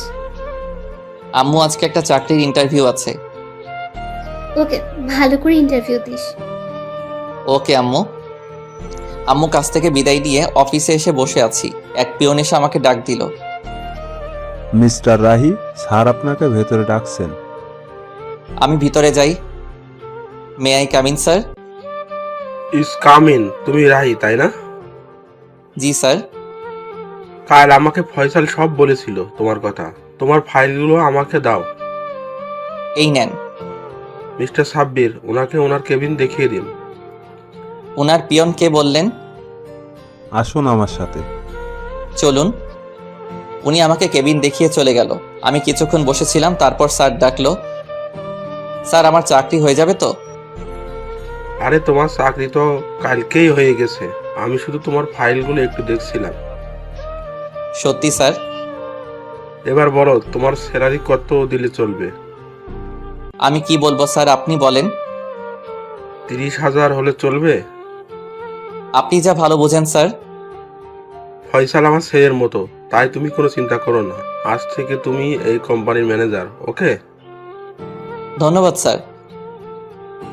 Speaker 1: আম্মু আজকে একটা চাকরির ইন্টারভিউ আছে।
Speaker 8: ওকে, ভালো করে ইন্টারভিউ দিস।
Speaker 1: ওকে আম্মু। আম্মু কাছ থেকে বিদায় নিয়ে অফিসে এসে বসে আছি। এক পিয়ন এসে আমাকে ডাক দিল।
Speaker 2: মিস্টার রাহি, স্যার আপনাকে ভেতরে ডাকছেন।
Speaker 1: আমি ভিতরে যাই। May I come in sir?
Speaker 4: Yes come in. তুমি রাহি, তাই না?
Speaker 1: জি স্যার।
Speaker 4: কাল আমাকে ফয়সাল সব বলেছিল তোমার কথা। তোমার ফাইলগুলো আমাকে দাও।
Speaker 1: এই নেন।
Speaker 4: মিস্টার সাব্বির, ওনাকে ওনার কেবিন দেখিয়ে দিন।
Speaker 1: ওনার পিয়ন কে বললেন?
Speaker 2: আসুন আমার সাথে।
Speaker 1: চলুন। উনি আমাকে কেবিন দেখিয়ে চলে গেল। আমি কিছুক্ষণ বসেছিলাম, তারপর স্যার ডাকলো। স্যার, আমার চাকরি হয়ে যাবে তো?
Speaker 4: আরে তোমার চাকরি তো কালকেই হয়ে গেছে। আমি শুধু তোমার ফাইলগুলো একটু দেখছিলাম।
Speaker 1: সত্যি স্যার?
Speaker 4: এবার বলো, তোমার স্যালারি কত দিলে চলবে?
Speaker 1: আমি কি বলবো স্যার, আপনি বলেন।
Speaker 4: 30,000 হলে চলবে?
Speaker 1: আপনি যা ভালো বোঝেন স্যার।
Speaker 4: ফয়সাল আমার ছেলের মতো, তাই তুমি কোনো চিন্তা করো না। আজ থেকে তুমি এই কোম্পানির ম্যানেজার, ওকে?
Speaker 1: ধন্যবাদ স্যার।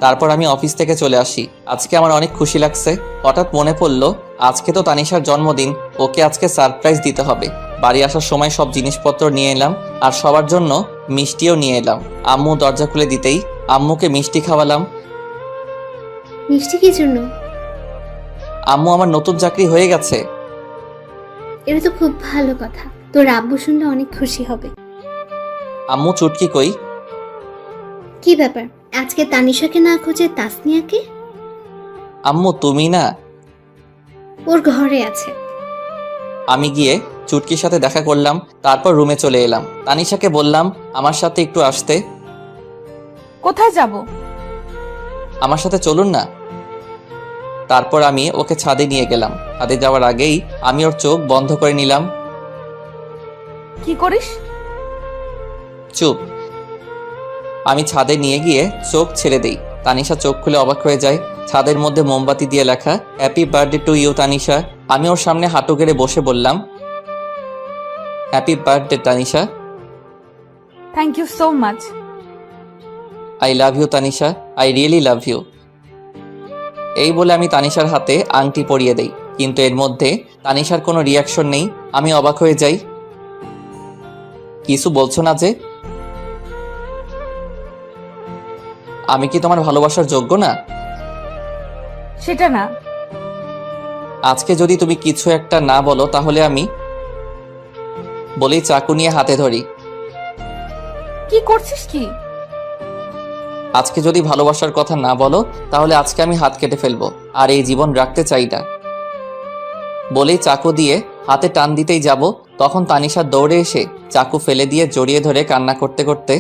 Speaker 1: তারপর আমি অফিস থেকে চলে আসি। আজকে আমার অনেক খুশি লাগছে। হঠাৎ মনে পড়লো আজকে তো তানিশার জন্মদিন, ওকে আজকে সারপ্রাইজ দিতে হবে। বাড়ি আসার সময় সব জিনিসপত্র নিয়ে এলাম, আর সবার জন্য মিষ্টিও নিয়ে এলাম। আম্মু দরজা খুলে দিতেই আম্মুকে মিষ্টি খাওয়ালাম।
Speaker 8: মিষ্টি কি জন্য?
Speaker 1: আম্মু, আমার নতুন চাকরি হয়ে গেছে।
Speaker 8: এটা তো খুব ভালো কথা, তোর আব্বু শুনলে অনেক খুশি হবে।
Speaker 1: আম্মু, চুটকি কই?
Speaker 8: কি ব্যাপার, আজকে তানিশাকে না খুঁজে তাসনিয়াকে?
Speaker 1: আম্মু, তুমি না?
Speaker 8: ওর ঘরে আছে।
Speaker 1: আমি গিয়ে চুটকির সাথে দেখা করলাম, তারপর রুমে চলে এলাম। তানিশাকে বললাম আমার সাথে একটু আসতে।
Speaker 5: কোথায় যাব?
Speaker 1: আমার সাথে চলুন না। তারপর আমি ওকে ছাদে নিয়ে গেলাম। ছাদে যাওয়ার আগেই আমি ওর চোখ বন্ধ করে নিলাম।
Speaker 5: কি করিস?
Speaker 1: চুপ। আমি ছাদে নিয়ে গিয়ে চোখ ছেড়ে দেই। তানিশা চোখ খুলে অবাক হয়ে যায়। ছাদের মধ্যে মোমবাতি দিয়ে লেখা happy birthday to you Tanisha. আমি ওর সামনে হাঁটু গেড়ে বসে বললাম, happy birthday Tanisha.
Speaker 5: Thank you so much.
Speaker 1: I love you Tanisha, I really love you. এই বলে আমি তানিশার হাতে আংটি পরিয়ে দেই, কিন্তু এর মধ্যে তানিশার কোনো রিয়াকশন নেই। আমি অবাক হয়ে যাই। কিছু বলছো না যে? আমি কি তোমার ভালোবাসার যোগ্য না?
Speaker 5: সেটা না।
Speaker 1: আজকে যদি তুমি কিছু একটা না বলো তাহলে আমি বলেই চাকু নিয়ে হাতে ধরি।
Speaker 5: কি করছিস কি?
Speaker 1: আজকে যদি ভালোবাসার কথা না বলো তাহলে আজকে আমি হাত কেটে ফেলবো, আর এই জীবন রাখতে চাই না। বলেই চাকু দিয়ে হাতে টান দিতেই যাব, তখন তানিশা দৌড়ে এসে চাকু ফেলে দিয়ে জড়িয়ে ধরে কান্না করতে করতে,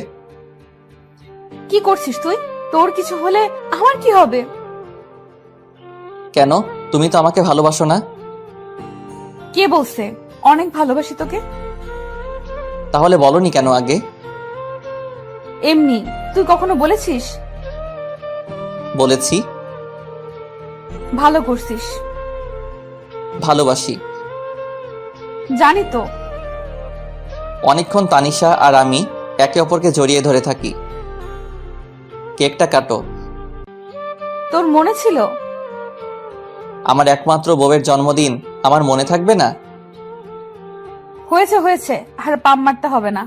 Speaker 5: কি করছিস তুই? তোর কিছু হলে আমার কি হবে?
Speaker 1: কেন, তুমি তো আমাকে ভালোবাসো না?
Speaker 5: কে বলছে? অনেক ভালোবাসি তোকে।
Speaker 1: তাহলে বলনি কেন আগে?
Speaker 5: এমনি। তুই কখনো বলেছিস?
Speaker 1: বলেছি।
Speaker 5: ভালো করছিস।
Speaker 1: ভালোবাসি।
Speaker 5: জানি তো।
Speaker 1: অনেকক্ষণ তানিশা আর আমি একে অপরকে জড়িয়ে ধরে থাকি। কেকটা কাটো।
Speaker 5: তোর মনে ছিল?
Speaker 1: আমার একমাত্র বউয়ের জন্মদিন আমার মনে থাকবে না?
Speaker 5: হয়েছে হয়েছে, আর পাম মারতে হবে না।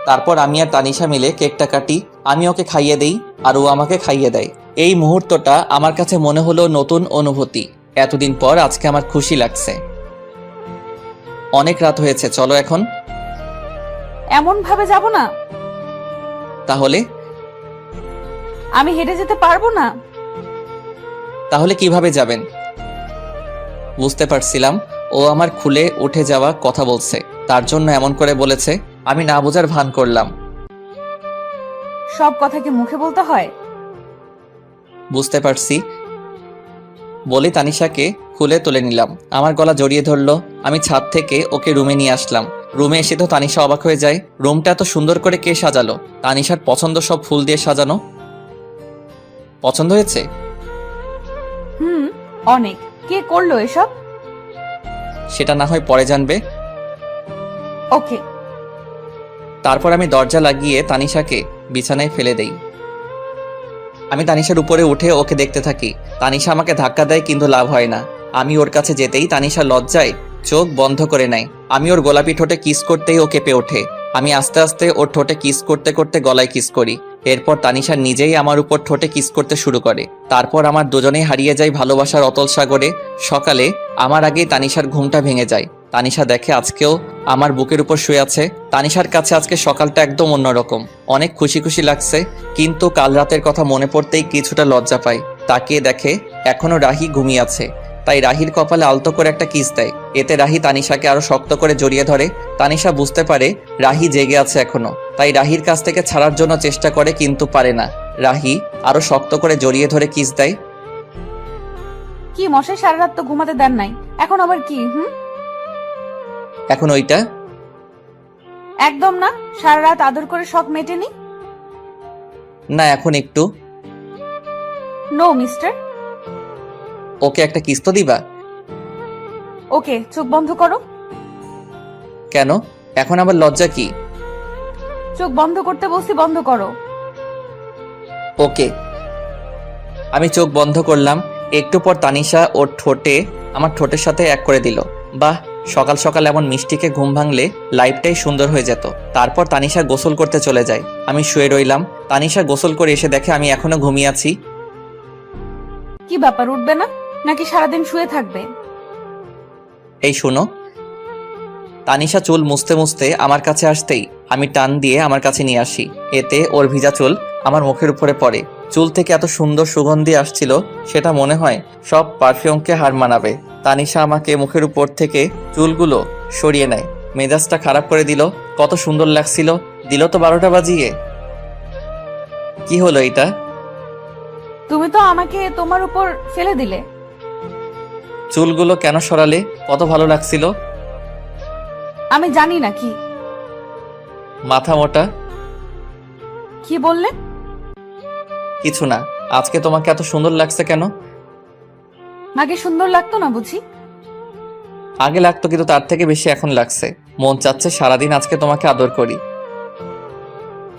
Speaker 1: তারপর আমি আর তানিশা মিলে কেকটা কাটি। আমি ওকে খাইয়ে দেই আর ও আমাকে খাইয়ে দেয়। এই মুহূর্তটা আমার কাছে মনে হলো নতুন অনুভূতি। এতদিন পর আজকে আমার খুশি লাগছে। অনেক রাত হয়েছে, চলো এখন।
Speaker 5: এমন ভাবে যাব না।
Speaker 1: তাহলে?
Speaker 5: আমি হেঁটে যেতে পারবো না।
Speaker 1: তাহলে কিভাবে যাবেন? বুঝতে পারছিলাম ও আমার খুলে উঠে যাওয়া কথা বলছে, তার জন্য এমন করে বলেছে। আমি না বোঝার ভান করলাম।
Speaker 5: সব কথা কি মুখে বলতে হয়?
Speaker 1: বুঝতে পারছি। বলে তানিশাকে খুলে তুলে নিলাম, আমার গলা জড়িয়ে ধরলো। আমি ছাদ থেকে ওকে রুমে নিয়ে আসলাম। রুমে এসে তো তানিশা অবাক হয়ে যায়। রুমটা এত সুন্দর করে কে সাজালো? তানিশার পছন্দ সব ফুল দিয়ে সাজানো। পছন্দ হয়েছে?
Speaker 5: অনেক। কে করলো এসব?
Speaker 1: সেটা না হয় পরে জানবে।
Speaker 5: ওকে।
Speaker 1: তারপর আমি দরজা লাগিয়ে তানিশাকে বিছানায় ফেলে দেই। আমি তানিশার উপরে উঠে ওকে দেখতে থাকি। তানিশা আমাকে ধাক্কা দেয়, কিন্তু লাভ হয় না। আমি ওর কাছে যেতেই তানিশা লজ্জায় চোখ বন্ধ করে নেয়। আমি ওর গোলাপি ঠোঁটে কিস করতেই ও কেঁপে ওঠে। আমি আস্তে আস্তে ওর ঠোঁটে কিস করতে করতে গলায় কিস করি। এরপর তানিশা নিজেই আমার উপর ঠোঁটে কিস করতে শুরু করে। তারপর আমার দুজনেই হারিয়ে যায় ভালোবাসার অতল সাগরে। সকালে আমার আগেই তানিশার ঘুমটা ভেঙে যায়। তানিশা দেখে আজকেও আমার বুকের উপর শুয়ে আছে। তানিশার কাছে আজকে সকালটা একদম অন্যরকম। অনেক খুশি খুশি লাগছে, কিন্তু কাল রাতের কথা মনে পড়তেই কিছুটা লজ্জা পাই। তাকিয়ে দেখে এখনো রাহি ঘুমিয়ে আছে। তাই রাহির কপালে আলতো করে একটা কিস দেয়। এতে রাহি তানিশাকে আরো শক্ত করে জড়িয়ে ধরে। তানিশা বুঝতে পারে রাহি জেগে আছে এখনো, তাই রাহির কাছ থেকে ছাড়ার জন্য চেষ্টা করে, কিন্তু পারে না। রাহি আরো শক্ত করে জড়িয়ে ধরে কিস দেয়।
Speaker 5: কি মশাই, সারা রাত তো ঘুমাতে দেন নাই, এখন আবার কি?
Speaker 1: এখন ওইটা?
Speaker 5: একদম না। সারা রাত আদর করে শখ মেটেনি।
Speaker 1: না, এখন একটু।
Speaker 5: No mister.
Speaker 1: ওকে একটা কিস তো দিবা?
Speaker 5: ওকে, চোখ বন্ধ করো।
Speaker 1: কেন? এখন আবার লজ্জা কি?
Speaker 5: চোখ বন্ধ করতে বলছি, বন্ধ করো।
Speaker 1: ওকে। আমি চোখ বন্ধ করলাম। একটু পর তানিশা ওর ঠোঁটে আমার ঠোঁটের সাথে এক করে দিল। বাহ, সকাল সকাল এমন মিষ্টিকে ঘুম ভাঙলে লাইফটাই সুন্দর হয়ে যেত। তারপর তানিশা গোসল করতে চলে যায়। আমি শুয়ে রইলাম। তানিশা গোসল করে এসে দেখে আমি এখনো ঘুমিয়ে আছি।
Speaker 5: কি ব্যাপার, উঠবে না নাকি সারাদিন শুয়ে থাকবে?
Speaker 1: এই শোনো। তানিশা চুল মুছতে মুছতে আমার কাছে আসতেই আমি টান দিয়ে আমার কাছে নিয়ে আসি। এতে ওর ভিজা চুল আমার মুখের উপরে পড়ে। চুল থেকে এত সুন্দর সুগন্ধি আসছিল, সেটা মনে হয় সব পারফিউমকে হার মানাবে। তানিশা আমাকে মুখের উপর থেকে চুলগুলো সরিয়ে নেয়, মেজাজটা খারাপ করে দিল। কত সুন্দর লাগছিল, দিল তো 12টা বাজিয়ে। কি হলো এটা?
Speaker 5: তুমি তো আমাকে তোমার উপর ফেলে দিলে।
Speaker 1: চুলগুলো কেন সরালে? কত ভালো লাগছিল।
Speaker 5: আমি জানি না কি
Speaker 1: মাথা মোটা।
Speaker 5: কি বললে?
Speaker 1: কিছু না। আজকে তোমাকে এত সুন্দর লাগছে কেন?
Speaker 5: আগে সুন্দর লাগতো না বুঝি?
Speaker 1: আগে লাগতো, কিন্তু তার থেকে বেশি এখন লাগছে। মন চাচ্ছে সারাদিন আজকে তোমাকে আদর করি।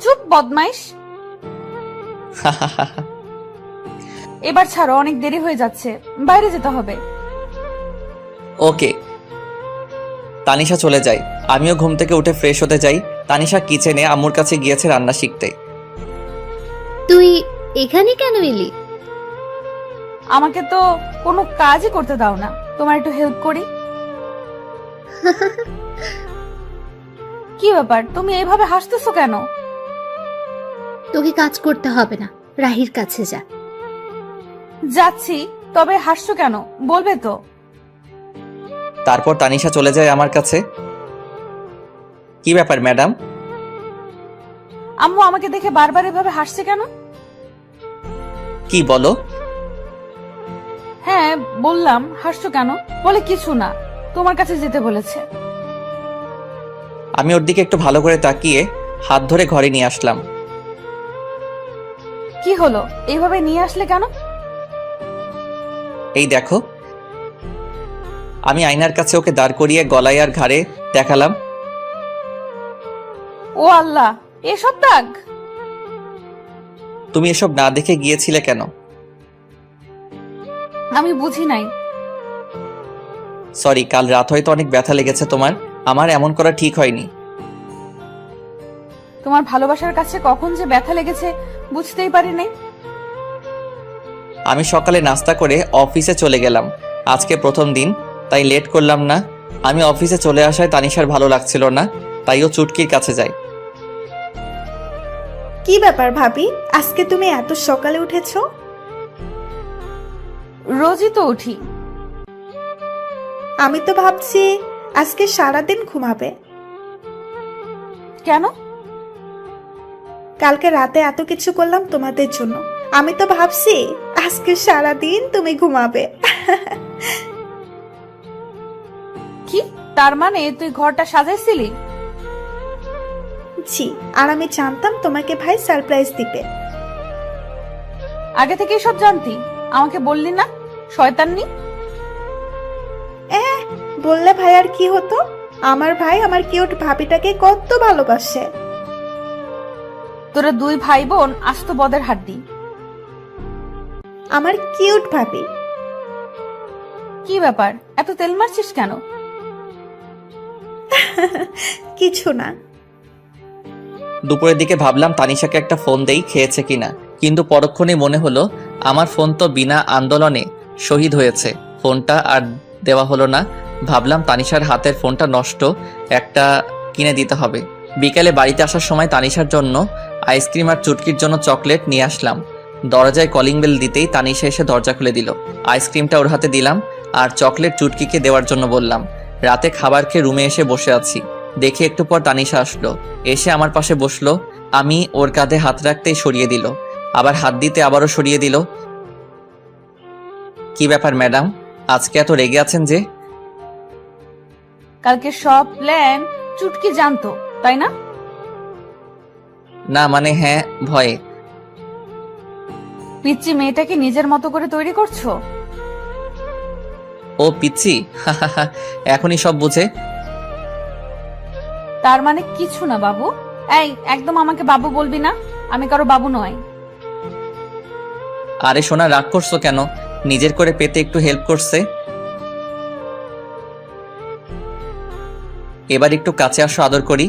Speaker 5: চুপ বদমাইশ। এবার ছাড়ো, অনেক দেরি হয়ে যাচ্ছে, বাইরে যেতে হবে।
Speaker 1: ওকে। তানিশা চলে যায়, আমিও ঘুম থেকে উঠে ফ্রেশ হতে যাই। তানিশা কিচেনে আম্মুর কাছে গিয়েছে রান্না শিখতে।
Speaker 8: তুই এখানে কেন এলি?
Speaker 5: আমাকে তো কোনো কাজই করতে দাও না, তোমার একটু হেল্প করি। কি ব্যাপার, তুমি এইভাবে হাসতেছো কেন?
Speaker 8: তোকে কাজ করতে হবে না, রাহির কাছে যা।
Speaker 5: যাচ্ছি, তবে হাসছো কেন বলবে তো?
Speaker 1: তারপর তানিশা চলে যায় আমার কাছে। কি ব্যাপার ম্যাডাম?
Speaker 5: আম্মু আমাকে দেখে বারবার এভাবে হাসছে কেন?
Speaker 1: কি বলো?
Speaker 5: হ্যাঁ বললাম, হাসছো কেন? বলে কিছু না, তোমার কাছে যেতে বলেছে।
Speaker 1: আমি ওর দিকে একটু ভালো করে তাকিয়ে হাত ধরে ঘরে নিয়ে আসলাম।
Speaker 5: কি হলো, এইভাবে নিয়ে আসলে কেন?
Speaker 1: এই দেখো। আমি আয়নার কাছে ওকে দাঁড় করিয়ে গলায় আর ঘাড়ে দেখালাম।
Speaker 5: ও আল্লাহ, এসব দাগ!
Speaker 1: তুমি এসব না দেখে গিয়েছিলে কেন?
Speaker 5: আমি বুঝি নাই।
Speaker 1: সরি, কাল রাত হয়তো অনেক ব্যথা লেগেছে তোমার। আমার এমন করা ঠিক হয়নি।
Speaker 5: তোমার ভালোবাসার কাছে কখন যে ব্যথা লেগেছে বুঝতেই পারি নাই।
Speaker 1: আমি সকালে নাস্তা করে অফিসে চলে গেলাম। আজকে প্রথম দিন, তাই লেট করলাম না। আমি অফিসে চলে আসায় তানিশার ভালো লাগছিল না, তাই ও চুটকির কাছে যায়।
Speaker 9: কি ব্যাপার ভাবি, আজকে তুমি এত সকালে উঠেছো?
Speaker 5: রোজই তো উঠি।
Speaker 9: আমি তো ভাবছি আজকে সারাদিন ঘুমাবে।
Speaker 5: কেন?
Speaker 9: কালকে রাতে এত কিছু করলাম তোমাদের জন্য, আমি তো ভাবছি আজকে সারাদিন তুমি ঘুমাবে।
Speaker 5: কি তার মানে তুই ঘরটা সাজাইছিলি?
Speaker 9: জি, আর আমি জানতাম তোমাকে ভাই সারপ্রাইজ দিবে।
Speaker 5: আগে থেকেই সব জানতি, আমাকে বললি না? শয়তাননি।
Speaker 9: বললে ভাই আর কি হতো, আমার ভাই আমার কিউট ভাবিটাকে কত ভালোবাসে।
Speaker 5: তোরা দুই ভাই বোন আস্ত বদের হাড্ডি।
Speaker 9: আমার কিউট ভাবি।
Speaker 5: কি ব্যাপার, এত তেল মারছিস কেন?
Speaker 9: কিছু না।
Speaker 1: দুপুরের দিকে ভাবলাম তানিশাকে একটা ফোন দেই, খেয়েছে কিনা, কিন্তু পরক্ষণে মনে হলো আমার ফোন তো বিনা আন্দোলনে শহীদ হয়েছে। ফোনটা আর দেওয়া হলো না। ভাবলাম তানিশার হাতের ফোনটা নষ্ট, একটা কিনে দিতে হবে। বিকেলে বাড়িতে আসার সময় তানিশার জন্য আইসক্রিম আর চুটকির জন্য চকলেট নিয়ে আসলাম। দরজায় কলিং বেল দিতেই তানিশা এসে দরজা খুলে দিল। আইসক্রিমটা ওর হাতে দিলাম আর চকলেট চুটকিকে দেওয়ার জন্য বললাম। রাতে খাবার খেয়ে রুমে এসে বসে আছি, দেখে একটু পর তানিশা আসলো, এসে আমার পাশে বসলো। আমি ওর কাঁধে হাত রাখতেই সরিয়ে দিল, আবার হাত দিতে আবারও সরিয়ে দিল। কি ব্যাপার ম্যাডাম, আজকে এত রেগে আছেন যে?
Speaker 5: কালকে সব প্ল্যান চুটকি জানতো, তাই না?
Speaker 1: না মানে হ্যাঁ, ভয়ে।
Speaker 5: পিচ্চি মেয়েটাকে নিজের মতো করে তৈরি করছো?
Speaker 1: ও পিচ্ছি, এখনই সব বুঝে।
Speaker 5: তার মানে কিছু না বাবু। এই একদম আমাকে বাবু বলবি না, আমি কারো বাবু নয়।
Speaker 1: আরে সোনা, রাগ করছো কেন? নিজের করে পেতে একটু হেল্প করছে। এবার একটু কাছে আসো, আদর করি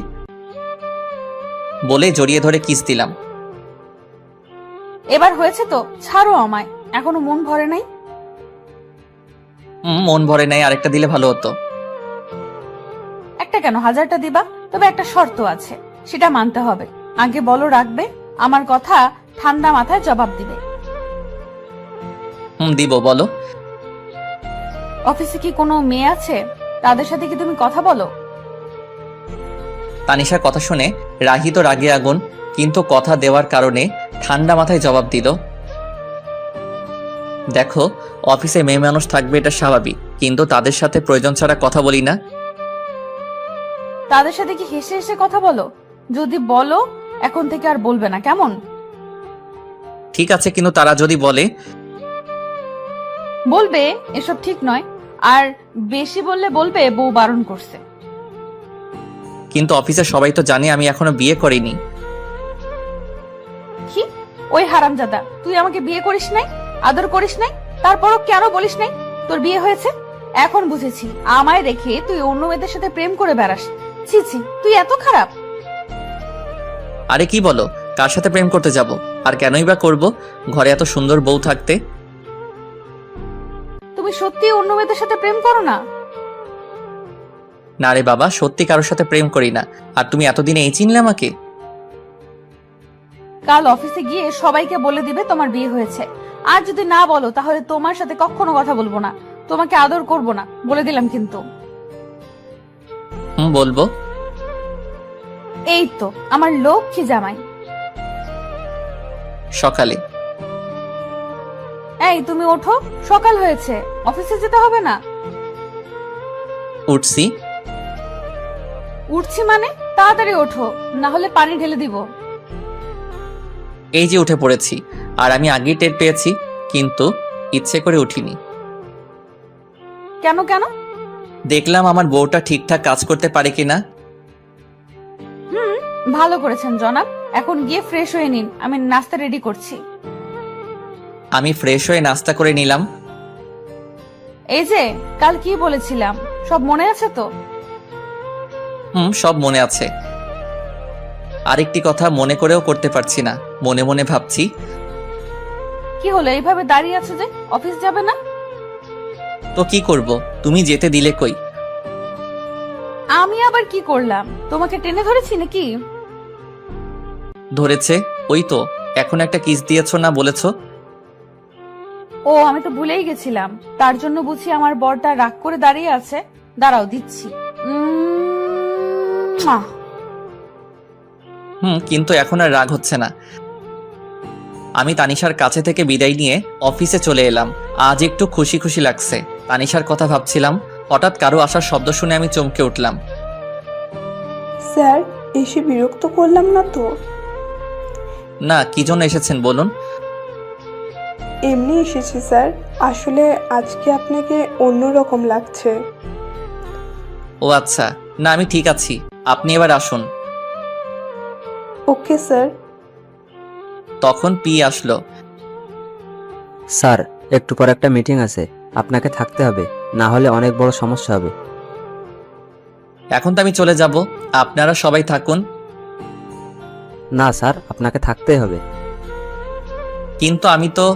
Speaker 1: বলে জড়িয়ে ধরে কিস দিলাম।
Speaker 5: এবার হয়েছে তো, ছাড়ো আমায়, এখনো মন ভরে নাই।
Speaker 1: মন ভরে নাই, আরেকটা দিলে ভালো হতো।
Speaker 5: একটা কেন, 1000টা দিবা, তবে একটা শর্ত আছে, সেটা মানতে হবে। আগে বলো রাখবে, আমার কথা ঠান্ডা মাথায় জবাব দিবে।
Speaker 1: দিব, বলো।
Speaker 5: অফিসে কি কোনো মেয়ে আছে? তাদের সাথে কি তুমি কথা বলো?
Speaker 1: তানিশার কথা শুনে রাহি তো রাগে আগুন, কিন্তু কথা দেওয়ার কারণে ঠান্ডা মাথায় জবাব দিল, দেখো, অফিসে মেয়ে মানুষ থাকবে এটা স্বাভাবিক, কিন্তু তাদের সাথে প্রয়োজন ছাড়া কথা বলি না।
Speaker 5: তাদের সাথে কি হেসে হেসে কথা বলো? যদি বলো এখন থেকে আর বলবে না, কেমন?
Speaker 1: ঠিক আছে, কিন্তু তারা যদি বলে?
Speaker 5: বলবে এসব ঠিক নয়, আর বেশি বললে বলবে বউ বারণ করছে।
Speaker 1: কিন্তু অফিসে সবাই তো জানে আমি এখনো বিয়ে করিনি।
Speaker 5: কি? ওই হারামজাদা, তুই আমাকে বিয়ে করিস নাই, আদর করিস নাই, তারপরও কেন বলিস নাই তোর বিয়ে হয়েছে? এখন বুঝেছি, আমায় রেখে তুই অন্য মেয়েদের সাথে প্রেম করে বেড়াস। ছি ছি, তুই এত খারাপ।
Speaker 1: আরে কি বলো, কার সাথে প্রেম করতে যাব? আর কেনই বা করব, ঘরে এত সুন্দর বউ থাকতে।
Speaker 5: তুমি সত্যি অন্য মেয়েদের সাথে প্রেম করো না?
Speaker 1: না রে বাবা, সত্যি কারোর সাথে প্রেম করি না। আর তুমি এতদিনে এই চিনলে আমাকে?
Speaker 5: কাল অফিসে গিয়ে সবাইকে বলে দিবে তোমার বিয়ে হয়েছে। আর যদি না বলো তাহলে তোমার সাথে কখনো কথা বলবো না, তোমাকে আদর করব না, বলে দিলাম কিন্তু।
Speaker 1: বলবো।
Speaker 5: এই তো আমার লক্ষ্মী জামাই।
Speaker 1: সকালে।
Speaker 5: এই তুমি ওঠো, সকাল হয়েছে, অফিসে যেতে হবে না?
Speaker 1: উঠছি।
Speaker 5: উঠছি মানে? তাড়াতাড়ি ওঠো, না হলে পানি ঢেলে দিব।
Speaker 1: এই যে উঠে পড়েছি, আর আমি আগেই টের পেয়েছি, কিন্তু ইচ্ছে করে উঠিনি।
Speaker 5: কেন কেন?
Speaker 1: দেখলাম আমার বউটা ঠিকঠাক কাজ করতে পারে কিনা।
Speaker 5: ভালো করেছেন জনাব। এখন গিয়ে ফ্রেশ হয়ে নিন, আমি নাস্তা রেডি করছি।
Speaker 1: আমি ফ্রেশ হয়ে নাস্তা করে নিলাম।
Speaker 5: এই যে কাল কি বলেছিলাম, সব মনে আছে তো?
Speaker 1: সব মনে আছে। আরেকটি কথা মনে করেও করতে পারছি না, মনে মনে ভাবছি।
Speaker 5: কি হলো, এইভাবে দাঁড়িয়ে আছো যে? অফিস যাবে না?
Speaker 1: তো কি করব, তুমি যেতে দিলে কই?
Speaker 5: আমি আবার কি করলাম? তোমাকে টেনে ধরেছি নাকি?
Speaker 1: ধরেছে, ওই তো এখন একটা কিস দিয়েছো না বলেছো?
Speaker 5: ও, আমি তো ভুলেই গেছিলাম। তার জন্য বুঝি আমার বরটা রাগ করে দাঁড়িয়ে আছে। দাঁড়াও, দিচ্ছি। আহ,
Speaker 1: কিন্তু এখন আর রাগ হচ্ছে না। আমি তানিশার কাছে থেকে বিদায় নিয়ে অফিসে চলে এলাম। আজ একটু খুশি খুশি লাগছে। তানিশার কথা ভাবছিলাম, হঠাৎ কারো আসার শব্দ শুনে আমি চমকে উঠলাম।
Speaker 11: স্যার, এসে বিরক্ত করলাম না তো?
Speaker 1: না, কি জন্য এসেছেন বলুন?
Speaker 11: এমনি এসেছি স্যার, আসলে আজকে আপনাকে অন্যরকম লাগছে।
Speaker 1: ও আচ্ছা, না আমি ঠিক আছি, আপনি এবার আসুন।
Speaker 11: Okay sir.
Speaker 1: তখন পি আসলো।
Speaker 3: স্যার, একটু পর একটা মিটিং আছে, আপনাকে থাকতে হবে, না হলে অনেক বড় সমস্যা হবে।
Speaker 1: এখন তো আমি চলে যাব, আপনারা সবাই থাকুন।
Speaker 3: না স্যার, আপনাকে থাকতেই হবে।
Speaker 1: কিন্তু আমি তো।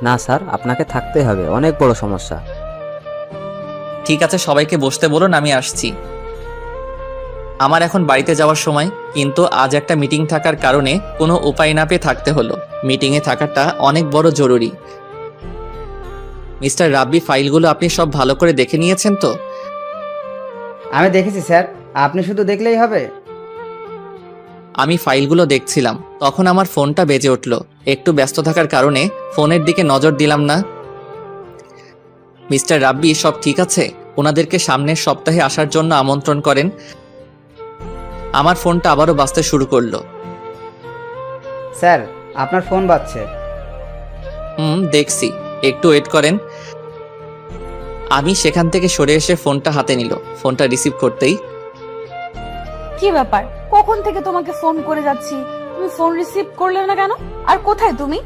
Speaker 3: না স্যার, আপনাকে থাকতেই হবে, অনেক বড় সমস্যা।
Speaker 1: ঠিক আছে, সবাইকে বসতে বলুন, আমি আসছি। আমার এখন বাড়িতে যাওয়ার সময়, কিন্তু আজ একটা মিটিং থাকার কারণে কোনো উপায় না পেয়ে থাকতে হলো। মিটিংয়ে থাকাটা অনেক বড় জরুরি। মিস্টার রাব্বি, ফাইলগুলো আপনি সব ভালো করে দেখে নিয়েছেন তো?
Speaker 12: আমি দেখেছি স্যার, আপনি শুধু দেখলেই হবে।
Speaker 1: আমি ফাইলগুলো দেখছিলাম, তখন আমার ফোনটা বেজে উঠল। একটু ব্যস্ত থাকার কারণে ফোনের দিকে নজর দিলাম না। মিস্টার রাব্বি, সব ঠিক আছে? ওনাদেরকে সামনের সপ্তাহে আসার জন্য আমন্ত্রণ করেন। আমার ফোনটা আবারও বাজতে শুরু করলো।
Speaker 12: স্যার, আপনার ফোন বাজছে।
Speaker 1: দেখছি, একটু ওয়েট করেন। আমি সেখান থেকে সরে এসে ফোনটা হাতে নিল। ফোনটা রিসিভ করতেই,
Speaker 5: কি ব্যাপার? কখন থেকে তোমাকে ফোন করে যাচ্ছি, তুমি ফোন রিসিভ করলে না কেন? আর কোথায় তুমি?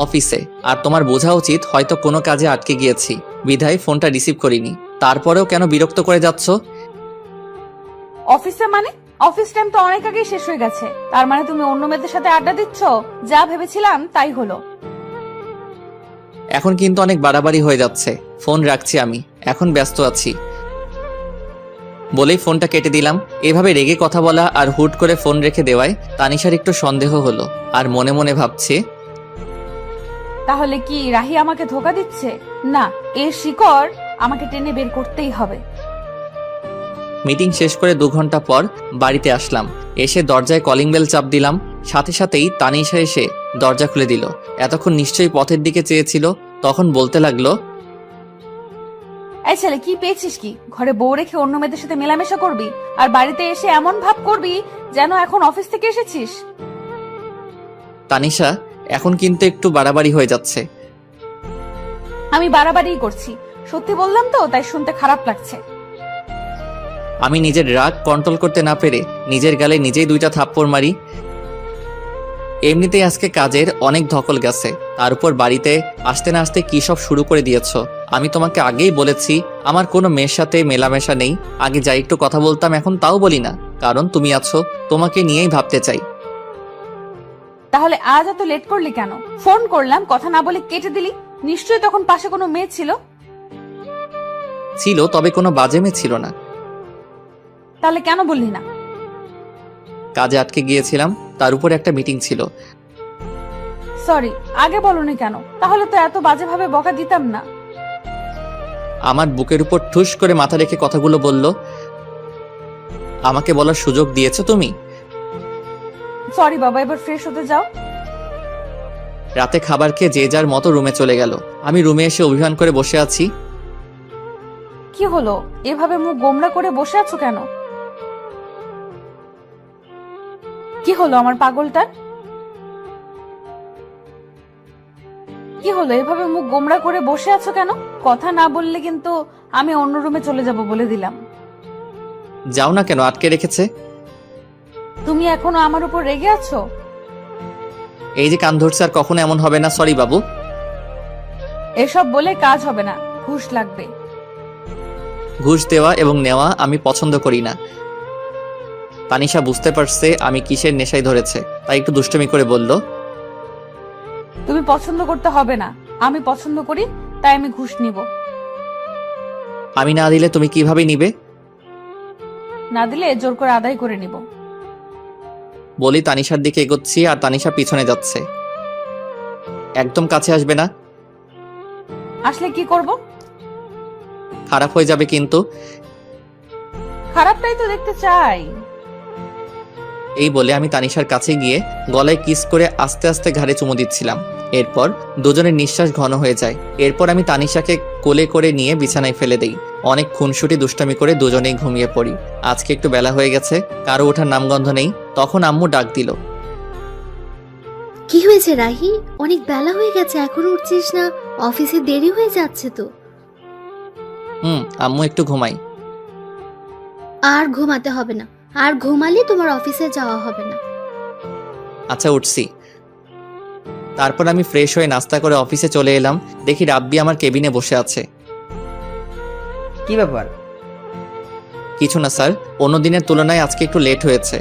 Speaker 1: অফিসে। আর তোমার বোঝা উচিত হয়তো কোনো কাজে আটকে গিয়েছি, বিধায় ফোনটা রিসিভ করিনি। তারপরেও কেন বিরক্ত করে যাচ্ছ?
Speaker 5: অফিসে মানে? অফিস টাইম তো অনেক আগেই শেষ হয়ে গেছে। তার মানে তুমি অন্য মেয়েদের সাথে আড্ডা দিচ্ছ? যা ভেবেছিলাম তাই হলো।
Speaker 1: এখন কিন্তু অনেক বাড়াবাড়ি হয়ে যাচ্ছে। ফোন রাখছি আমি, এখন ব্যস্ত আছি। বলেই ফোনটা কেটে দিলাম। এভাবে রেগে কথা বলা আর হুট করে ফোন রেখে দেওয়ায় তানিশার একটু সন্দেহ হলো আর মনে মনে ভাবছে,
Speaker 5: তাহলে কি রাহি আমাকে ধোকা দিচ্ছে? না, এর শিকড় আমাকে টেনে বের করতেই হবে।
Speaker 1: মিটিং শেষ করে 2 ঘন্টা পর বাড়িতে আসলাম। এসে দরজায় কলিং বেল চাপ দিলাম, সাথে সাথেই তানিশা এসে দরজা খুলে দিল। এতক্ষণ নিশ্চয়ই পথের দিকে চেয়েছিল, তখন বলতে লাগলো,
Speaker 5: এই ছেলে, কি পেয়েছিস কি? ঘরে বউ রেখে অন্য মেয়েদের সাথে মেলামেশা করবি আর বাড়িতে এসে এমন ভাব করবি যেন এখন অফিস থেকে এসেছিস।
Speaker 1: তানিশা এখন কিন্তু একটু বাড়াবাড়ি হয়ে যাচ্ছে।
Speaker 5: আমি বাড়াবাড়িই করছি, সত্যি বললাম তো, তাই শুনতে খারাপ লাগছে।
Speaker 1: আমি নিজের রাগ কন্ট্রোল করতে না পেরে নিজের গালে নিজেই 2টা থাপ্পড় মারি। এমনিতেই আজকে কাজের অনেক ধকল গেছে, তার উপর বাড়িতে আসতে না আসতে কি সব শুরু করে দিয়েছো। আমি তোমাকে আগেই বলেছি আমার কোনো মেয়ের সাথে মেলামেশা নেই। আগে যাই একটু কথা বলতাম, এখন তাও বলি না, কারণ তুমি আছো, তোমাকে নিয়েই ভাবতে চাই।
Speaker 5: তাহলে আজ এত লেট করলি কেন? ফোন করলাম, কথা না বলে কেটে দিলি। নিশ্চয়ই তখন পাশে কোনো মেয়ে ছিল।
Speaker 1: ছিল, তবে কোনো বাজে মেয়ে ছিল না।
Speaker 5: তাহলে কেন বললি না?
Speaker 1: কাজে আটকে গিয়েছিলাম, তার উপর একটা মিটিং ছিল।
Speaker 5: সরি, আগে বলনি কেন? তাহলে তো এত বাজেভাবে বকা দিতাম না।
Speaker 1: আমার বুকের উপর ঠুস করে মাথা রেখে কথাগুলো বলল, আমাকে বলার সুযোগ দিয়েছো তুমি।
Speaker 5: সরি বাবা, এবার ফ্রেশ হতে যাও।
Speaker 1: রাতে খাবার খেয়ে যে যার মতো রুমে চলে গেল। আমি রুমে এসে অভিমান করে বসে আছি।
Speaker 5: কি হলো, এভাবে মুখ গোমড়া করে বসে আছো কেন? কি হলো আমার পাগলটার? কি হলো, এভাবে মুখ গোমড়া করে বসে আছো কেন? কথা না বললে কিন্তু আমি অন্য রুমে চলে যাব বলে দিলাম।
Speaker 1: যাও না কেন, আটকে রেখেছে।
Speaker 5: তুমি এখনো আমার উপর রেগে আছো?
Speaker 1: এই যে কান ধরছে, আর কখনো এমন হবে না। সরি বাবু।
Speaker 5: এসব বলে কাজ হবে না, ঘুষ লাগবে।
Speaker 1: ঘুষ দেওয়া এবং নেওয়া আমি পছন্দ করি না। তানিশা বুঝতে পারছে আমি কিসের নেশায় ধরেছে, তাই একটু দুষ্টুমি করে বলল,
Speaker 5: তুমি পছন্দ করতে হবে না, আমি পছন্দ করি, তাই আমি ঘুষ নিব।
Speaker 1: আমি না দিলে তুমি কিভাবে নিবে?
Speaker 5: না দিলে জোর করে আদায় করে নিব।
Speaker 1: বলি তানিশার দিকে এগোচ্ছি আর তানিশা পিছনে যাচ্ছে। একদম কাছে আসবে না,
Speaker 5: আসলে কি করব?
Speaker 1: খারাপ হয়ে যাবে কিন্তু।
Speaker 5: খারাপটাই তো দেখতে চাই।
Speaker 1: এই বলে আমি তানিশার কাছে গিয়ে গলায় কিস করে আস্তে আস্তে ঘাড়ে চুমু দিচ্ছিলাম। এরপর দুজনের নিঃশ্বাস ঘন হয়ে যায়। এরপর আমি তানিশাকে কোলে করে নিয়ে বিছানায় ফেলে দেই। অনেক খুনসুটি দুষ্টামি করে দুজনেই ঘুমিয়ে পড়ি। আজকে একটু বেলা হয়ে গেছে, কারো ওঠার নামগন্ধ নেই। তখন আম্মু ডাক দিল,
Speaker 8: কি হয়েছে রাহি? অনেক বেলা হয়ে গেছে, এখনো উঠছিস না? অফিসে দেরি হয়ে যাচ্ছে তো।
Speaker 1: আম্মু একটু ঘুমাই।
Speaker 8: আর ঘুমাতে হবে না, আর ঘুমালে তোমার অফিসে যাওয়া হবে না।
Speaker 1: আচ্ছা, উঠছি। তারপর আমি ফ্রেশ হয়ে নাস্তা করে অফিসে চলে এলাম। দেখি রাব্বি আমার কেবিনে বসে আছে।
Speaker 12: কি ব্যাপার?
Speaker 1: কিছু না স্যার, অন্য দিনের তুলনায় আজকে একটু লেট হয়েছে।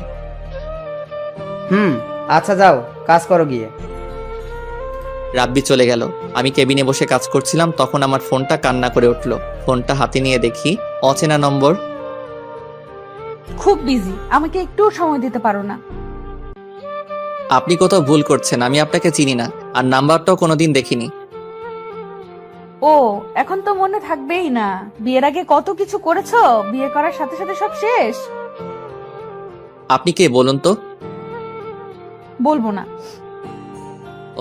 Speaker 12: আচ্ছা যাও, কাজ করো গিয়ে।
Speaker 1: রাব্বি চলে গেল। আমি কেবিনে বসে কাজ করছিলাম, তখন আমার ফোনটা কান্না করে উঠলো। ফোনটা হাতে নিয়ে দেখি অচেনা নম্বর।
Speaker 5: খুব বিজি, আমাকে একটু সময় দিতে পারো না?
Speaker 1: আপনি কোথাও ভুল করছেন, আমি আপনাকে চিনি না, আর নাম্বারটাও কোনোদিন দেখিনি।
Speaker 5: ও, এখন তো মনে থাকবেই না। বিয়ের আগে কত কিছু করেছো, বিয়ে করার সাথে সাথে সব শেষ।
Speaker 1: আপনি কে বলুন তো?
Speaker 5: বলবো না।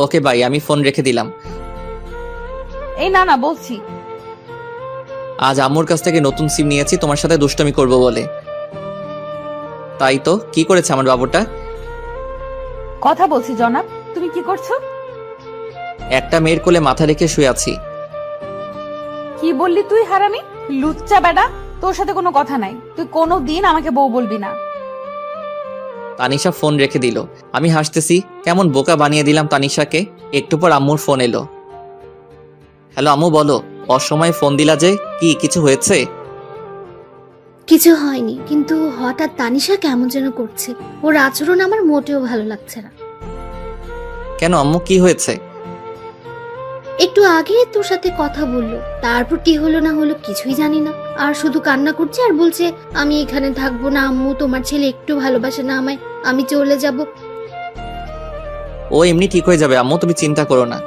Speaker 1: ওকে বাই, আমি ফোন রেখে দিলাম।
Speaker 5: এই না না, বলছি।
Speaker 1: আজ আম্মুর কাছ থেকে নতুন সিম নিয়েছি তোমার সাথে দুষ্টমি করব বলে। তাই তো, কি করেছে আমার বাবুটা?
Speaker 5: কথা বলছি জনাব, তুমি কি করছো?
Speaker 1: একটা মেয়ের কোলে মাথা রেখে শুয়ে আছি।
Speaker 5: কি বললি তুই হারামি? লুচ্চা বেটা, তোর সাথে কোনো কথা নাই। তুই কোনো দিন আমাকে বউ বলবি না।
Speaker 1: তানিশা ফোন রেখে দিল। আমি হাসতেছি, কেমন বোকা বানিয়ে দিলাম তানিশাকে। একটু পর আম্মুর ফোন এলো। হ্যালো আম্মু, বলো। অসময়ে ফোন দিলা যে, কি কিছু হয়েছে?
Speaker 8: কিছু হয়নি, কিন্তু হঠাৎ তানিশা কেমন যেন করছে। ওর আচরণ আমার মোটেও ভালো লাগছে না।
Speaker 1: কেন আম্মু, কি হয়েছে?
Speaker 8: একটু আগে তোর সাথে কথা বললো, তারপর কি হলো না হলো কিছুই জানি না। আর শুধু কান্না করছে আর বলছে আমি এখানে থাকবো না আম্মু, তোমার ছেলে একটু ভালোবাসে না আমায়, আমি চলে যাব।
Speaker 1: ও এমনি ঠিক হয়ে যাবে আম্মু, তুমি চিন্তা করো না।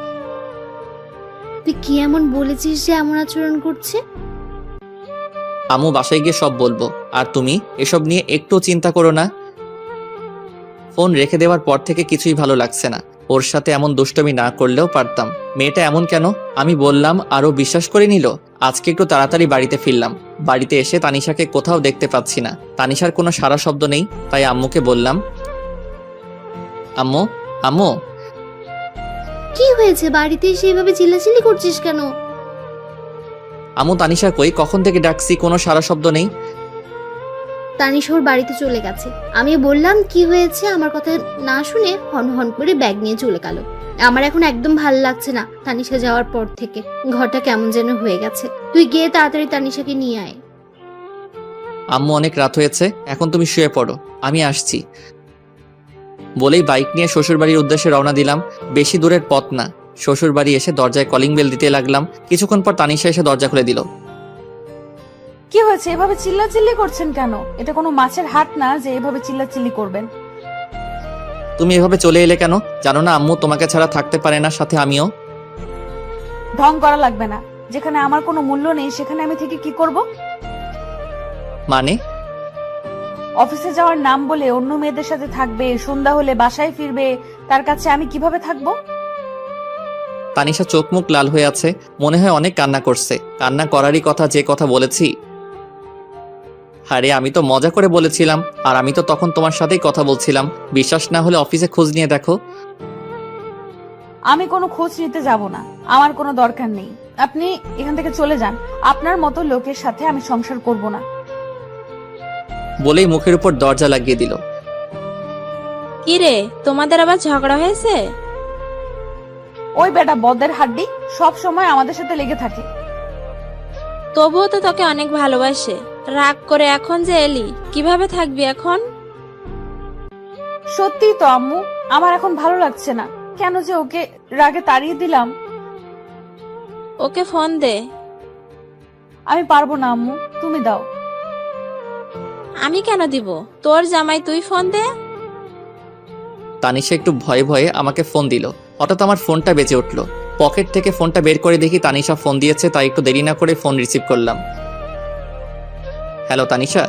Speaker 8: তুই কি এমন বলেছিস যে এমন আচরণ করছে?
Speaker 1: আম্মু বাসায় গিয়ে সব বলবো, আর তুমি এসব নিয়ে একটু চিন্তা করো না। ফোন রেখে দেওয়ার পর থেকে কিছুই ভালো লাগছে না। ওর সাথে এমন দুষ্টমি না করলেও পারতাম। মেয়েটা এমন কেন? আমি বললাম আরও বিশ্বাস করে নিল। আজকে একটু তাড়াতাড়ি বাড়িতে ফিরলাম। বাড়িতে এসে তানিশাকে কোথাও দেখতে পাচ্ছি না। তানিশার কোনো সারা শব্দ নেই, তাই আম্মুকে বললাম, আম্মু আম্মু।
Speaker 8: কি হয়েছে? বাড়িতে এসে এভাবে চিল্লাচিল্লি করছিস কেন?
Speaker 1: আম্মু তানিশা কই? কখন থেকে ডাকছি, কোনো সারা শব্দ নেই।
Speaker 8: তানিশা ওর বাড়িতে চলে গেছে। আমি বললাম কি হয়েছে, আমার কথা না শুনে হন হন করে ব্যাগ নিয়ে চলে গেল। আমার এখন একদম ভালো লাগছে না তানিশা যাওয়ার পর থেকে। ঘরটা কেমন যেন হয়ে গেছে। তুই গিয়ে তাড়াতাড়ি তানিশাকে নিয়ে আয়।
Speaker 1: আম্মু অনেক রাত হয়েছে, এখন তুমি শুয়ে পড়ো, আমি আসছি বলেই বাইক নিয়ে শ্বশুরবাড়ির উদ্দেশ্যে রওনা দিলাম। বেশি দূরের পথ না। শ্বশুরবাড়ি এসে দরজায় কলিং বেল দিতে লাগলাম। কিছুক্ষণ পর তানিশা এসে দরজা খুলে দিল।
Speaker 5: কি হয়েছে? এভাবে চিল্লাচিল্লি করছেন কেন? এটা কোনো মাছের হাট না যে এভাবে চিল্লাচিল্লি করবেন।
Speaker 1: তুমি এভাবে চলে এলে কেন? জানো না আম্মু তোমাকে ছাড়া থাকতে পারে না, সাথে আমিও।
Speaker 5: ঢং করা লাগবে না। যেখানে আমার কোনো মূল্য নেই সেখানে আমি থেকে কি করব?
Speaker 1: মানে?
Speaker 5: অফিসে যাওয়ার নাম বলে অন্য মেয়েদের সাথে থাকবে, সন্ধ্যা হলে বাসায় ফিরবে, তার কাছে আমি কিভাবে থাকবো?
Speaker 1: তানিশা চোখ মুখ লাল হয়ে আছে, মনে হয় অনেক কান্না করছে। কান্না করারই কথা, যে কথা বলেছি। আরে আমি তো মজা করে বলেছিলাম, আর আমি তো তখন তোমার সাথেই কথা বলছিলাম। বিশ্বাস না হলে অফিসে খোঁজ নিয়ে দেখো।
Speaker 5: আমি কোনো খোঁজ নিতে যাব না, আমার কোনো দরকার নেই। আপনি এখান থেকে চলে যান। আপনার মতো লোকের সাথে আমি সংসার করব না।
Speaker 1: বলেই মুখের উপর দরজা লাগিয়ে দিল।
Speaker 10: কি রে, তোমাদের আবার ঝগড়া হয়েছে?
Speaker 5: ওই বেটা বদের হাড্ডি সব সময় আমাদের সাথে লেগে থাকে।
Speaker 10: তবুও তো তোকে অনেক ভালোবাসে। রাগ করে এখন যে এলি, কিভাবে থাকবি এখন?
Speaker 5: সত্যি তো আম্মু, আমার এখন ভালো লাগছে না। কেন যে ওকে রাগে তাড়িয়ে দিলাম।
Speaker 10: ওকে ফোন দে।
Speaker 5: আমি পারবো না আম্মু, তুমি দাও।
Speaker 10: আমি কেন দিব? তোর জামাই, তুই ফোন দে।
Speaker 1: তানিশা একটু ভয়ে ভয়ে আমাকে ফোন দিল। হঠাৎ আমার ফোনটা বেজে উঠল। পকেট থেকে ফোনটা বের করে দেখি তানিশা ফোন দিয়েছে, তাই একটু দেরি না করে ফোন রিসিভ করলাম। হ্যালো তানিশা।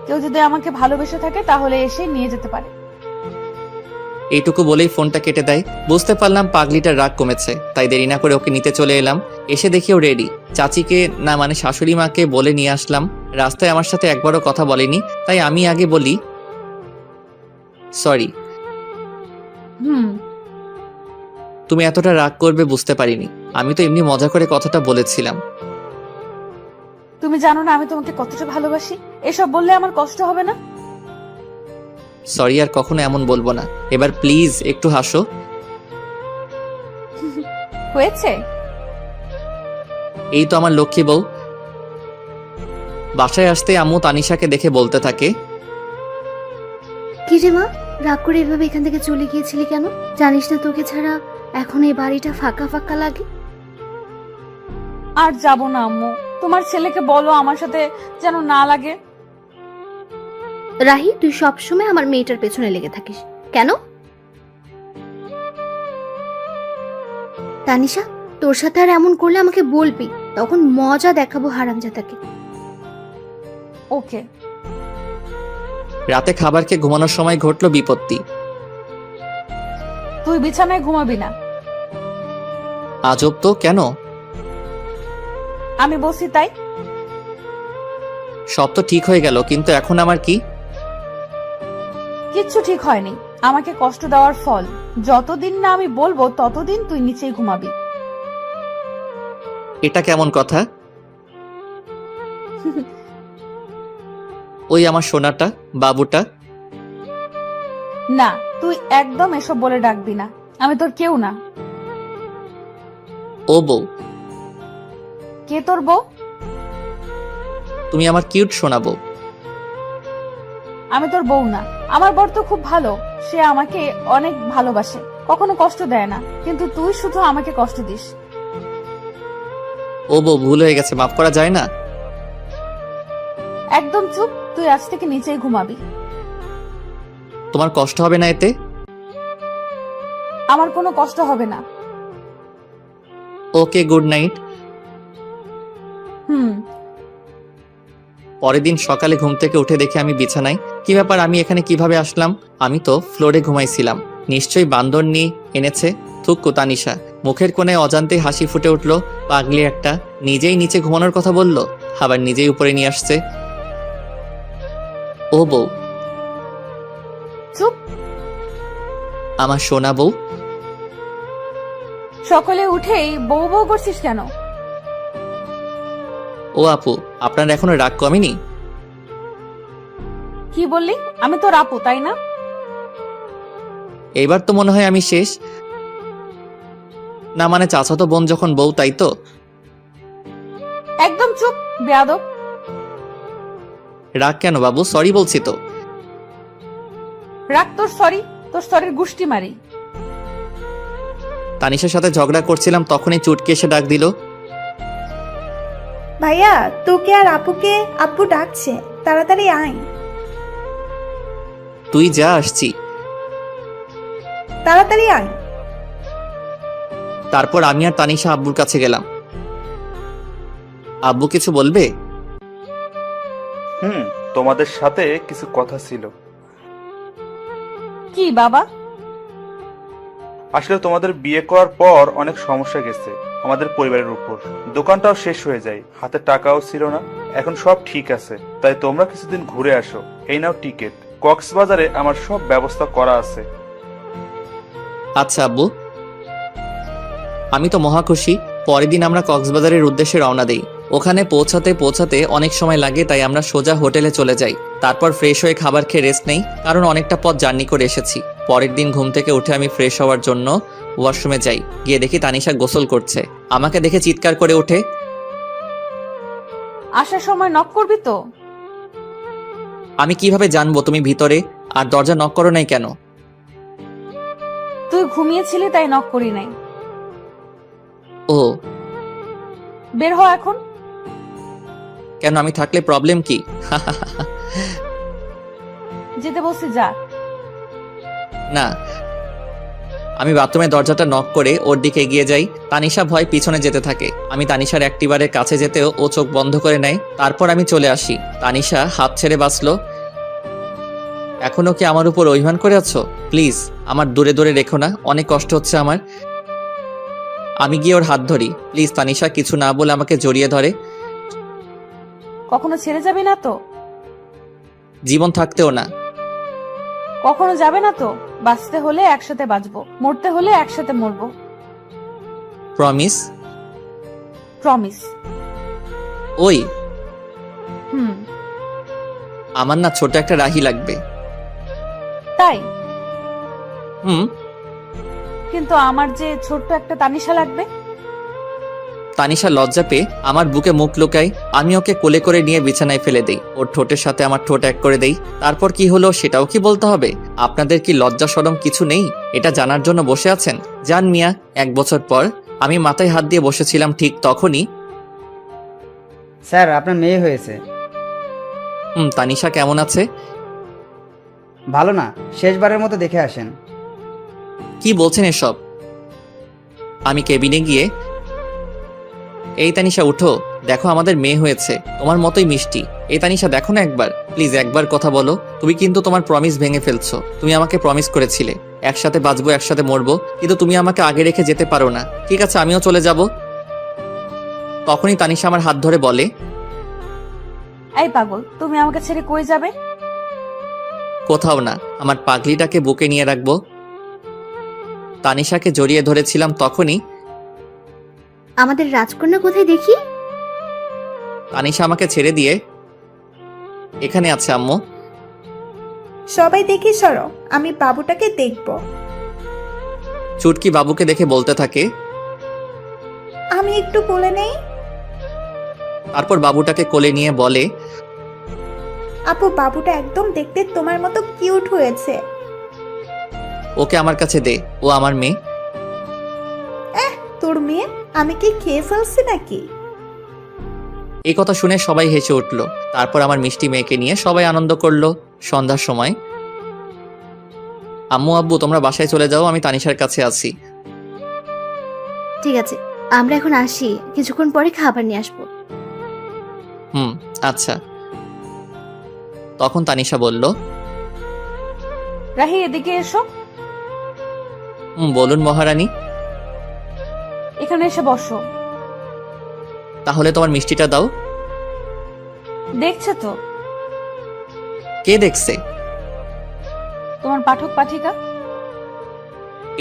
Speaker 5: কেউ যদি আমাকে ভালোবেসে থাকে তাহলে এসে নিয়ে যেতে পারে।
Speaker 1: এইটুকু বলেই ফোনটা কেটে দেয়। বুঝতে পারলাম পাগলিটার রাগ কমেছে, তাই দেরি না করে ওকে নিতে চলে এলাম। এসে দেখি ও রেডি। চাচিকে না মানে শাশুড়ি মাকে বলে নিয়ে আসলাম। রাস্তায় আমার সাথে একবারও কথা বলেনি, তাই আমি আগে বলি সরি। তুমি এতটা রাগ করবে বুঝতে পারিনি। আমি তো এমনি মজা করে কথাটা বলেছিলাম।
Speaker 5: তুমি জানো না আমি তোমাকে কতটা ভালোবাসি। এসব বললে আমার কষ্ট হবে না?
Speaker 1: সরি, আর কখনো এমন বলবো না। এবার প্লিজ একটু হাসো।
Speaker 5: হয়েছে?
Speaker 1: এই তো আমার লক্ষ্মী বউ। বাসায় আসতে আম্মু তানিশাকে দেখে বলতে থাকে,
Speaker 8: কি রে মা, রাগ করে এভাবে এখান থেকে চলে গিয়েছিলি কেন? জানিস না তোকে ছাড়া এখন এই বাড়িটা ফাঁকা ফাঁকা লাগে?
Speaker 5: আর যাব না আম্মু, তোমার ছেলেকে বলো আমার সাথে যেন না লাগে।
Speaker 8: রাহি, তুই সবসময় আমার মেয়েটার পেছনে লেগে থাকিস কেন? তানিশা, তোর সাথে আর এমন করলে আমাকে বলবি, তখন মজা দেখাবো হারামজাদাকে।
Speaker 5: ওকে।
Speaker 1: রাতে খাবার খেয়ে ঘুমানোর সময় ঘটলো বিপত্তি।
Speaker 5: তুই বিছানায় ঘুমাবি না।
Speaker 1: আজব তো, কেন?
Speaker 5: আমি বলছি তাই।
Speaker 1: সব তো ঠিক হয়ে গেল, কিন্তু এখন আমার কি?
Speaker 5: কিচ্ছু ঠিক হয়নি। আমাকে কষ্ট দেওয়ার ফল। যতদিন না আমি বলবো ততদিন তুই নিচেই ঘুমাবি।
Speaker 1: এটা কেমন কথা? ওই আমার সোনাটা, বাবুটা।
Speaker 5: না, তুই একদম এসব বলে ডাকবি না। আমি তোর কেউ না।
Speaker 1: ও বউ।
Speaker 5: কে তোর বউ?
Speaker 1: তুমি আমার কিউট সোনা বউ।
Speaker 5: আমি তোর বউ না। আমার বর তো খুব ভালো, সে আমাকে অনেক ভালোবাসে, কখনো কষ্ট দেয় না। কিন্তু তুই শুধু আমাকে কষ্ট দিস।
Speaker 1: ও বউ, ভুল হয়ে গেছে, মাফ করা যায় না?
Speaker 5: একদম চুপ, তুই আজ থেকে নিচেই ঘুমাবি।
Speaker 1: তোমার কষ্ট হবে না এতে?
Speaker 5: আমার কোনো কষ্ট হবে না।
Speaker 1: ওকে, গুড নাইট।
Speaker 5: হুম।
Speaker 1: পরের দিন সকালে ঘুম থেকে উঠে দেখে আমি বিছানায়। কি ব্যাপার, আমি এখানে কিভাবে আসলাম? আমি তো ফ্লোরে ঘুমাইছিলাম। নিশ্চয়ই বান্দর নিয়ে এনেছে। থুক্কু তানিশা। মুখের কোণে অজান্তে হাসি ফুটে উঠল। পাগলি একটা, নিজেই নিচে ঘুমানোর কথা বলল, আবার নিজেই উপরে নিয়ে আসছে। ও বউ,
Speaker 5: চুপ।
Speaker 1: আমার সোনা বউ।
Speaker 5: সকালে উঠেই বউ বউ করছিস কেন?
Speaker 1: ও আপু, আপনার এখনো রাগ কমেনি?
Speaker 5: কি বললি? আমি তোর আপু, তাই না?
Speaker 1: এইবার তো মনে হয় আমি শেষ। না মানে চাচাতো বোন যখন বউ, তাই তো?
Speaker 5: একদম চুপ, বেয়াদব।
Speaker 1: রাগ কেন বাবু? সরি বলছি তো।
Speaker 5: রাখ তোর সরি, তোর সরির গুষ্টি মারি।
Speaker 1: তানিশার সাথে ঝগড়া করছিলাম, তখনই চুটকে এসে ডাক দিল।
Speaker 9: ভাইয়া, তোকে আর আপুকে আব্বু ডাকছে, তাড়াতাড়ি আয়।
Speaker 1: তুই যা, আসছি।
Speaker 9: তাড়াতাড়ি আয়।
Speaker 1: তারপর আমি আর তানিশা আব্বুর কাছে গেলাম। আব্বু কিছু বলবে?
Speaker 6: তোমাদের সাথে কিছু কথা ছিল।
Speaker 5: কি বাবা?
Speaker 6: আসলে তোমাদের বিয়ে করার পর অনেক সমস্যা গেছে আমাদের পরিবারের উপর। দোকানটাও শেষ হয়ে যায়, হাতে টাকাও ছিল না। এখন সব ঠিক আছে, তাই তোমরা কিছুদিন ঘুরে আসো। এই নাও টিকিট। কক্সবাজারে আমার সব ব্যবস্থা করা আছে।
Speaker 1: আচ্ছা আব্বু, আমি তো মহা খুশি। পরের দিন আমরা কক্সবাজারের উদ্দেশ্যে রওনা দেই। ওখানে পৌঁছাতে অনেক সময় লাগে, তাই আমরা সোজা হোটেলে চলে যাই। তারপর ফ্রেশ হয়ে খাবার খেয়ে রেস্ট নেই, কারণ অনেকটা পথ জার্নি করে এসেছি। পরের দিন ঘুম থেকে উঠে আমি ফ্রেশ হওয়ার জন্য ওয়াশরুমে যাই। গিয়ে দেখি তানিশা গোসল করছে। আমাকে দেখে চিৎকার করে ওঠে।
Speaker 5: আসার সময় নক করবি তো?
Speaker 1: আমি কিভাবে জানবো তুমি ভিতরে? আর দরজা নক করো নাই কেন?
Speaker 5: তুই ঘুমিয়েছিলি তাই নক করি নাই।
Speaker 1: ও,
Speaker 5: বের হ এখন।
Speaker 1: কেন, আমি থাকলে প্রবলেম কি?
Speaker 5: যেতে বলছি যা।
Speaker 1: না, আমি বাথরুমের দরজাটা নক করে ওর দিকে এগিয়ে যাই। তানিশা ভয় পিছনে যেতে থাকে। আমি তানিশার অ্যাক্টিভারের কাছে যেতেও ও চোখ বন্ধ করে নেয়। তারপর আমি চলে আসি। তানিশা হাত ছেড়ে বাঁচলো। এখনো কি আমার উপর অভিমান করে আছো? প্লিজ আমার দূরে দূরে রেখো না, অনেক কষ্ট হচ্ছে আমার। আমি গিয়ে ওর হাত ধরি। প্লিজ তানিশা কিছু না বলে আমাকে জড়িয়ে ধরে।
Speaker 5: কখনো ছেড়ে যাবি না তো?
Speaker 1: জীবন থাকতেও না।
Speaker 5: কখনো যাবে না তো? বাঁচতে হলে একসাথে বাঁচবো, মরতে হলে একসাথে মরবো।
Speaker 1: প্রমিস?
Speaker 5: প্রমিস।
Speaker 1: ওই,
Speaker 5: হুম।
Speaker 1: আমার না ছোট একটা রাহি লাগবে।
Speaker 5: তাই?
Speaker 1: হুম।
Speaker 5: কিন্তু আমার যে ছোট্ট একটা তানিশা লাগবে।
Speaker 1: তানিশা লজ্জা পেয়ে আমার বুকে মুখ লুকায়। আমি ওকে কোলে করে নিয়ে বিছানায় ফেলে দেই। ওর ঠোঁটের সাথে আমার ঠোঁট এক করে দেই। তারপর কি হলো সেটাও কি বলতে হবে? আপনাদের কি লজ্জা শরম কিছু নেই? এটা জানার জন্য বসে আছেন? জান মিয়া। 1 বছর পর আমি মাথায় হাত দিয়ে বসেছিলাম, ঠিক তখনই।
Speaker 12: স্যার, আপনার মেয়ে হয়েছে।
Speaker 1: তানিশা কেমন আছে?
Speaker 12: ভালো না, শেষবারের মতো দেখে আসেন।
Speaker 1: কি বলছেন এসব? আমি কেবিনে গিয়ে, এই তানিশা উঠো, দেখো আমাদের মেয়ে হয়েছে, তোমার মতোই মিষ্টি। এই তানিশা দেখো না একবার, প্লিজ একবার কথা বলো। তুমি কিন্তু তোমার প্রমিস ভেঙে ফেলছো। তুমি আমাকে প্রমিস করেছিলে একসাথে বাঁচবো, একসাথে মরবো, কিন্তু তুমি আমাকে আগে রেখে যেতে পারো না। ঠিক আছে, আমিও চলে যাব। তখনই তানিশা আমার হাত ধরে বলে,
Speaker 5: এই পাগল, তুমি আমাকে ছেড়ে কই যাবে?
Speaker 1: কোথাও না, আমার পাগলিটাকে বুকে নিয়ে রাখবো। তানিশাকে জড়িয়ে ধরেছিলাম, তখনই
Speaker 8: আমাদের রাজকন্যা কোথায় দেখি?
Speaker 1: তানিশা আমাকে ছেড়ে দিয়ে, এখানে আছে আম্মু।
Speaker 9: সবাই দেখি সরো, আমি বাবুটাকে দেখব।
Speaker 1: চুটকি বাবুকে দেখে বলতে থাকে,
Speaker 9: আমি একটু কোলে নেই।
Speaker 1: তারপর বাবুটাকে কোলে নিয়ে বলে,
Speaker 9: আপু, বাবুটা একদম দেখতে তোমার মতো কিউট হয়েছে।
Speaker 1: ওকে আমার কাছে দে, ও আমার মেয়ে।
Speaker 9: তোর মেয়ে? আমি কি খেয়ে ফেলছি নাকি?
Speaker 1: এই কথা শুনে সবাই হেসে উঠল। তারপর আমার মিষ্টি মেয়েকে নিয়ে সবাই আনন্দ করলো। সন্ধ্যার সময় আম্মু আব্বু তোমরা বাসায় চলে যাও, আমি তানিশার কাছে আছি।
Speaker 8: ঠিক আছে, আমরা এখন আসি, কিছুক্ষণ পরে খাবার নিয়ে আসবো।
Speaker 1: আচ্ছা। তখন তানিশা বলল,
Speaker 5: রাহি এদিকে এসো।
Speaker 1: বলুন মহারানী।
Speaker 5: এখানে এসে বসো।
Speaker 1: তাহলে তোমার মিষ্টিটা দাও।
Speaker 5: দেখছে তো?
Speaker 1: কে দেখছে?
Speaker 5: তোমার পাঠক পাঠিকা।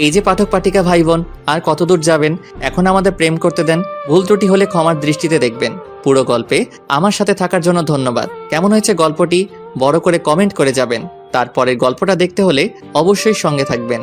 Speaker 1: এই যে পাঠক পাঠিকা ভাই বোন, আর কতদূর যাবেন? এখন আমাদের প্রেম করতে দেন। ভুল ত্রুটি হলে ক্ষমার দৃষ্টিতে দেখবেন। পুরো গল্পে আমার সাথে থাকার জন্য ধন্যবাদ। কেমন হয়েছে গল্পটি বড় করে কমেন্ট করে যাবেন। তারপরের গল্পটা দেখতে হলে অবশ্যই সঙ্গে থাকবেন।